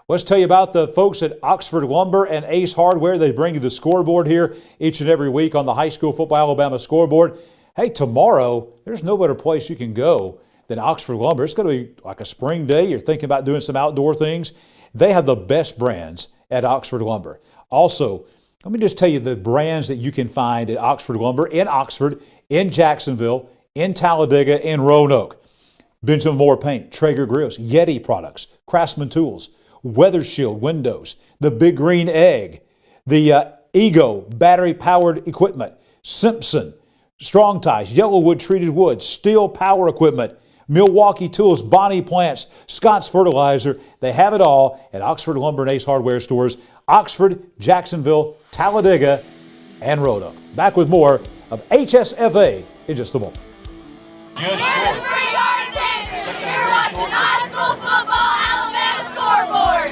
Let's tell you about the folks at Oxford Lumber and Ace Hardware. They bring you the scoreboard here each and every week on the High School Football Alabama scoreboard. Hey, tomorrow, there's no better place you can go than Oxford Lumber. It's going to be like a spring day. You're thinking about doing some outdoor things. They have the best brands at Oxford Lumber. Also, let me just tell you the brands that you can find at Oxford Lumber in Oxford, in Jacksonville, in Talladega, in Roanoke. Benjamin Moore Paint, Traeger Grills, Yeti Products, Craftsman Tools, Weather Shield Windows, the Big Green Egg, the Ego battery-powered equipment, Simpson, Strong Ties, Yellowwood Treated Wood, Steel Power Equipment, Milwaukee Tools, Bonnie Plants, Scott's Fertilizer. They have it all at Oxford Lumber and Ace Hardware stores, Oxford, Jacksonville, Talladega, and Roanoke. Back with more of HSFA in just a moment. You're watching High School Football Alabama Scoreboard.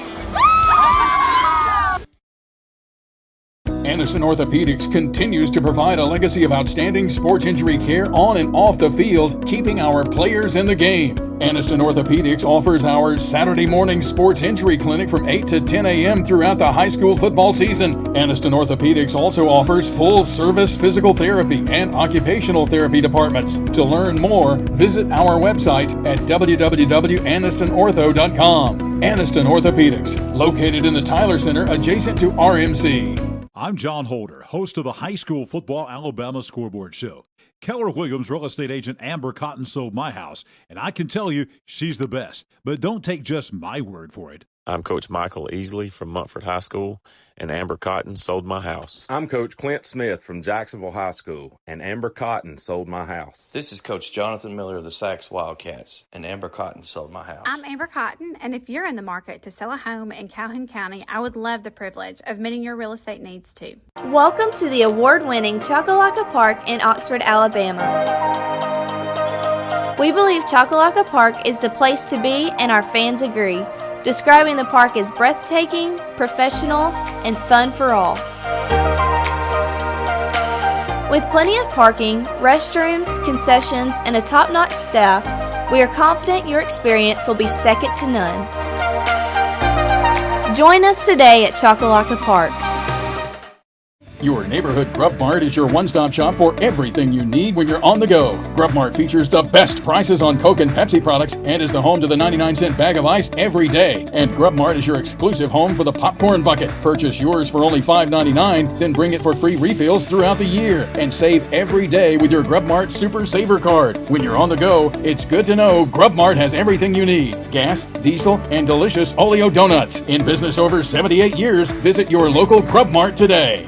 Aniston Orthopedics continues to provide a legacy of outstanding sports injury care on and off the field, keeping our players in the game. Aniston Orthopedics offers our Saturday morning sports injury clinic from 8 to 10 a.m. throughout the high school football season. Aniston Orthopedics also offers full-service physical therapy and occupational therapy departments. To learn more, visit our website at www.anistonortho.com. Aniston Orthopedics, located in the Tyler Center adjacent to RMC. I'm John Holder, host of the High School Football Alabama Scoreboard Show. Keller Williams real estate agent Amber Cotton sold my house, and I can tell you she's the best. But don't take just my word for it. I'm Coach Michael Easley from Montford High School, and Amber Cotton sold my house. I'm Coach Clint Smith from Jacksonville High School, and Amber Cotton sold my house. This is Coach Jonathan Miller of the Sachs Wildcats, and Amber Cotton sold my house. I'm Amber Cotton, and if you're in the market to sell a home in Calhoun County, I would love the privilege of meeting your real estate needs too. Welcome to the award-winning Chocolaca Park in Oxford, Alabama. We believe Chocolaca Park is the place to be, and our fans agree, describing the park as breathtaking, professional, and fun for all. With plenty of parking, restrooms, concessions, and a top-notch staff, we are confident your experience will be second to none. Join us today at Chocolaca Park. Your neighborhood Grub Mart is your one-stop shop for everything you need when you're on the go. Grub Mart features the best prices on Coke and Pepsi products and is the home to the 99-cent bag of ice every day. And Grub Mart is your exclusive home for the popcorn bucket. Purchase yours for only $5.99, then bring it for free refills throughout the year. And save every day with your Grub Mart Super Saver card. When you're on the go, it's good to know Grub Mart has everything you need. Gas, diesel, and delicious Oleo donuts. In business over 78 years, visit your local Grub Mart today.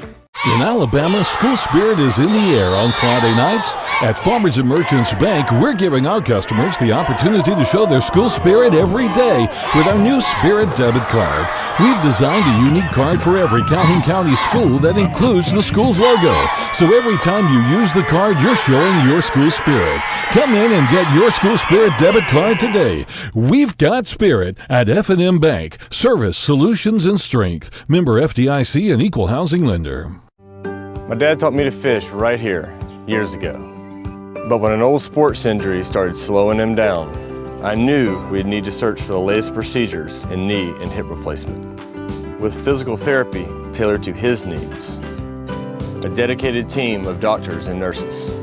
In Alabama, school spirit is in the air on Friday nights. At Farmers and Merchants Bank, we're giving our customers the opportunity to show their school spirit every day with our new Spirit debit card. We've designed a unique card for every Calhoun County school that includes the school's logo. So every time you use the card, you're showing your school spirit. Come in and get your school spirit debit card today. We've got spirit at F&M Bank. Service, solutions, and strength. Member FDIC and equal housing lender. My dad taught me to fish right here years ago. But when an old sports injury started slowing him down, I knew we'd need to search for the latest procedures in knee and hip replacement. With physical therapy tailored to his needs, a dedicated team of doctors and nurses,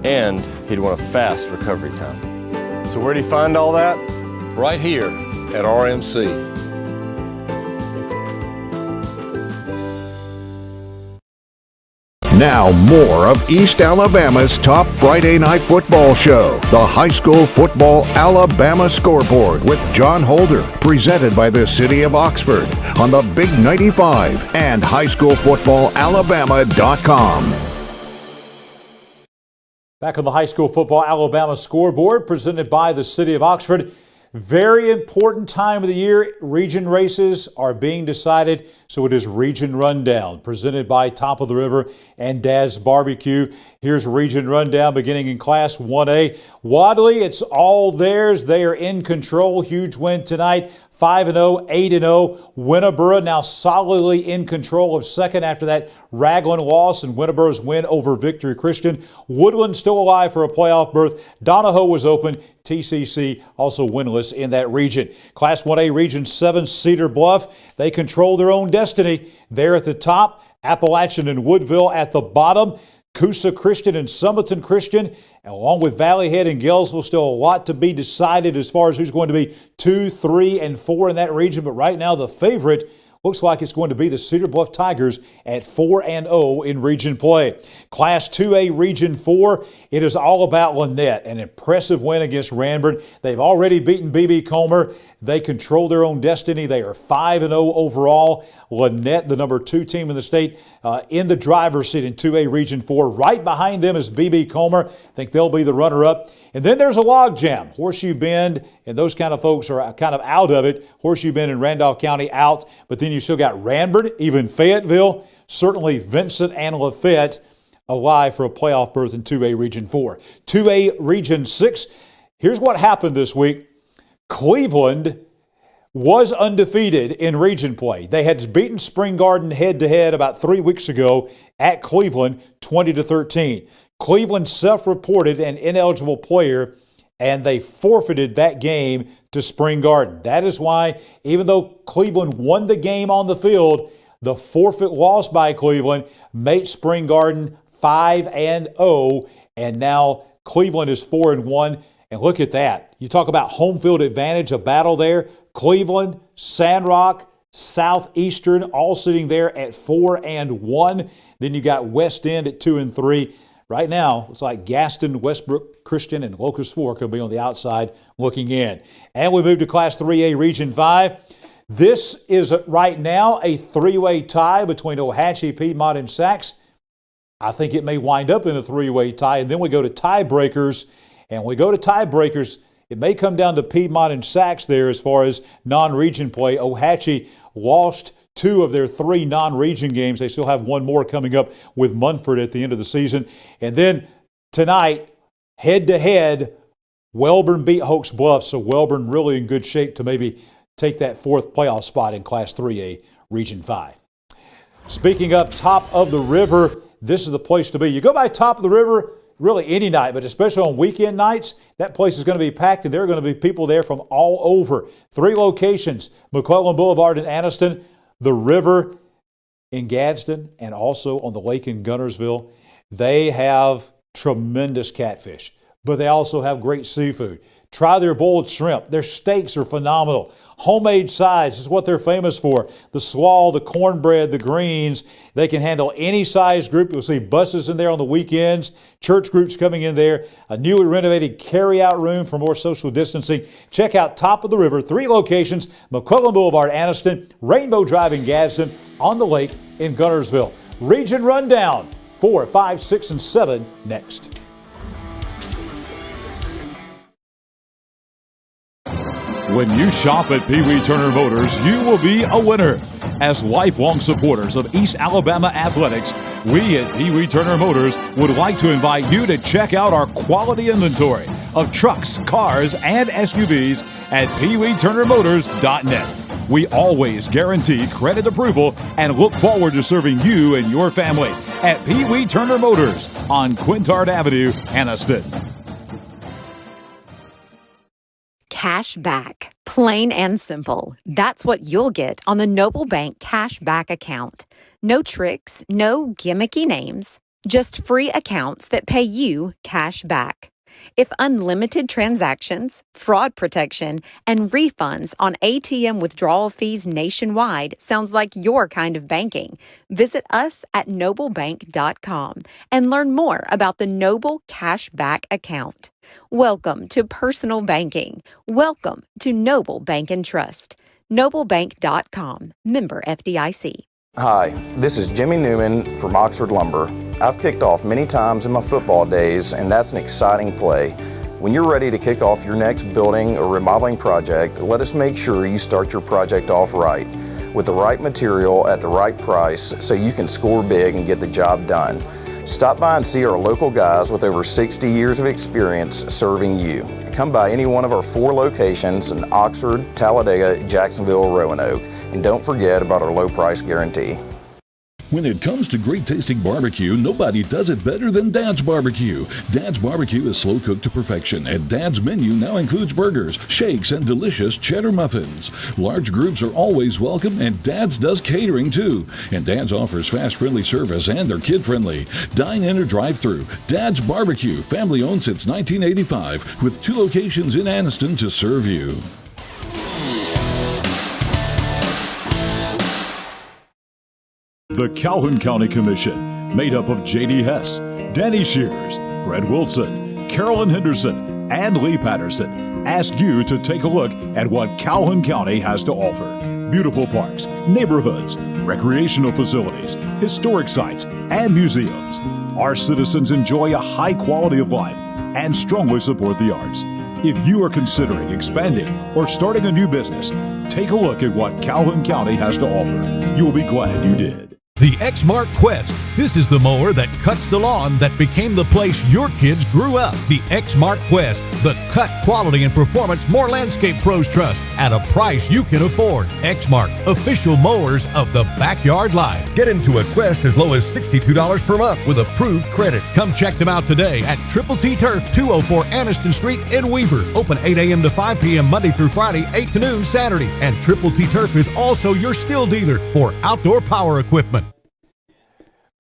and he'd want a fast recovery time. So where'd he find all that? Right here at RMC. Now more of East Alabama's top Friday night football show, the High School Football Alabama Scoreboard with John Holder, presented by the City of Oxford on the Big 95 and highschoolfootballalabama.com. Back on the High School Football Alabama Scoreboard, presented by the City of Oxford. Very important time of the year. Region races are being decided, so it is Region Rundown, presented by Top of the River and Dad's Barbecue. Here's Region Rundown beginning in Class 1A. Wadley, it's all theirs. They are in control. Huge win tonight. 5-0, 8-0. Winterboro now solidly in control of second after that Raglan loss and Winterboro's win over Victory Christian. Woodland still alive for a playoff berth. Donahoe was open. TCC also winless in that region. Class 1A Region 7, Cedar Bluff. They control their own destiny. They're at the top. Appalachian and Woodville at the bottom. Coosa Christian and Summerton Christian, along with Valley Head and Gainesville, still a lot to be decided as far as who's going to be 2, 3, and 4 in that region. But right now, the favorite looks like it's going to be the Cedar Bluff Tigers at 4-0 in region play. Class 2A Region 4, it is all about Lynette. An impressive win against Ranburne. They've already beaten BB Comer. They control their own destiny. They are 5-0 overall. Lynette, the number 2 team in the state, in the driver's seat in 2A Region 4. Right behind them is BB Comer. I think they'll be the runner-up. And then there's a logjam. Horseshoe Bend and those kind of folks are kind of out of it. Horseshoe Bend and Randolph County out. But then you still got Ranburne, even Fayetteville, certainly Vincent and Lafayette alive for a playoff berth in 2A Region 4. 2A Region 6, here's what happened this week. Cleveland was undefeated in region play. They had beaten Spring Garden head-to-head about 3 weeks ago at Cleveland, 20-13. Cleveland self-reported an ineligible player, and they forfeited that game to Spring Garden. That is why, even though Cleveland won the game on the field, the forfeit loss by Cleveland made Spring Garden 5-0, and now Cleveland is 4-1. And look at that. You talk about home field advantage, a battle there. Cleveland, Sandrock, Southeastern, all sitting there at 4-1. Then you got West End at 2-3. Right now, it's like Gaston, Westbrook Christian, and Locust Fork will be on the outside looking in. And we move to Class 3A Region 5. This is right now a 3-way tie between Ohatchee, Piedmont, and Sacs. I think it may wind up in a 3-way tie. And then we go to tiebreakers. And when we go to tiebreakers, it may come down to Piedmont and Sacs there as far as non-region play. Ohatchee lost 2 of their 3 non-region games. They still have 1 more coming up with Munford at the end of the season. And then tonight, head-to-head, Welborn beat Hoax Bluff. So Welborn really in good shape to maybe take that 4th playoff spot in Class 3A Region 5. Speaking of Top of the River, this is the place to be. You go by Top of the River really any night, but especially on weekend nights, that place is going to be packed, and there are going to be people there from all over. 3 locations, McClellan Boulevard in Anniston, the river, in Gadsden and also on the lake in Guntersville. They have tremendous catfish, but they also have great seafood. Try their boiled shrimp. Their steaks are phenomenal. Homemade sides is what they're famous for. The slaw, the cornbread, the greens. They can handle any size group. You'll see buses in there on the weekends, church groups coming in there, a newly renovated carry-out room for more social distancing. Check out Top of the River, 3 locations, McClellan Boulevard, Anniston, Rainbow Drive in Gadsden, on the lake in Guntersville. Region Rundown, 4, 5, 6, and 7 next. When you shop at Pee Wee Turner Motors, you will be a winner. As lifelong supporters of East Alabama athletics, we at Pee Wee Turner Motors would like to invite you to check out our quality inventory of trucks, cars, and SUVs at peeweeturnermotors.net. We always guarantee credit approval and look forward to serving you and your family at Pee Wee Turner Motors on Quintard Avenue, Anniston. Cash back. Plain and simple. That's what you'll get on the Noble Bank Cash Back account. No tricks, no gimmicky names, just free accounts that pay you cash back. If unlimited transactions, fraud protection, and refunds on ATM withdrawal fees nationwide sounds like your kind of banking, visit us at noblebank.com and learn more about the Noble Cash Back account. Welcome to personal banking. Welcome to Noble Bank and Trust. Noblebank.com. Member FDIC. Hi, this is Jimmy Newman from Oxford Lumber. I've kicked off many times in my football days, and that's an exciting play. When you're ready to kick off your next building or remodeling project, let us make sure you start your project off right, with the right material at the right price so you can score big and get the job done. Stop by and see our local guys with over 60 years of experience serving you. Come by any one of our 4 locations in Oxford, Talladega, Jacksonville, or Roanoke. And don't forget about our low price guarantee. When it comes to great tasting barbecue, nobody does it better than Dad's Barbecue. Dad's Barbecue is slow cooked to perfection, and Dad's menu now includes burgers, shakes, and delicious cheddar muffins. Large groups are always welcome, and Dad's does catering too. And Dad's offers fast, friendly service, and they're kid-friendly. Dine in or drive-through. Dad's Barbecue, family owned since 1985, with 2 locations in Anniston to serve you. The Calhoun County Commission, made up of J.D. Hess, Danny Shears, Fred Wilson, Carolyn Henderson, and Lee Patterson, ask you to take a look at what Calhoun County has to offer. Beautiful parks, neighborhoods, recreational facilities, historic sites, and museums. Our citizens enjoy a high quality of life and strongly support the arts. If you are considering expanding or starting a new business, take a look at what Calhoun County has to offer. You will be glad you did. The Exmark Quest. This is the mower that cuts the lawn that became the place your kids grew up. The Exmark Quest. The cut, quality, and performance more landscape pros trust at a price you can afford. Exmark. Official mowers of the backyard life. Get into a Quest as low as $62 per month with approved credit. Come check them out today at Triple T Turf, 204 Anniston Street in Weaver. Open 8 a.m. to 5 p.m. Monday through Friday, 8 to noon Saturday. And Triple T Turf is also your still dealer for outdoor power equipment.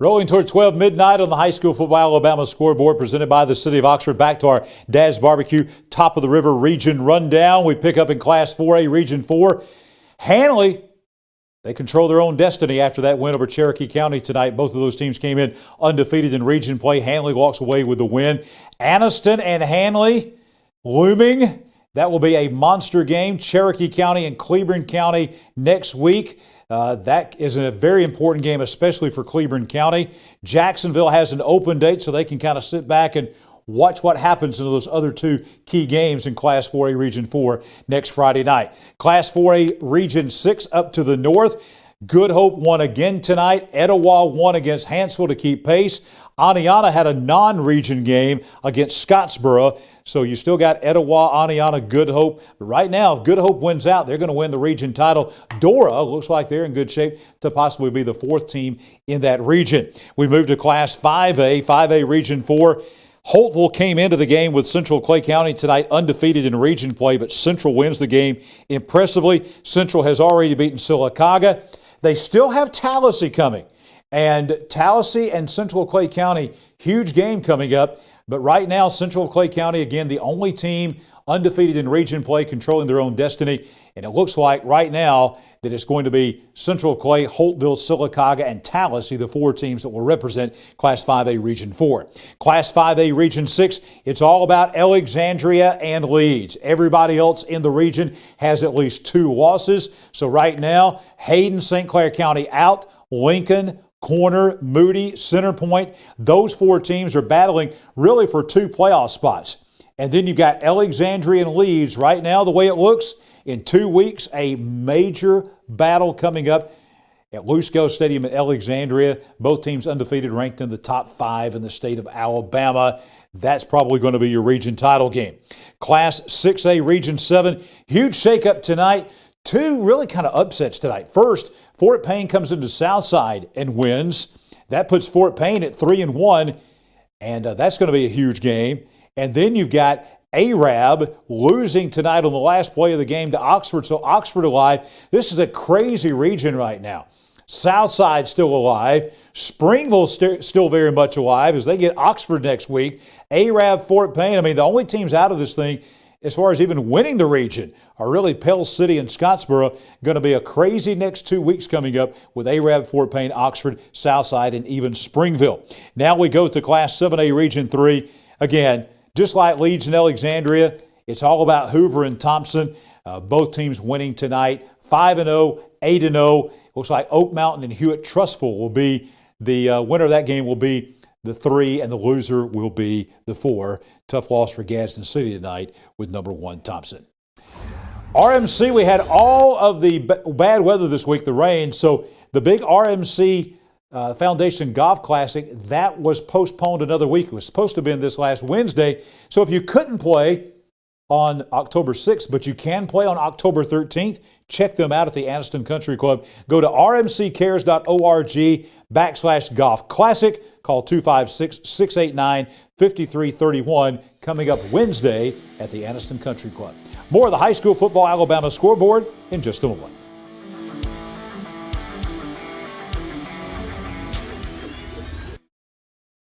Rolling toward 12 midnight on the High School Football Alabama Scoreboard, presented by the City of Oxford. Back to our Dad's Barbecue Top of the River Region Rundown. We pick up in Class 4A Region 4. Handley, they control their own destiny after that win over Cherokee County tonight. Both of those teams came in undefeated in region play. Handley walks away with the win. Anniston and Handley looming. That will be a monster game. Cherokee County and Cleburne County next week. That is a very important game, especially for Cleburne County. Jacksonville has an open date, so they can kind of sit back and watch what happens in those other 2 key games in Class 4A Region 4 next Friday night. Class 4A Region 6 up to the north. Good Hope won again tonight. Etowah won against Hanceville to keep pace. Aniana had a non-region game against Scottsboro. So you still got Etowah, Aniana, Good Hope. But right now, if Good Hope wins out, they're going to win the region title. Dora looks like they're in good shape to possibly be the 4th team in that region. We move to Class 5A Region 4. Holtville came into the game with Central Clay County tonight undefeated in region play, but Central wins the game impressively. Central has already beaten Sylacauga. They still have Tallahassee coming. And Tallahassee and Central Clay County, huge game coming up. But right now, Central Clay County, again, the only team undefeated in region play, controlling their own destiny. And it looks like right now that it's going to be Central Clay, Holtville, Sylacauga, and Tallahassee, the 4 teams that will represent Class 5A Region 4. Class 5A Region 6, it's all about Alexandria and Leeds. Everybody else in the region has at least 2 losses. So right now, Hayden, St. Clair County out, Lincoln, Corner, Moody, Center Point, those 4 teams are battling really for 2 playoff spots. And then you've got Alexandria and Leeds. Right now, the way it looks, in 2 weeks, a major battle coming up at Lusco Stadium in Alexandria. Both teams undefeated, ranked in the top 5 in the state of Alabama. That's probably going to be your region title game. Class 6A Region 7, huge shakeup tonight. 2 really kind of upsets tonight. First, Fort Payne comes into Southside and wins. That puts Fort Payne at 3-1, and that's going to be a huge game. And then you've got Arab losing tonight on the last play of the game to Oxford. So Oxford alive. This is a crazy region right now. Southside still alive. Springville still very much alive as they get Oxford next week. Arab, Fort Payne. I mean, the only teams out of this thing as far as even winning the region are really Pell City and Scottsboro. Going to be a crazy next 2 weeks coming up with Arab, Fort Payne, Oxford, Southside, and even Springville. Now we go to Class 7A Region 3. Again, just like Leeds and Alexandria, it's all about Hoover and Thompson. Both teams winning tonight, 5-0, 8-0. Looks like Oak Mountain and Hewitt Trustful will be the winner of that game will be the 3, and the loser will be the 4. Tough loss for Gadsden City tonight with number 1 Thompson. RMC, we had all of the bad weather this week, the rain. So the big RMC Foundation Golf Classic, that was postponed another week. It was supposed to have been this last Wednesday. So if you couldn't play on October 6th, but you can play on October 13th, check them out at the Anniston Country Club. Go to rmccares.org/golf classic. Call 256-689-5331 coming up Wednesday at the Anniston Country Club. More of the high school football Alabama scoreboard in just a moment.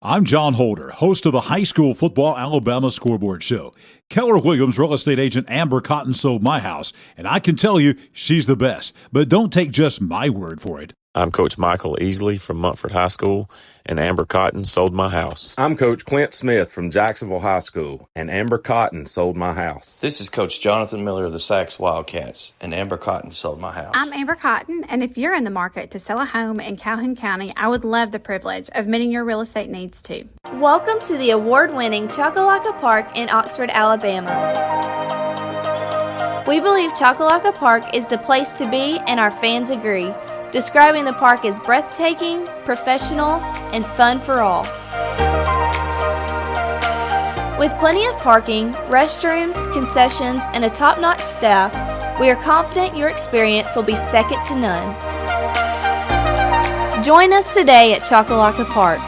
I'm John Holder, host of the High School Football Alabama Scoreboard Show. Keller Williams real estate agent Amber Cotton sold my house, and I can tell you she's the best. But don't take just my word for it. I'm Coach Michael Easley from Montford High School, and Amber Cotton sold my house. I'm Coach Clint Smith from Jacksonville High School, and Amber Cotton sold my house. This is Coach Jonathan Miller of the Sachs Wildcats, and Amber Cotton sold my house. I'm Amber Cotton, and if you're in the market to sell a home in Calhoun County, I would love the privilege of meeting your real estate needs too. Welcome to the award-winning Chocolaca Park in Oxford, Alabama. We believe Chocolaca Park is the place to be, and our fans agree, describing the park as breathtaking, professional, and fun for all. With plenty of parking, restrooms, concessions, and a top-notch staff, we are confident your experience will be second to none. Join us today at Chocolaca Park.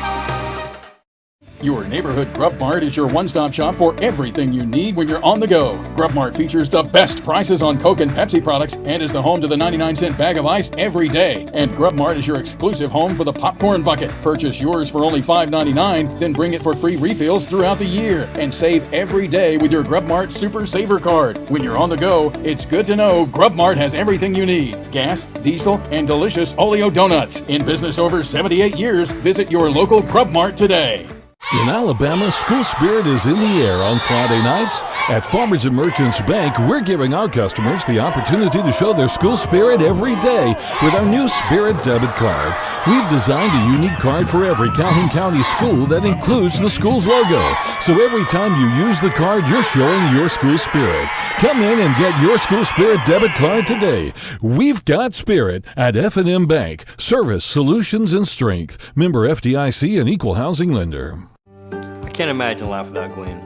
Your neighborhood Grub Mart is your one-stop shop for everything you need when you're on the go. Grub Mart features the best prices on Coke and Pepsi products and is the home to the 99-cent bag of ice every day. And Grub Mart is your exclusive home for the popcorn bucket. Purchase yours for only $5.99, then bring it for free refills throughout the year. And save every day with your Grub Mart Super Saver card. When you're on the go, it's good to know Grub Mart has everything you need. Gas, diesel, and delicious Oleo donuts. In business over 78 years, visit your local Grub Mart today. In Alabama, school spirit is in the air on Friday nights. At Farmers and Merchants Bank, we're giving our customers the opportunity to show their school spirit every day with our new Spirit debit card. We've designed a unique card for every Calhoun County school that includes the school's logo. So every time you use the card, you're showing your school spirit. Come in and get your school spirit debit card today. We've got spirit at F&M Bank. Service, solutions, and strength. Member FDIC and equal housing lender. I can't imagine life without Gwen,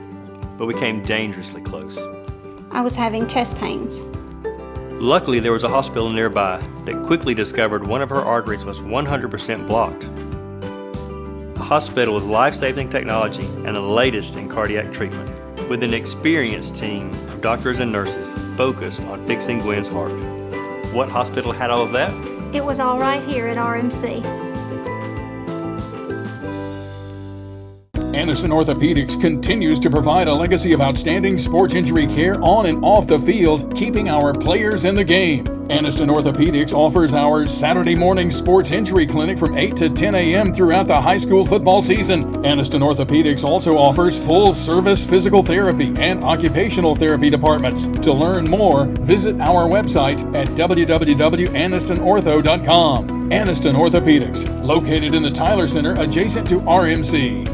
but we came dangerously close. I was having chest pains. Luckily, there was a hospital nearby that quickly discovered one of her arteries was 100% blocked. A hospital with life-saving technology and the latest in cardiac treatment, with an experienced team of doctors and nurses focused on fixing Gwen's heart. What hospital had all of that? It was all right here at RMC. Aniston Orthopedics continues to provide a legacy of outstanding sports injury care on and off the field, keeping our players in the game. Aniston Orthopedics offers our Saturday morning sports injury clinic from 8 to 10 a.m. throughout the high school football season. Aniston Orthopedics also offers full-service physical therapy and occupational therapy departments. To learn more, visit our website at www.anistonortho.com. Aniston Orthopedics, located in the Tyler Center adjacent to RMC.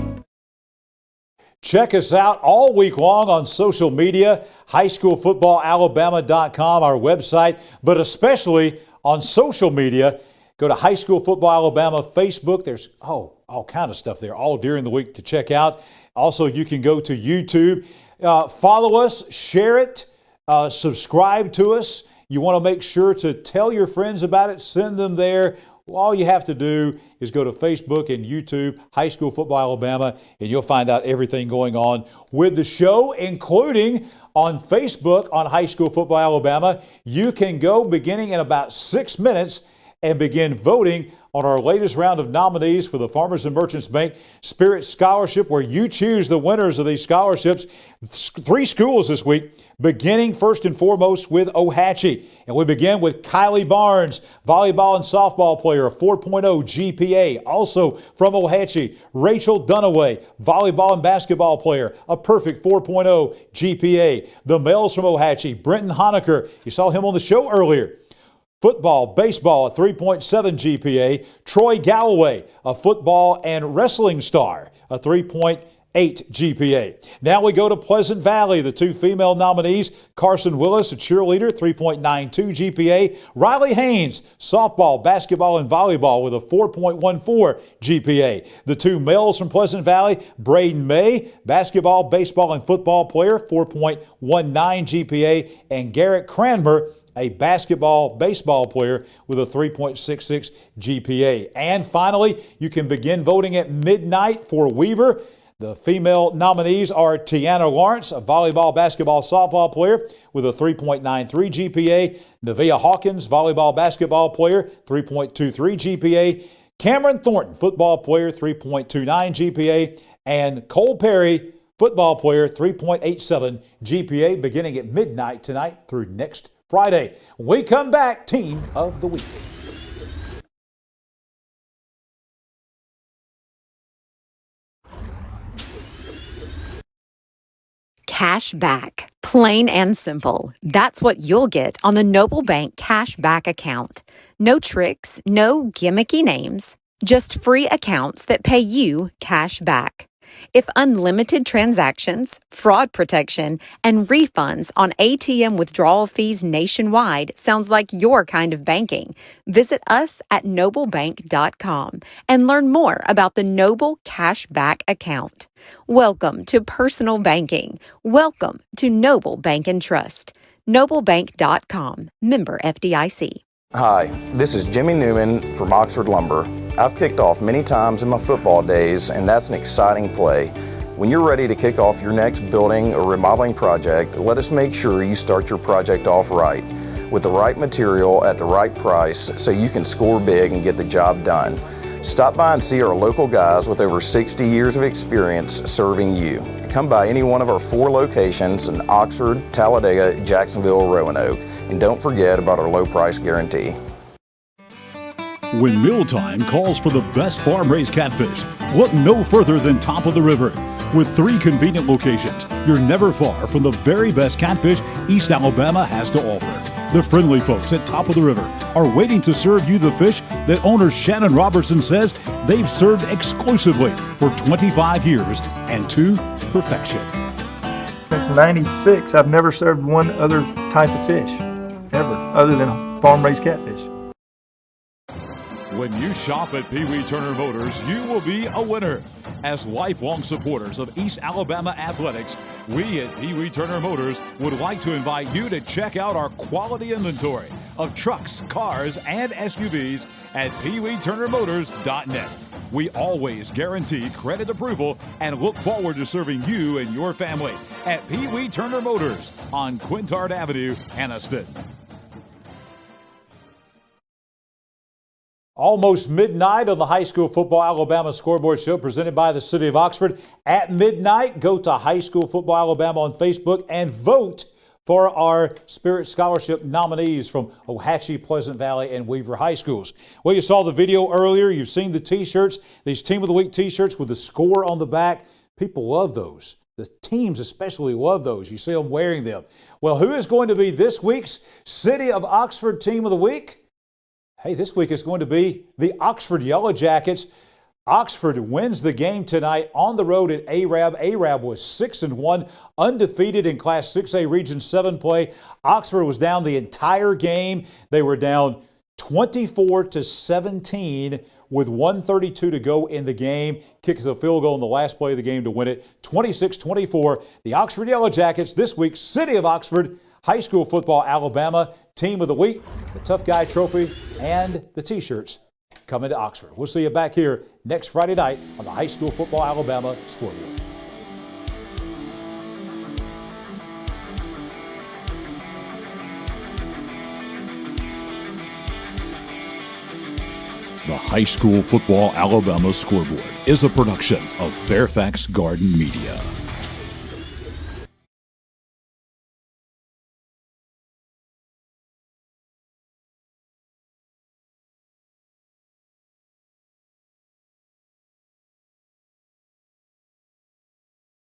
Check us out all week long on social media, highschoolfootballalabama.com, our website, but especially on social media. Go to High School Football Alabama Facebook. There's all kind of stuff there all during the week to check out. Also, you can go to YouTube. Follow us, share it, subscribe to us. You want to make sure to tell your friends about it, send them there. All you have to do is go to Facebook and YouTube, High School Football Alabama, and you'll find out everything going on with the show, including on Facebook on High School Football Alabama. You can go beginning in about 6 minutes and begin voting on our latest round of nominees for the Farmers and Merchants Bank Spirit Scholarship, where you choose the winners of these scholarships. 3 schools this week, beginning first and foremost with Ohatchee. And we begin with Kylie Barnes, volleyball and softball player, a 4.0 GPA. Also from Ohatchee, Rachel Dunaway, volleyball and basketball player, a perfect 4.0 GPA. The males from Ohatchee, Brenton Honecker, you saw him on the show earlier. Football, baseball, a 3.7 GPA. Troy Galloway, a football and wrestling star, a 3.8 GPA. Now we go to Pleasant Valley, the 2 female nominees. Carson Willis, a cheerleader, 3.92 GPA. Riley Haynes, softball, basketball, and volleyball with a 4.14 GPA. The 2 males from Pleasant Valley, Braden May, basketball, baseball, and football player, 4.19 GPA. And Garrett Cranmer, a basketball, baseball player with a 3.66 GPA. And finally, you can begin voting at midnight for Weaver. The female nominees are Tiana Lawrence, a volleyball, basketball, softball player with a 3.93 GPA. Nevaeh Hawkins, volleyball, basketball player, 3.23 GPA. Cameron Thornton, football player, 3.29 GPA. And Cole Perry, football player, 3.87 GPA, beginning at midnight tonight through next Friday. When we come back, Team of the Week. Cash back. Plain and simple. That's what you'll get on the Noble Bank Cash Back account. No tricks, no gimmicky names, just free accounts that pay you cash back. If unlimited transactions, fraud protection, and refunds on ATM withdrawal fees nationwide sounds like your kind of banking, visit us at noblebank.com and learn more about the Noble Cash Back account. Welcome to personal banking. Welcome to Noble Bank and Trust. noblebank.com, member FDIC. Hi, this is Jimmy Newman from Oxford Lumber. I've kicked off many times in my football days, and that's an exciting play. When you're ready to kick off your next building or remodeling project, let us make sure you start your project off right, with the right material at the right price so you can score big and get the job done. Stop by and see our local guys with over 60 years of experience serving you. Come by any one of our 4 locations in Oxford, Talladega, Jacksonville, Roanoke, and don't forget about our low price guarantee. When mealtime calls for the best farm-raised catfish, look no further than Top of the River. With 3 convenient locations, you're never far from the very best catfish East Alabama has to offer. The friendly folks at Top of the River are waiting to serve you the fish that owner Shannon Robertson says they've served exclusively for 25 years and to perfection. Since '96, I've never served one other type of fish, ever, other than farm-raised catfish. When you shop at Pee Wee Turner Motors, you will be a winner. As lifelong supporters of East Alabama athletics, we at Pee Wee Turner Motors would like to invite you to check out our quality inventory of trucks, cars, and SUVs at peeweeturnermotors.net. We always guarantee credit approval and look forward to serving you and your family at Pee Wee Turner Motors on Quintard Avenue, Anniston. Almost midnight on the High School Football Alabama Scoreboard Show presented by the City of Oxford. At midnight, go to High School Football Alabama on Facebook and vote for our Spirit Scholarship nominees from Ohatchee, Pleasant Valley, and Weaver High Schools. Well, you saw the video earlier. You've seen the T-shirts, these Team of the Week T-shirts with the score on the back. People love those. The teams especially love those. You see them wearing them. Well, who is going to be this week's City of Oxford Team of the Week? Hey, this week is going to be the Oxford Yellow Jackets. Oxford wins the game tonight on the road at Arab. Arab was 6-1, undefeated in Class 6A Region 7 play. Oxford was down the entire game. They were down 24-17 with 1:32 to go in the game. Kicks a field goal in the last play of the game to win it. 26-24. The Oxford Yellow Jackets this week, City of Oxford, High School Football Alabama Team of the Week, the Tough Guy Trophy, and the T-shirts coming to Oxford. We'll see you back here next Friday night on the High School Football Alabama Scoreboard. The High School Football Alabama Scoreboard is a production of Fairfax Garden Media.